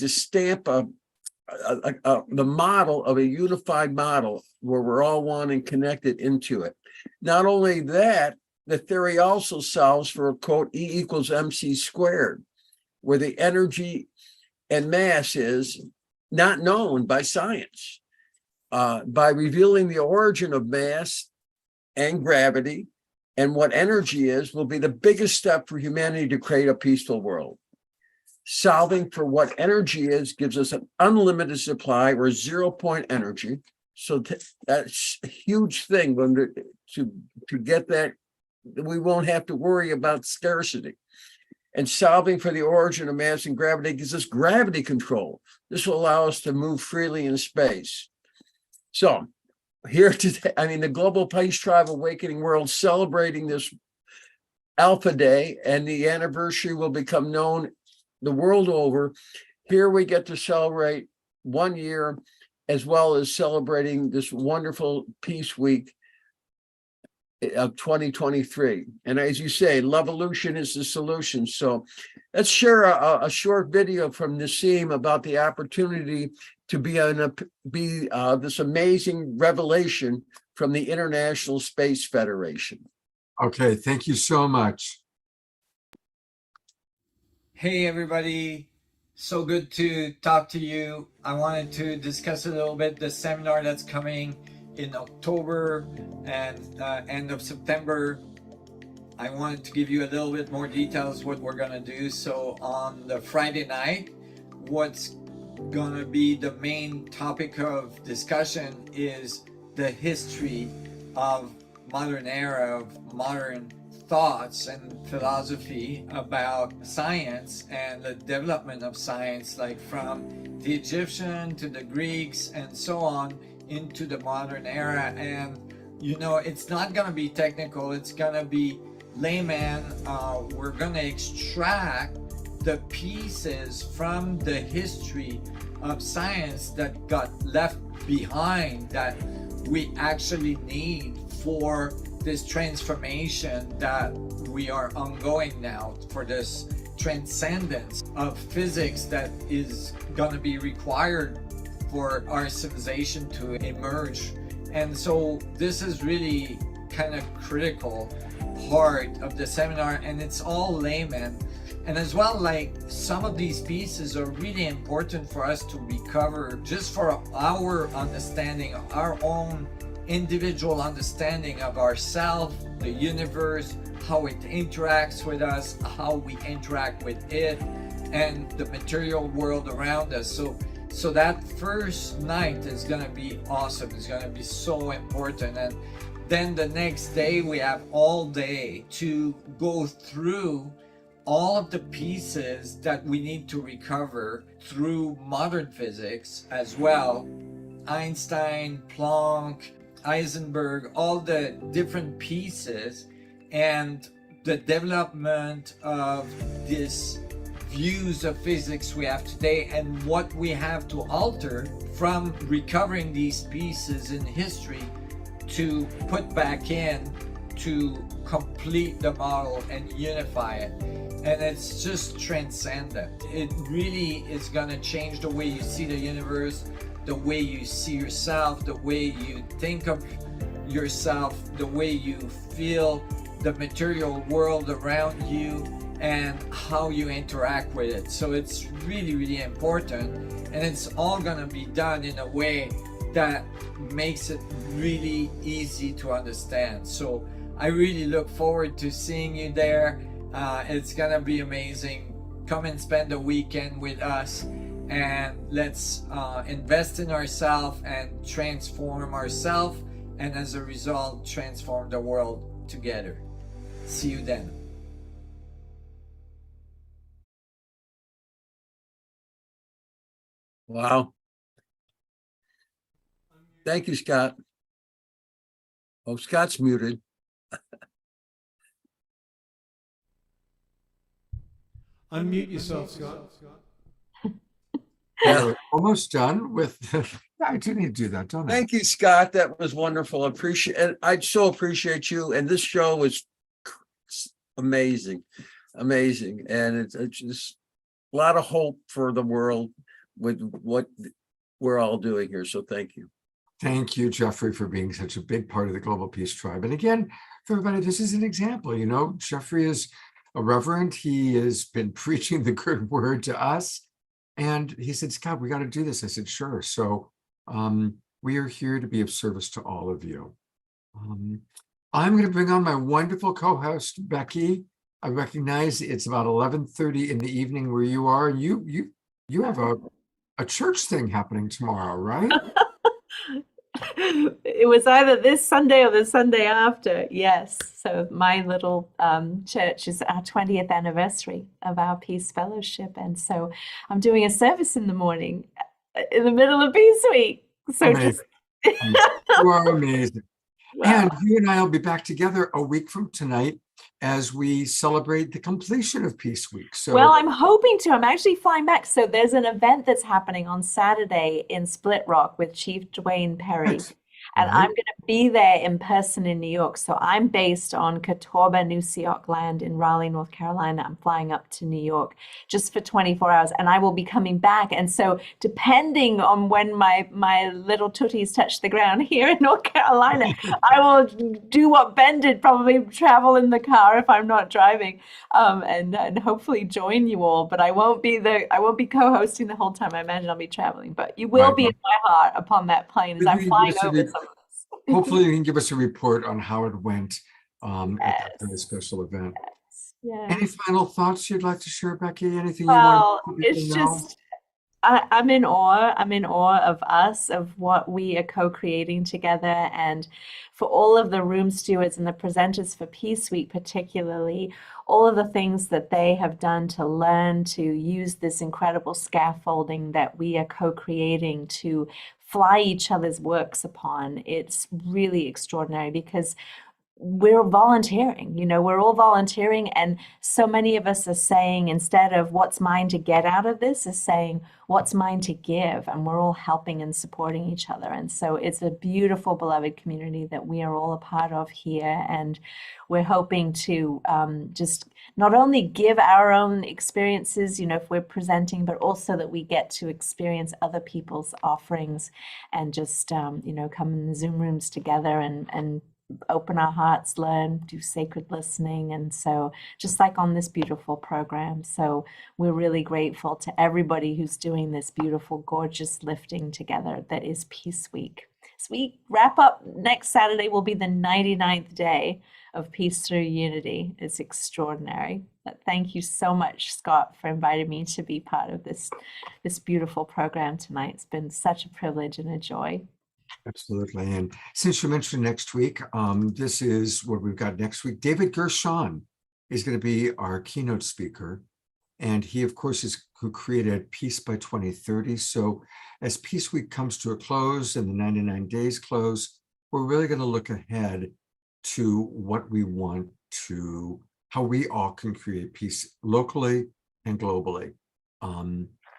stamp the model of a unified model where we're all one and connected into it. Not only that, the theory also solves for, quote, E equals mc squared, where the energy and mass is not known by science. By revealing the origin of mass and gravity and what energy is will be the biggest step for humanity to create a peaceful world. Solving for what energy is gives us an unlimited supply or 0-point energy. So that's a huge thing to get that. We won't have to worry about scarcity. And solving for the origin of mass and gravity gives us gravity control. This will allow us to move freely in space. So here today, the Global Peace Tribe Awakening World celebrating this Alpha Day, and the anniversary will become known the world over. Here we get to celebrate 1 year, as well as celebrating this wonderful Peace Week of 2023. And as you say, Levolution is the solution. So let's share a short video from Nassim about the opportunity to be this amazing revelation from the International Space Federation. Okay, thank you so much. Hey everybody, so good to talk to you. I wanted to discuss a little bit the seminar that's coming in October and end of September. I wanted to give you a little bit more details what we're gonna do. So on the Friday night, what's gonna be the main topic of discussion is the history of modern era, of modern thoughts and philosophy about science and the development of science, like from the Egyptian to the Greeks and so on into the modern era. And you know, it's not gonna be technical, it's gonna be layman. We're gonna extract the pieces from the history of science that got left behind that we actually need for this transformation that we are ongoing now, for this transcendence of physics that is going to be required for our civilization to emerge. And so this is really kind of critical part of the seminar, and it's all layman. And as well, like, some of these pieces are really important for us to recover just for our understanding, our own individual understanding of ourselves, the universe, how it interacts with us, how we interact with it, and the material world around us. So that first night is gonna be awesome. It's gonna be so important. And then the next day we have all day to go through all of the pieces that we need to recover through modern physics as well. Einstein, Planck, Heisenberg, all the different pieces, and the development of these views of physics we have today, and what we have to alter from recovering these pieces in history to put back in to complete the model and unify it. And it's just transcendent. It really is going to change the way you see the universe, the way you see yourself, the way you think of yourself, the way you feel the material world around you, and how you interact with it. So it's really, really important, and it's all gonna be done in a way that makes it really easy to understand. So I really look forward to seeing you there. It's gonna be amazing. Come and spend the weekend with us, and let's invest in ourselves and transform ourselves, and as a result transform the world together. See you then. Wow. Thank you, Scott. Oh, Scott's muted. Unmute yourself, Scott. Yeah, we're almost done with. I do need to do that, don't I? Thank you, Scott. That was wonderful. I so appreciate you. And this show was amazing, amazing. And it's just a lot of hope for the world with what we're all doing here. So thank you. Thank you, Jeffrey, for being such a big part of the Global Peace Tribe. And again, for everybody, this is an example. You know, Jeffrey is a reverend. He has been preaching the good word to us. And he said, Scott, we got to do this. I said, sure. So we are here to be of service to all of you. I'm going to bring on my wonderful co-host, Becky. I recognize it's about 11:30 in the evening where you are. You have a church thing happening tomorrow, right? It was either this Sunday or the Sunday after. Yes. So my little church is our 20th anniversary of our Peace Fellowship. And so I'm doing a service in the morning in the middle of Peace Week. So Amazing. You are amazing. And you and I will be back together a week from tonight as we celebrate the completion of Peace Week. So, well, I'm hoping to. I'm actually flying back. So there's an event that's happening on Saturday in Split Rock with Chief Dwayne Perry. And I'm going to be there in person in New York. So I'm based on Catawba, Nusiok land in Raleigh, North Carolina. I'm flying up to New York just for 24 hours, and I will be coming back. And so depending on when my little tooties touch the ground here in North Carolina, I will do what Ben did, probably travel in the car if I'm not driving, and hopefully join you all. But I won't be co-hosting the whole time. I imagine I'll be traveling, but you will be in my heart upon that plane as I'm flying over some of this. hopefully you can give us a report on how it went at that very Yes. special event. Yeah. Any final thoughts you'd like to share, Becky? Anything you Well, want to it's know? just I'm in awe. I'm in awe of us, of what we are co-creating together, and for all of the room stewards and the presenters for Peace Week, particularly, all of the things that they have done to learn to use this incredible scaffolding that we are co-creating to fly each other's works upon. It's really extraordinary because we're volunteering, we're all volunteering, and so many of us are saying, instead of what's mine to get out of this, is saying what's mine to give, and we're all helping and supporting each other. And so it's a beautiful, beloved community that we are all a part of here, and we're hoping to just not only give our own experiences, if we're presenting, but also that we get to experience other people's offerings and just come in the Zoom rooms together and open our hearts, learn, do sacred listening. And so just like on this beautiful program. So we're really grateful to everybody who's doing this beautiful, gorgeous lifting together that is Peace Week. So we wrap up next Saturday will be the 99th day of Peace Through Unity. It's extraordinary. But thank you so much, Scott, for inviting me to be part of this beautiful program tonight. It's been such a privilege and a joy. Absolutely. And since you mentioned next week, this is what we've got next week. David Gershon is going to be our keynote speaker. And he, of course, is who created Peace by 2030. So as Peace Week comes to a close and the 99 days close, we're really going to look ahead to what we want to, how we all can create peace locally and globally.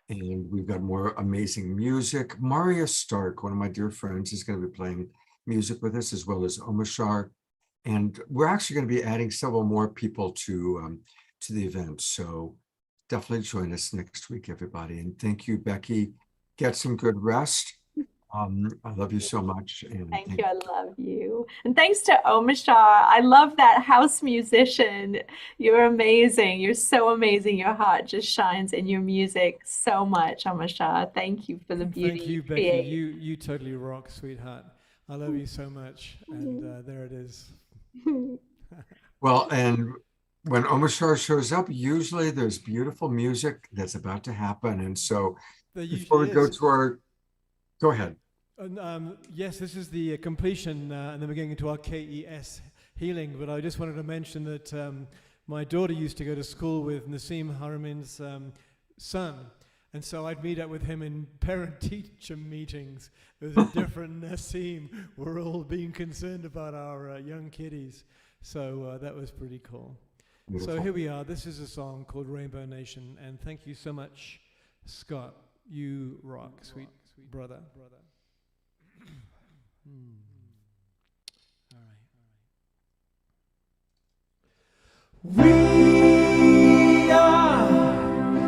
And we've got more amazing music. Maria Stark, one of my dear friends, is going to be playing music with us, as well as Omashar. And we're actually going to be adding several more people to the event. So definitely join us next week, everybody. And thank you, Becky. Get some good rest. I love you so much. And Thank you. I love you. And thanks to Omashar. I love that house musician. You're amazing. You're so amazing. Your heart just shines in your music so much, Omashar. Thank you for the beauty. Thank you, Becky. create. You totally rock, sweetheart. I love you so much. And there it is. well, and when Omashar shows up, usually there's beautiful music that's about to happen. And so before we go to our, go ahead. Yes, this is the completion, and then we're getting into our KES healing. But I just wanted to mention that my daughter used to go to school with Nassim Haramein's son, and so I'd meet up with him in parent-teacher meetings. It was a different Nassim. We're all being concerned about our young kiddies, so that was pretty cool. Beautiful. So here we are. This is a song called Rainbow Nation, and thank you so much, Scott. You rock, sweet brother. All right. We are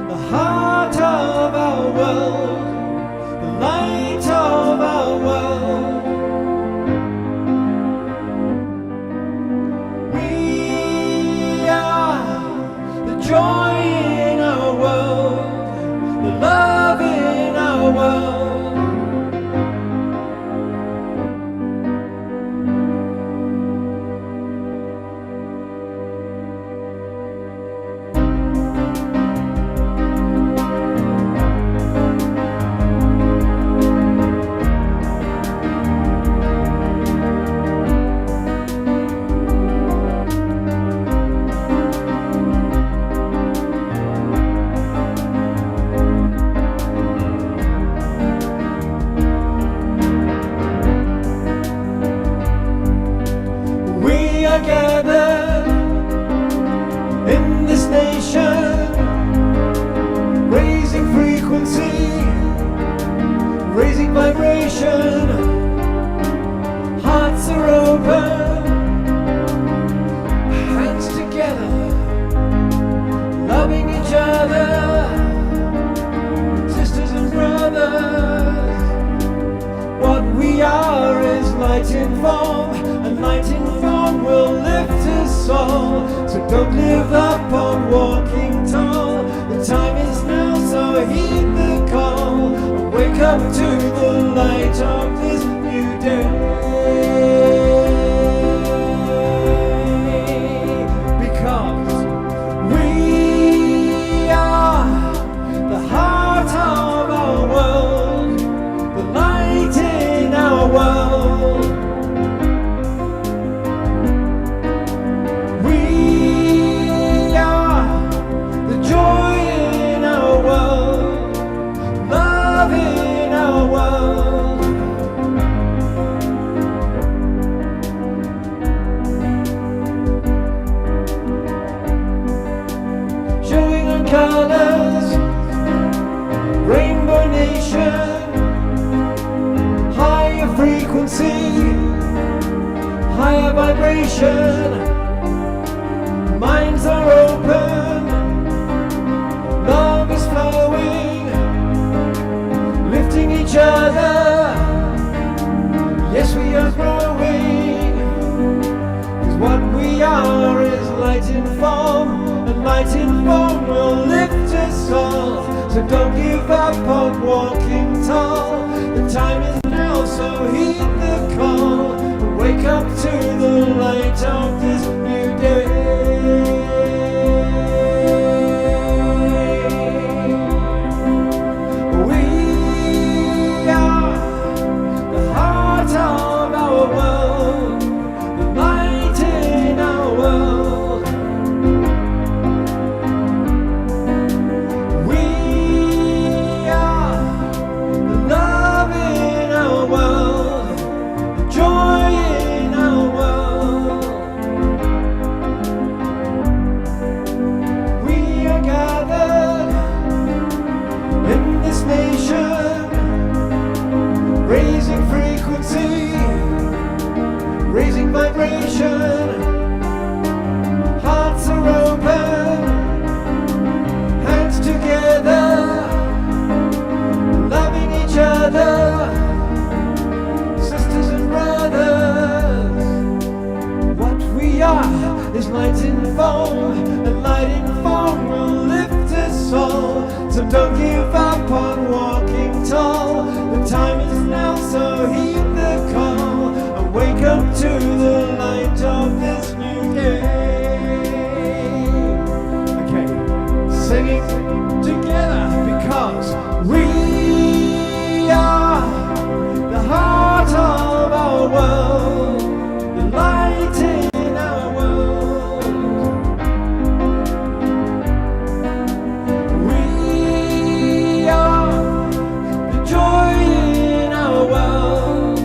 the heart of our world, the light of our world. We are the joy in our world, the love in our world. Gathered in this nation, raising frequency, raising vibration. Hearts are open, hands together, loving each other, sisters and brothers. What we are is light in form, and light in form will lift us all. So don't live up on walking tall. The time is now, so heed the call. Wake up to the light of this new day. nation. Minds are open, love is flowing, lifting each other. Yes, we are growing, 'cause what we are is light in form, and light in form will lift us all. So don't give up on walking tall. The time is now, so heed the call. Wake up to the light of this new day. We are the heart of our world, the light in our world. We are the love in our world, the joy in our world. We are gathered in this nation, raising frequency, raising vibration. Hearts are open, hands together, loving each other, sisters and brothers. What we are is light in foam, and light in foam will lift us all. So don't give up on walking tall. The time is now, so heed the call, and wake up to the light of this new day. Okay, singing together, because we are the heart of our world, the light in our world. We are the joy in our world,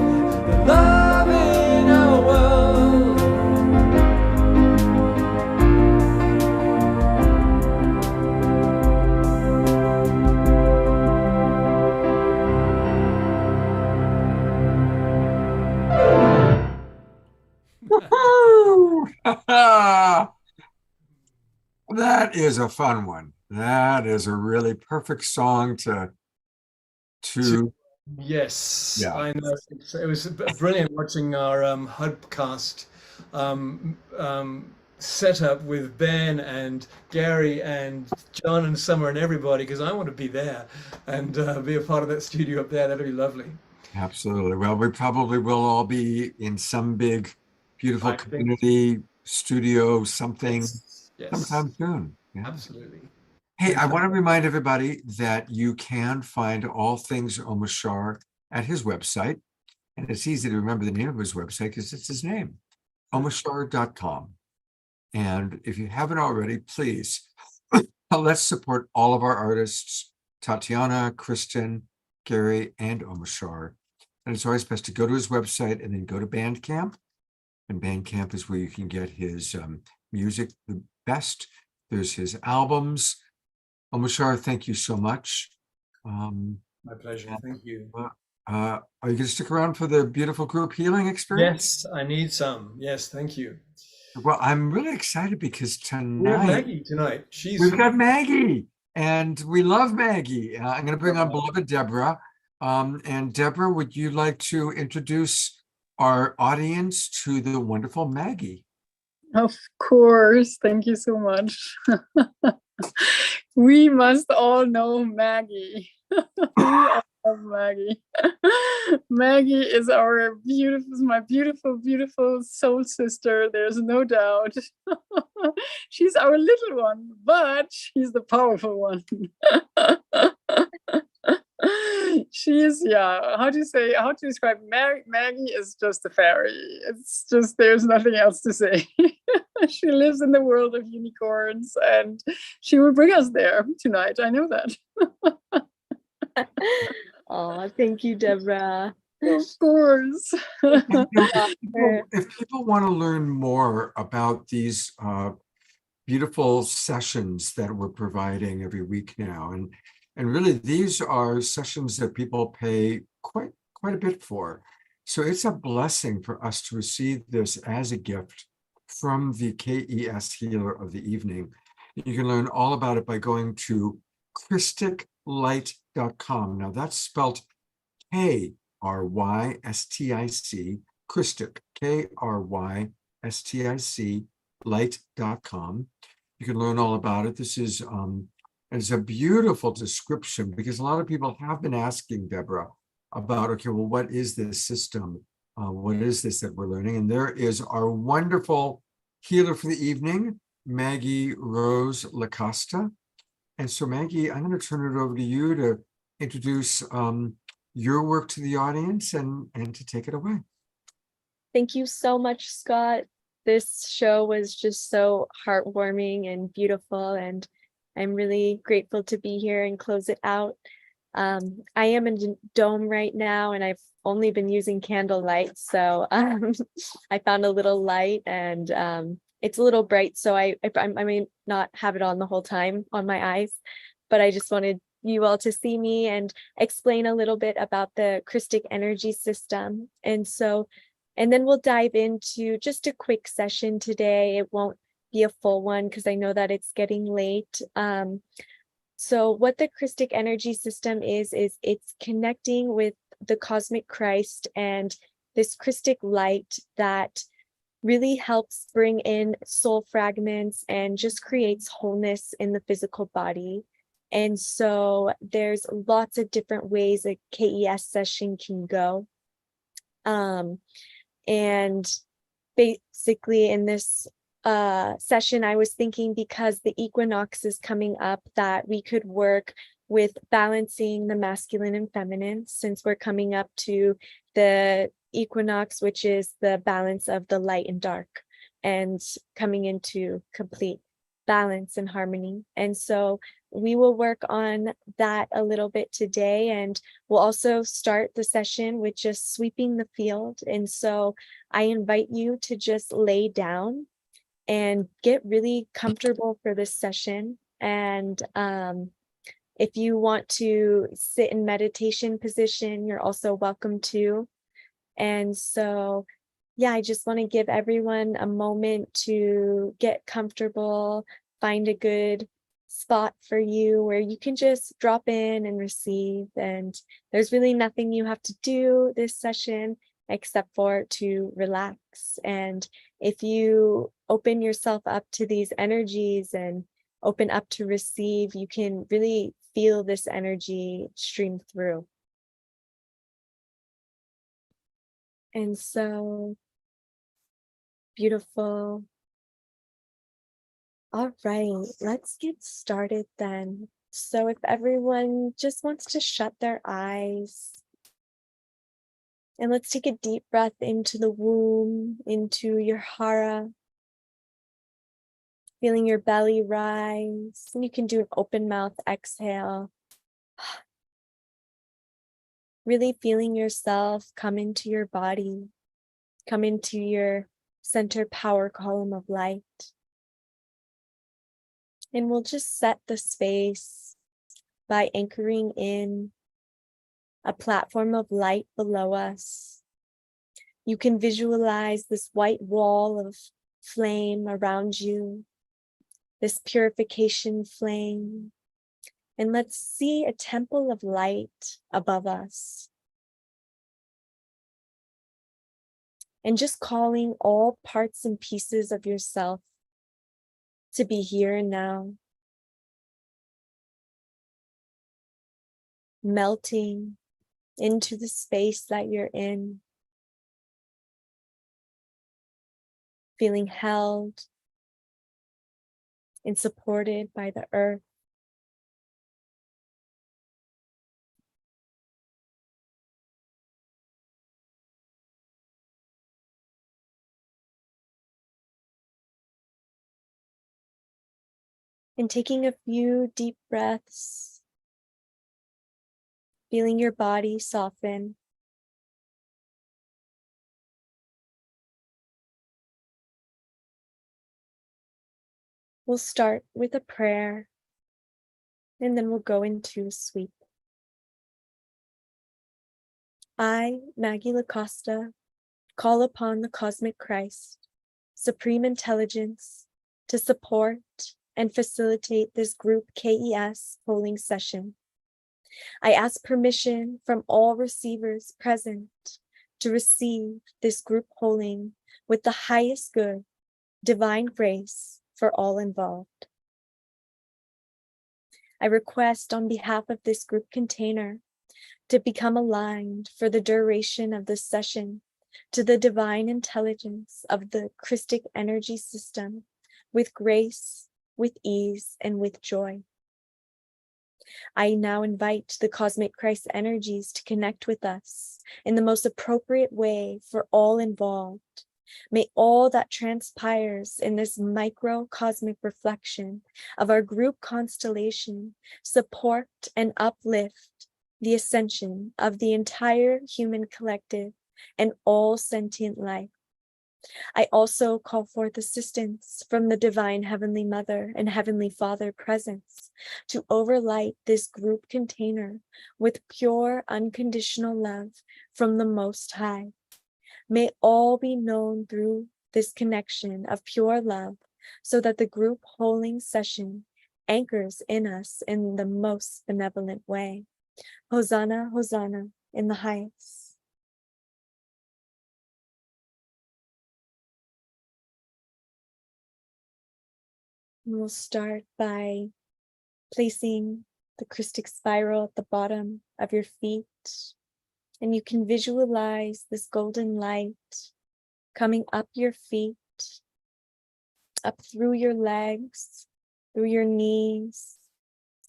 the love in our world. That is a fun one. That is a really perfect song to Yes, Yeah. I know. It was brilliant watching our Hubcast setup with Ben and Gary and John and Summer and everybody, because I want to be there and be a part of that studio up there. That'd be lovely. Absolutely. Well, we probably will all be in some big, beautiful I think- community studio, something Yes. sometime soon. Yeah. Absolutely. Hey, I want to remind everybody that you can find all things Omar Shah at his website. And it's easy to remember the name of his website because it's his name, omarshah.com. And if you haven't already, please let's support all of our artists, Tatiana, Kristen, Gary, and Omar Shah. And it's always best to go to his website and then go to Bandcamp. And Bandcamp is where you can get his music the best. There's his albums. Omar Shah, thank you so much. My pleasure. Thank you. Are you going to stick around for the beautiful group healing experience? Yes, I need some. Yes, thank you. Well, I'm really excited because We have tonight Maggie tonight. we've got Maggie, and we love Maggie. I'm going to bring on beloved Deborah. And Deborah, would you like to introduce our audience to the wonderful Maggie? Of course. Thank you so much. We must all know Maggie. We all love Maggie. Maggie is my beautiful, beautiful soul sister. There's no doubt. She's our little one, but she's the powerful one. She is, how to describe Maggie is just a fairy. It's just, there's nothing else to say. She lives in the world of unicorns and she will bring us there tonight. I know that. Oh, thank you, Deborah. Of course. If people want to learn more about these beautiful sessions that we're providing every week now, and really these are sessions that people pay quite a bit for. So it's a blessing for us to receive this as a gift from the KES Healer of the Evening. You can learn all about it by going to christiclight.com. Now that's spelled Krystic, Christic, Krystic, light.com. You can learn all about it. This is it's a beautiful description, because a lot of people have been asking Deborah about, okay, well, what is this system? What is this that we're learning? And there is our wonderful healer for the evening, Maggie Rose Lacosta. And so Maggie, I'm going to turn it over to you to introduce your work to the audience and to take it away. Thank you so much, Scott. This show was just so heartwarming and beautiful, and I'm really grateful to be here and close it out. I am in a dome right now, and I've only been using candlelight, so I found a little light, and it's a little bright, so I may not have it on the whole time on my eyes, but I just wanted you all to see me and explain a little bit about the Christic energy system. And then we'll dive into just a quick session today. It won't be a full one because I know that it's getting late. So what the Christic energy system is it's connecting with the cosmic Christ and this Christic light that really helps bring in soul fragments and just creates wholeness in the physical body. And so there's lots of different ways a KES session can go. And basically in this session, I was thinking, because the equinox is coming up, that we could work with balancing the masculine and feminine, since we're coming up to the equinox, which is the balance of the light and dark, and coming into complete balance and harmony. And so we will work on that a little bit today, and we'll also start the session with just sweeping the field. And so I invite you to just lay down and get really comfortable for this session. And if you want to sit in meditation position, you're also welcome to. And so, yeah, I just want to give everyone a moment to get comfortable, find a good spot for you where you can just drop in and receive. And there's really nothing you have to do this session except for to relax. And if you open yourself up to these energies and open up to receive, you can really feel this energy stream through. And so, beautiful. All right, let's get started then. So if everyone just wants to shut their eyes, and let's take a deep breath into the womb, into your hara, feeling your belly rise, and you can do an open mouth exhale. Really feeling yourself come into your body, come into your center power column of light. And we'll just set the space by anchoring in a platform of light below us. You can visualize this white wall of flame around you, this purification flame. And let's see a temple of light above us. And just calling all parts and pieces of yourself to be here and now. Melting into the space that you're in. Feeling held and supported by the earth. And taking a few deep breaths, feeling your body soften. We'll start with a prayer, and then we'll go into a sweep. I, Maggie Lacosta, call upon the cosmic Christ supreme intelligence to support and facilitate this group KES polling session. I ask permission from all receivers present to receive this group polling with the highest good, divine grace for all involved. I request on behalf of this group container to become aligned for the duration of this session to the divine intelligence of the Christic energy system with grace, with ease, and with joy. I now invite the cosmic Christ energies to connect with us in the most appropriate way for all involved. May all that transpires in this microcosmic reflection of our group constellation support and uplift the ascension of the entire human collective and all sentient life. I also call forth assistance from the divine Heavenly Mother and Heavenly Father presence to overlight this group container with pure unconditional love from the Most High. May all be known through this connection of pure love so that the group polling session anchors in us in the most benevolent way. Hosanna, Hosanna in the highest. And we'll start by placing the Christic spiral at the bottom of your feet. And you can visualize this golden light coming up your feet, up through your legs, through your knees.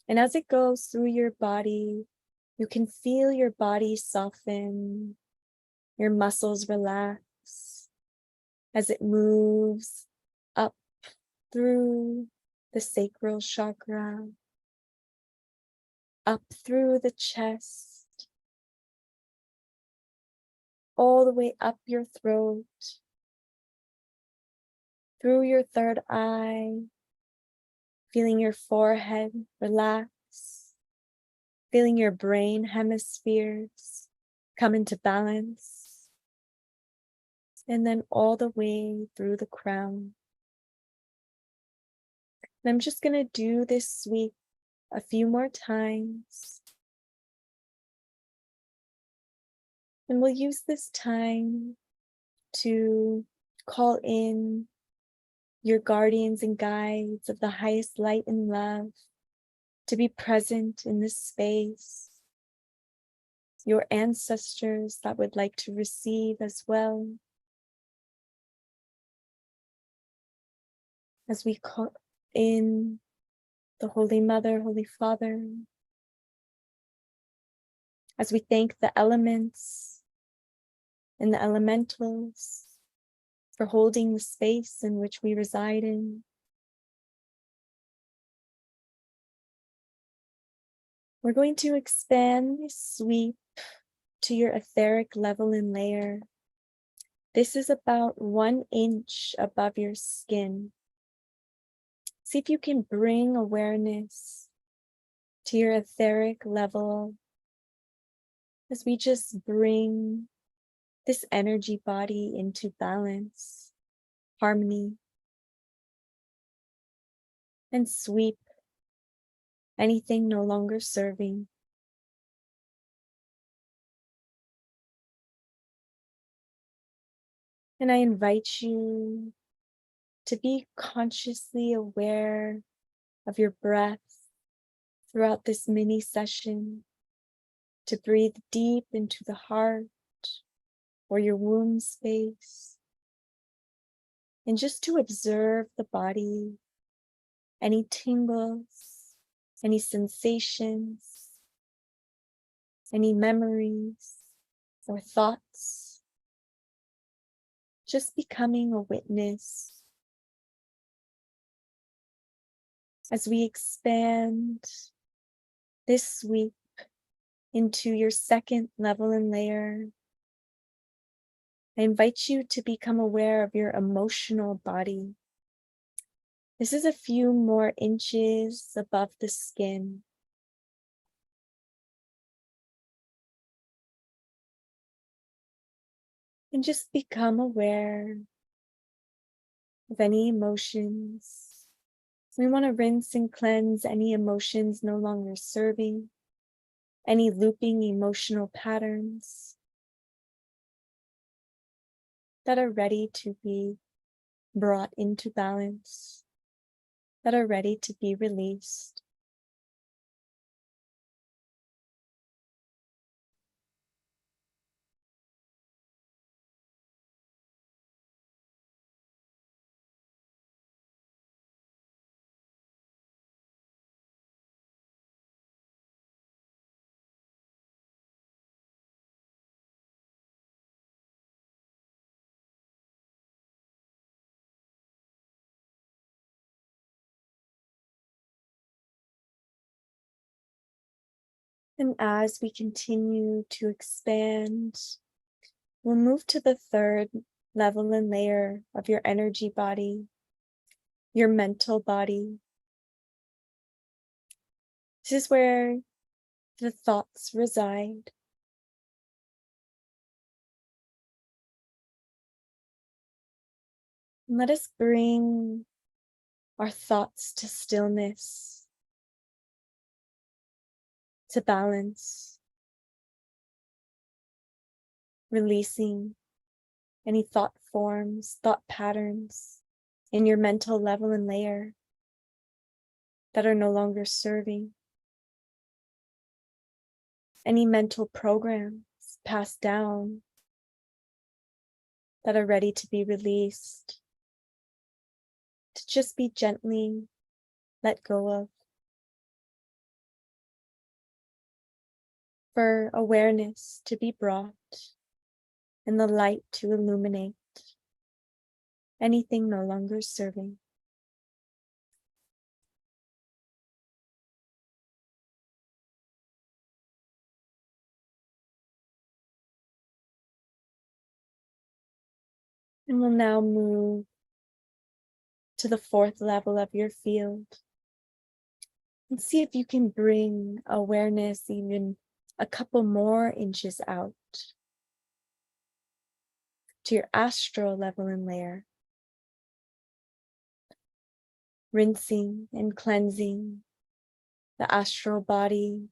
And as it goes through your body, you can feel your body soften, your muscles relax as it moves up through the sacral chakra, up through the chest, all the way up your throat, through your third eye, feeling your forehead relax, feeling your brain hemispheres come into balance, and then all the way through the crown. And I'm just going to do this sweep a few more times. And we'll use this time to call in your guardians and guides of the highest light and love to be present in this space. Your ancestors that would like to receive as well. As we call in the Holy Mother, Holy Father, as we thank the elements and the elementals for holding the space in which we reside in. We're going to expand this sweep to your etheric level and layer. This is about 1 inch above your skin. See if you can bring awareness to your etheric level as we just bring this energy body into balance, harmony, and sweep anything no longer serving. And I invite you to be consciously aware of your breath throughout this mini session, to breathe deep into the heart or your womb space, and just to observe the body, any tingles, any sensations, any memories or thoughts, just becoming a witness as we expand this sweep into your second level and layer. I invite you to become aware of your emotional body. This is a few more inches above the skin. And just become aware of any emotions. We want to rinse and cleanse any emotions no longer serving, any looping emotional patterns that are ready to be brought into balance, that are ready to be released. And as we continue to expand, we'll move to the third level and layer of your energy body, your mental body. This is where the thoughts reside. And let us bring our thoughts to stillness, to balance, releasing any thought forms, thought patterns in your mental level and layer that are no longer serving. Any mental programs passed down that are ready to be released, to just be gently let go of. For awareness to be brought and the light to illuminate anything no longer serving. And we'll now move to the fourth level of your field and see if you can bring awareness even a couple more inches out to your astral level and layer, rinsing and cleansing the astral body,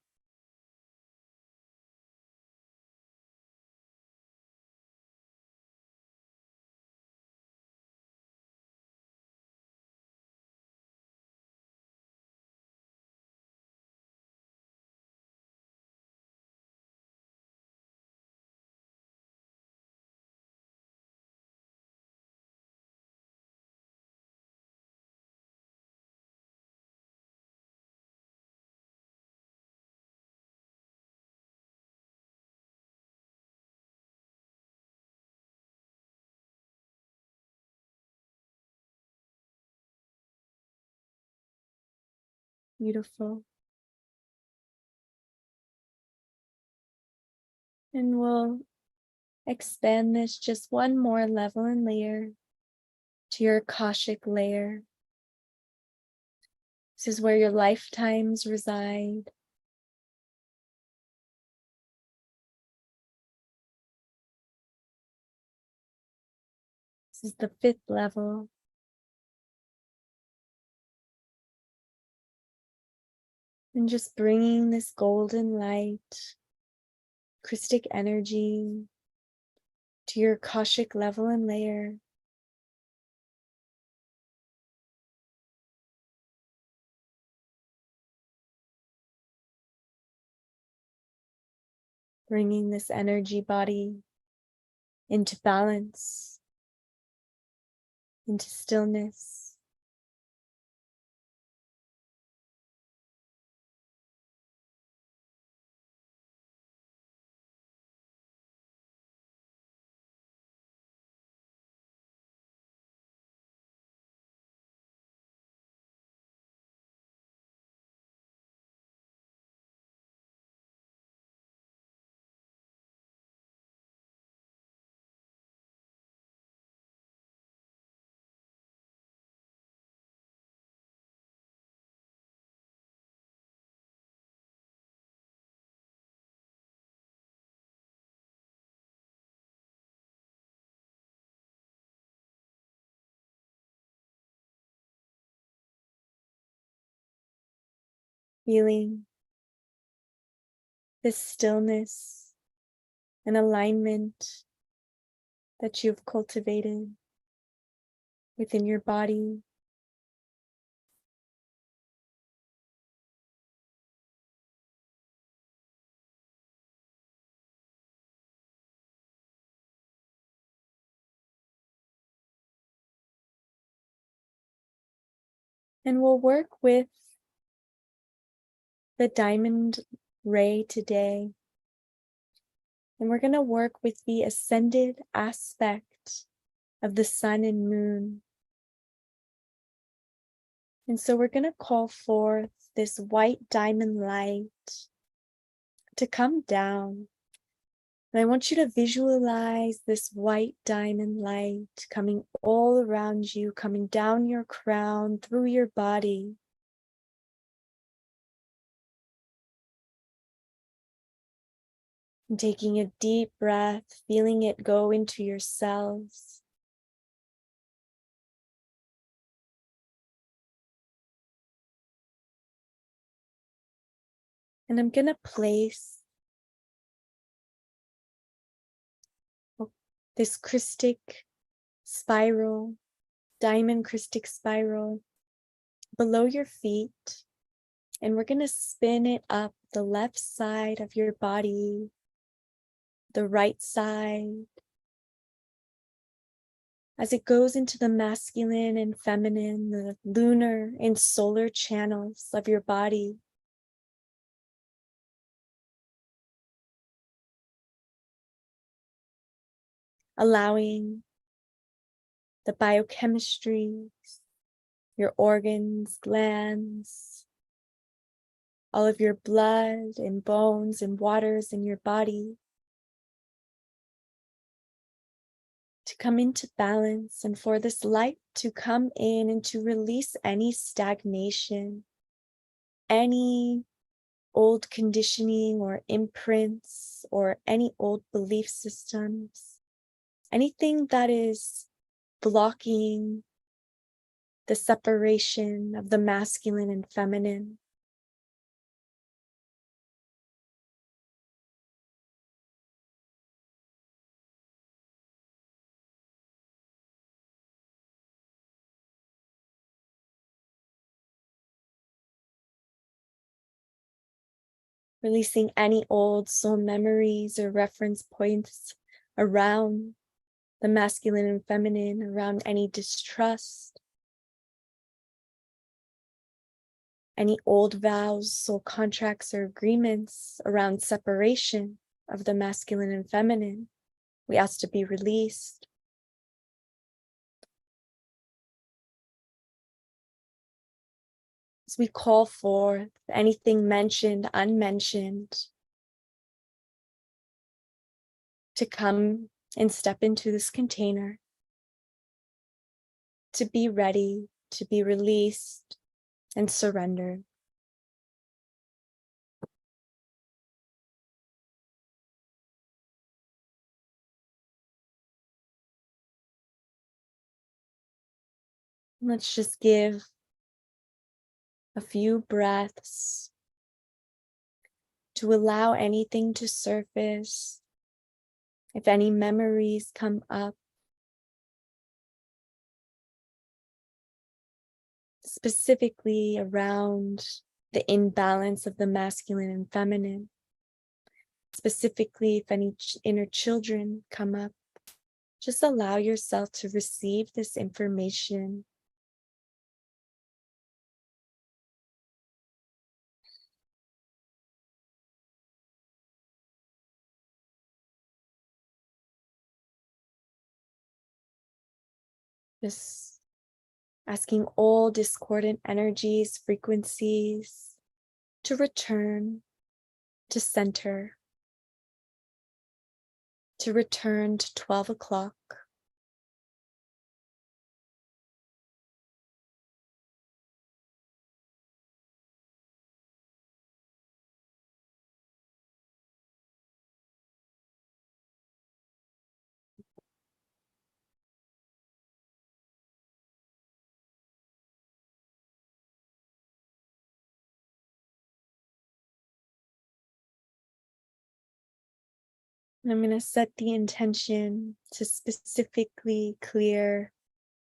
beautiful. And we'll expand this just one more level and layer to your Akashic layer. This is where your lifetimes reside. This is the fifth level. And just bringing this golden light, Christic energy to your Akashic level and layer. Bringing this energy body into balance, into stillness. feeling this stillness and alignment that you've cultivated within your body. And we'll work with the diamond ray today. And we're going to work with the ascended aspect of the sun and moon. And so we're going to call forth this white diamond light to come down. And I want you to visualize this white diamond light coming all around you, coming down your crown, through your body. And taking a deep breath, feeling it go into your cells. And I'm going to place this Christic spiral, diamond Christic spiral below your feet. And we're going to spin it up the left side of your body, the right side, as it goes into the masculine and feminine, the lunar and solar channels of your body. Allowing the biochemistry, your organs, glands, all of your blood and bones and waters in your body to come into balance, and for this light to come in and to release any stagnation, any old conditioning or imprints or any old belief systems. Anything that is blocking the separation of the masculine and feminine. Releasing any old soul memories or reference points around the masculine and feminine, around any distrust, any old vows, soul contracts, or agreements around separation of the masculine and feminine. We ask to be released. As we call forth anything mentioned, unmentioned, to come and step into this container, to be ready, to be released and surrendered. Let's just give a few breaths to allow anything to surface. If any memories come up, specifically around the imbalance of the masculine and feminine, specifically if any inner children come up, just allow yourself to receive this information. Just asking all discordant energies, frequencies to return to center, to return to 12 o'clock. And I'm going to set the intention to specifically clear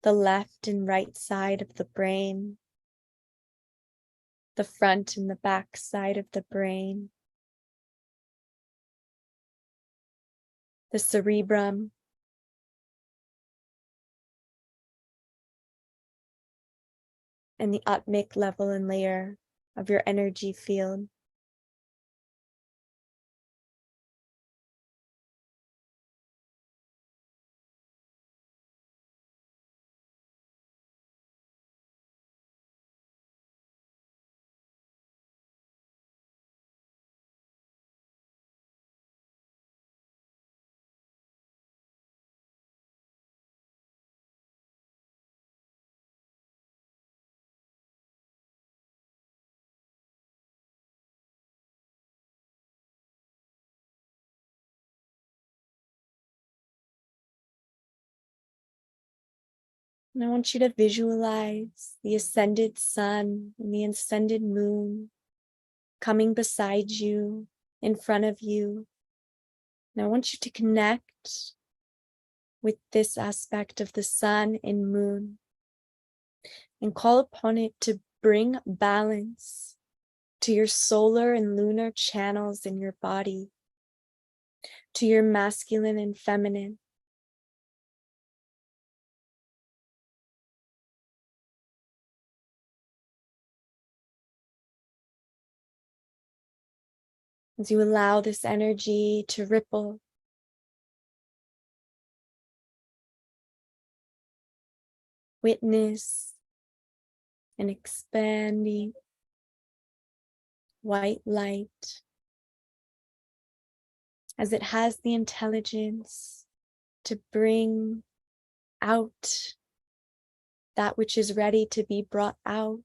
the left and right side of the brain, the front and the back side of the brain, the cerebrum, and the atmic level and layer of your energy field. And I want you to visualize the ascended sun and the ascended moon coming beside you, in front of you. And I want you to connect with this aspect of the sun and moon and call upon it to bring balance to your solar and lunar channels in your body, to your masculine and feminine. As you allow this energy to ripple, witness an expanding white light as it has the intelligence to bring out that which is ready to be brought out.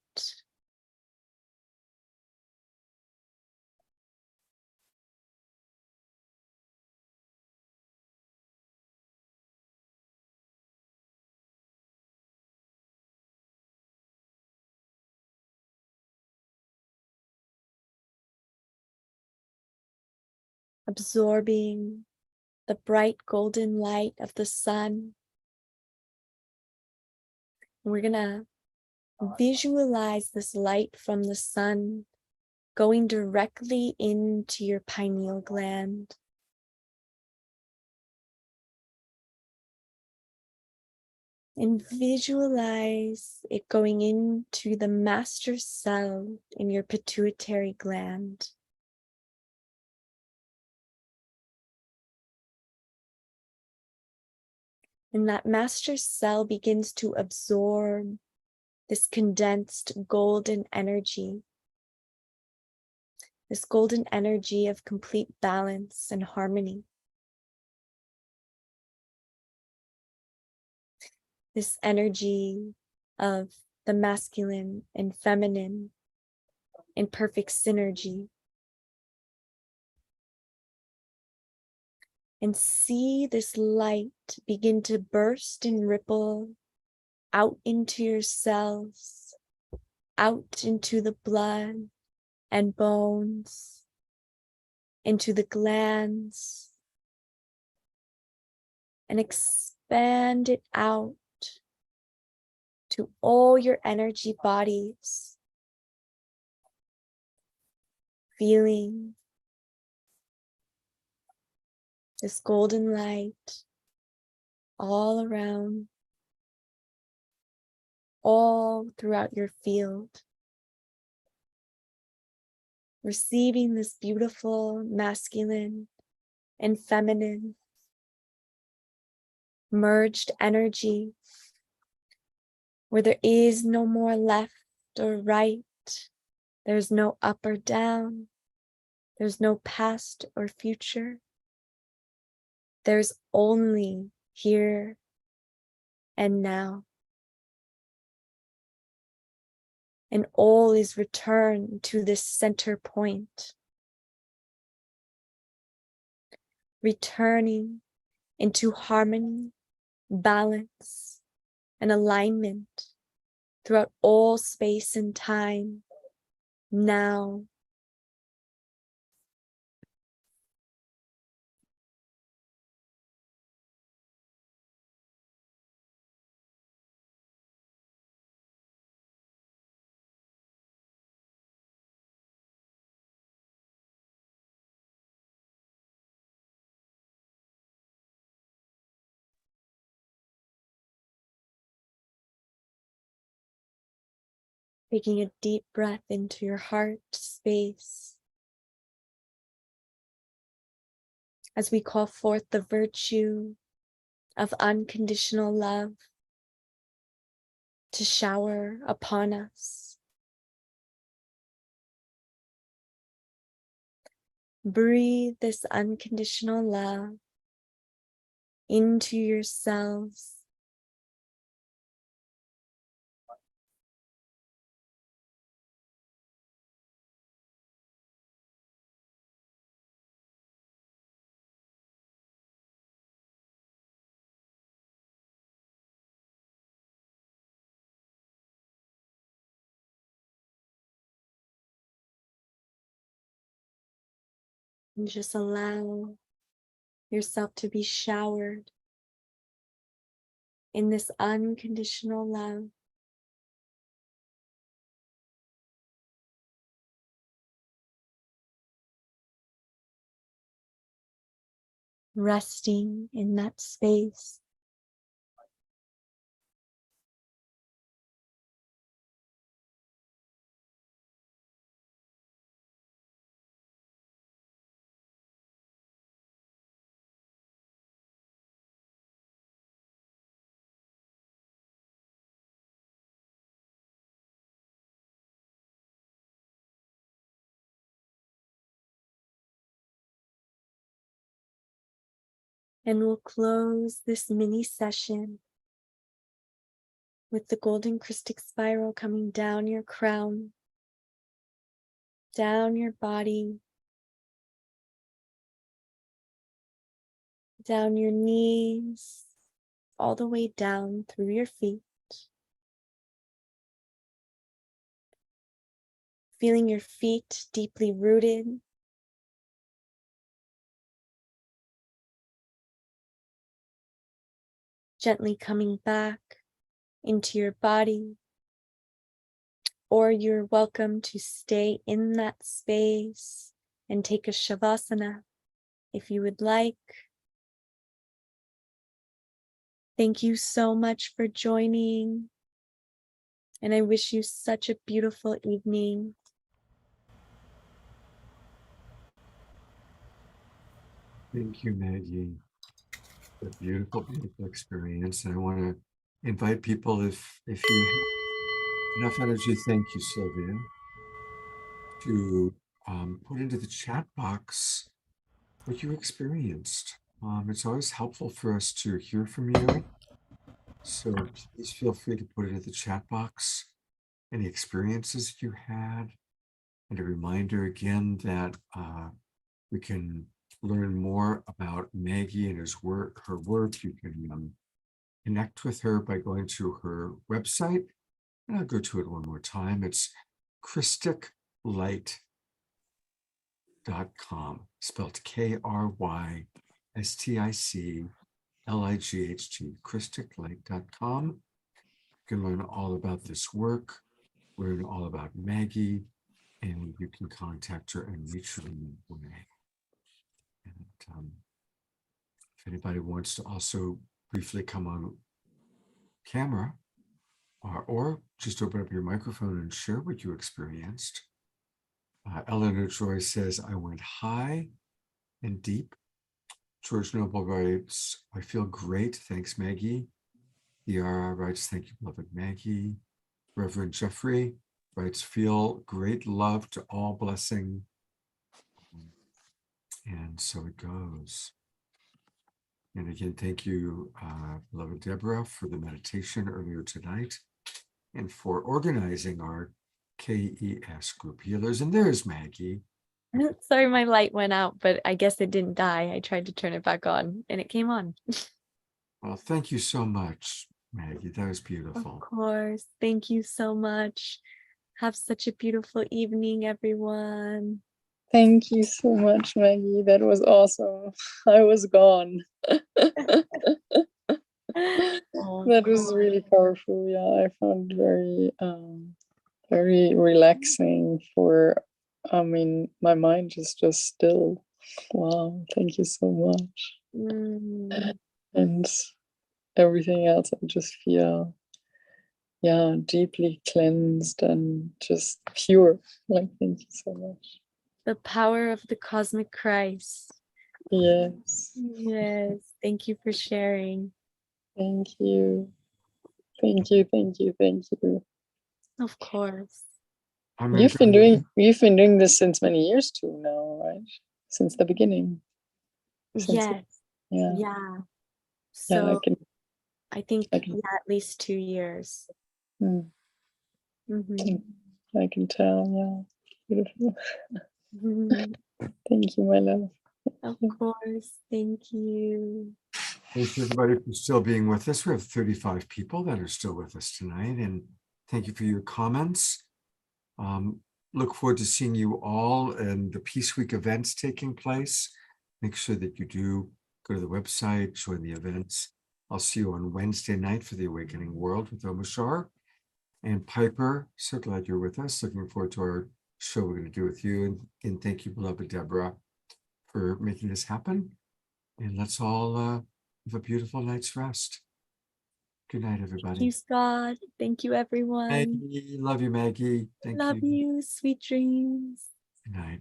Absorbing the bright golden light of the sun. We're gonna visualize this light from the sun going directly into your pineal gland. And visualize it going into the master cell in your pituitary gland. And that master cell begins to absorb this condensed golden energy, this golden energy of complete balance and harmony. This energy of the masculine and feminine in perfect synergy. And see this light begin to burst and ripple out into your cells, out into the blood and bones, into the glands, and expand it out to all your energy bodies, feeling this golden light all around, all throughout your field, receiving this beautiful masculine and feminine merged energy where there is no more left or right, there's no up or down, there's no past or future. There's only here and now. And all is returned to this center point, returning into harmony, balance, and alignment throughout all space and time, now. Taking a deep breath into your heart space as we call forth the virtue of unconditional love to shower upon us. Breathe this unconditional love into yourselves. And just allow yourself to be showered in this unconditional love. Resting in that space. And we'll close this mini session with the golden Christic spiral coming down your crown, down your body, down your knees, all the way down through your feet. Feeling your feet deeply rooted. Gently coming back into your body, or you're welcome to stay in that space and take a Shavasana if you would like. Thank you so much for joining, and I wish you such a beautiful evening. Thank you, Maggie. A beautiful, beautiful experience. And I want to invite people, if you have enough energy, thank you, Sylvia, to put into the chat box what you experienced. It's always helpful for us to hear from you. So please feel free to put it in the chat box, any experiences you had. And a reminder again that we can learn more about Maggie and her work. You can connect with her by going to her website. And I'll go to it one more time. It's ChrysticLight.com, spelled KRYSTICLIGHT, ChrysticLight.com. You can learn all about this work, learn all about Maggie, and you can contact her and reach her in that way. And if anybody wants to also briefly come on camera or just open up your microphone and share what you experienced. Eleanor Joy says, I went high and deep. George Noble writes, I feel great. Thanks, Maggie. Yara writes, thank you, beloved Maggie. Reverend Jeffrey writes, feel great love to all, blessing. And so it goes. And again, thank you, beloved Deborah, for the meditation earlier tonight and for organizing our KES group healers. And there's Maggie. Sorry, my light went out, but I guess it didn't die. I tried to turn it back on and it came on. Well, thank you so much, Maggie. That was beautiful. Of course. Thank you so much. Have such a beautiful evening, everyone. Thank you so much, Maggie. That was awesome. I was gone. That was really powerful. Yeah, I found it very relaxing my mind is just still. Wow, thank you so much. And everything else, I just feel, yeah, deeply cleansed and just pure. Like, thank you so much. The power of the cosmic Christ. Yes. Yes. Thank you for sharing. Thank you. Thank you. Thank you. Thank you. Of course. You've been doing this since many years too now, right? Since the beginning. Yes. Yeah. Yeah. Yeah, So I think can yeah, at least 2 years. mm, Mhm. I can tell, yeah. Beautiful. Mhm. Thank you, my love. Of course. Thank you. Thanks everybody for still being with us. We have 35 people that are still with us tonight, and thank you for your comments. Look forward to seeing you all and the Peace Week events taking place. Make sure that you do go to the website, join the events. I'll see you on Wednesday night for the Awakening World with Omashar. And Piper, so glad you're with us. Looking forward to our show we're going to do with you. And thank you, beloved Deborah, for making this happen. And let's all have a beautiful night's rest. Good night, everybody. Thank you, Scott. Thank you, everyone. Maggie, love you, Maggie. Thank Love you. you. Sweet dreams. Good night.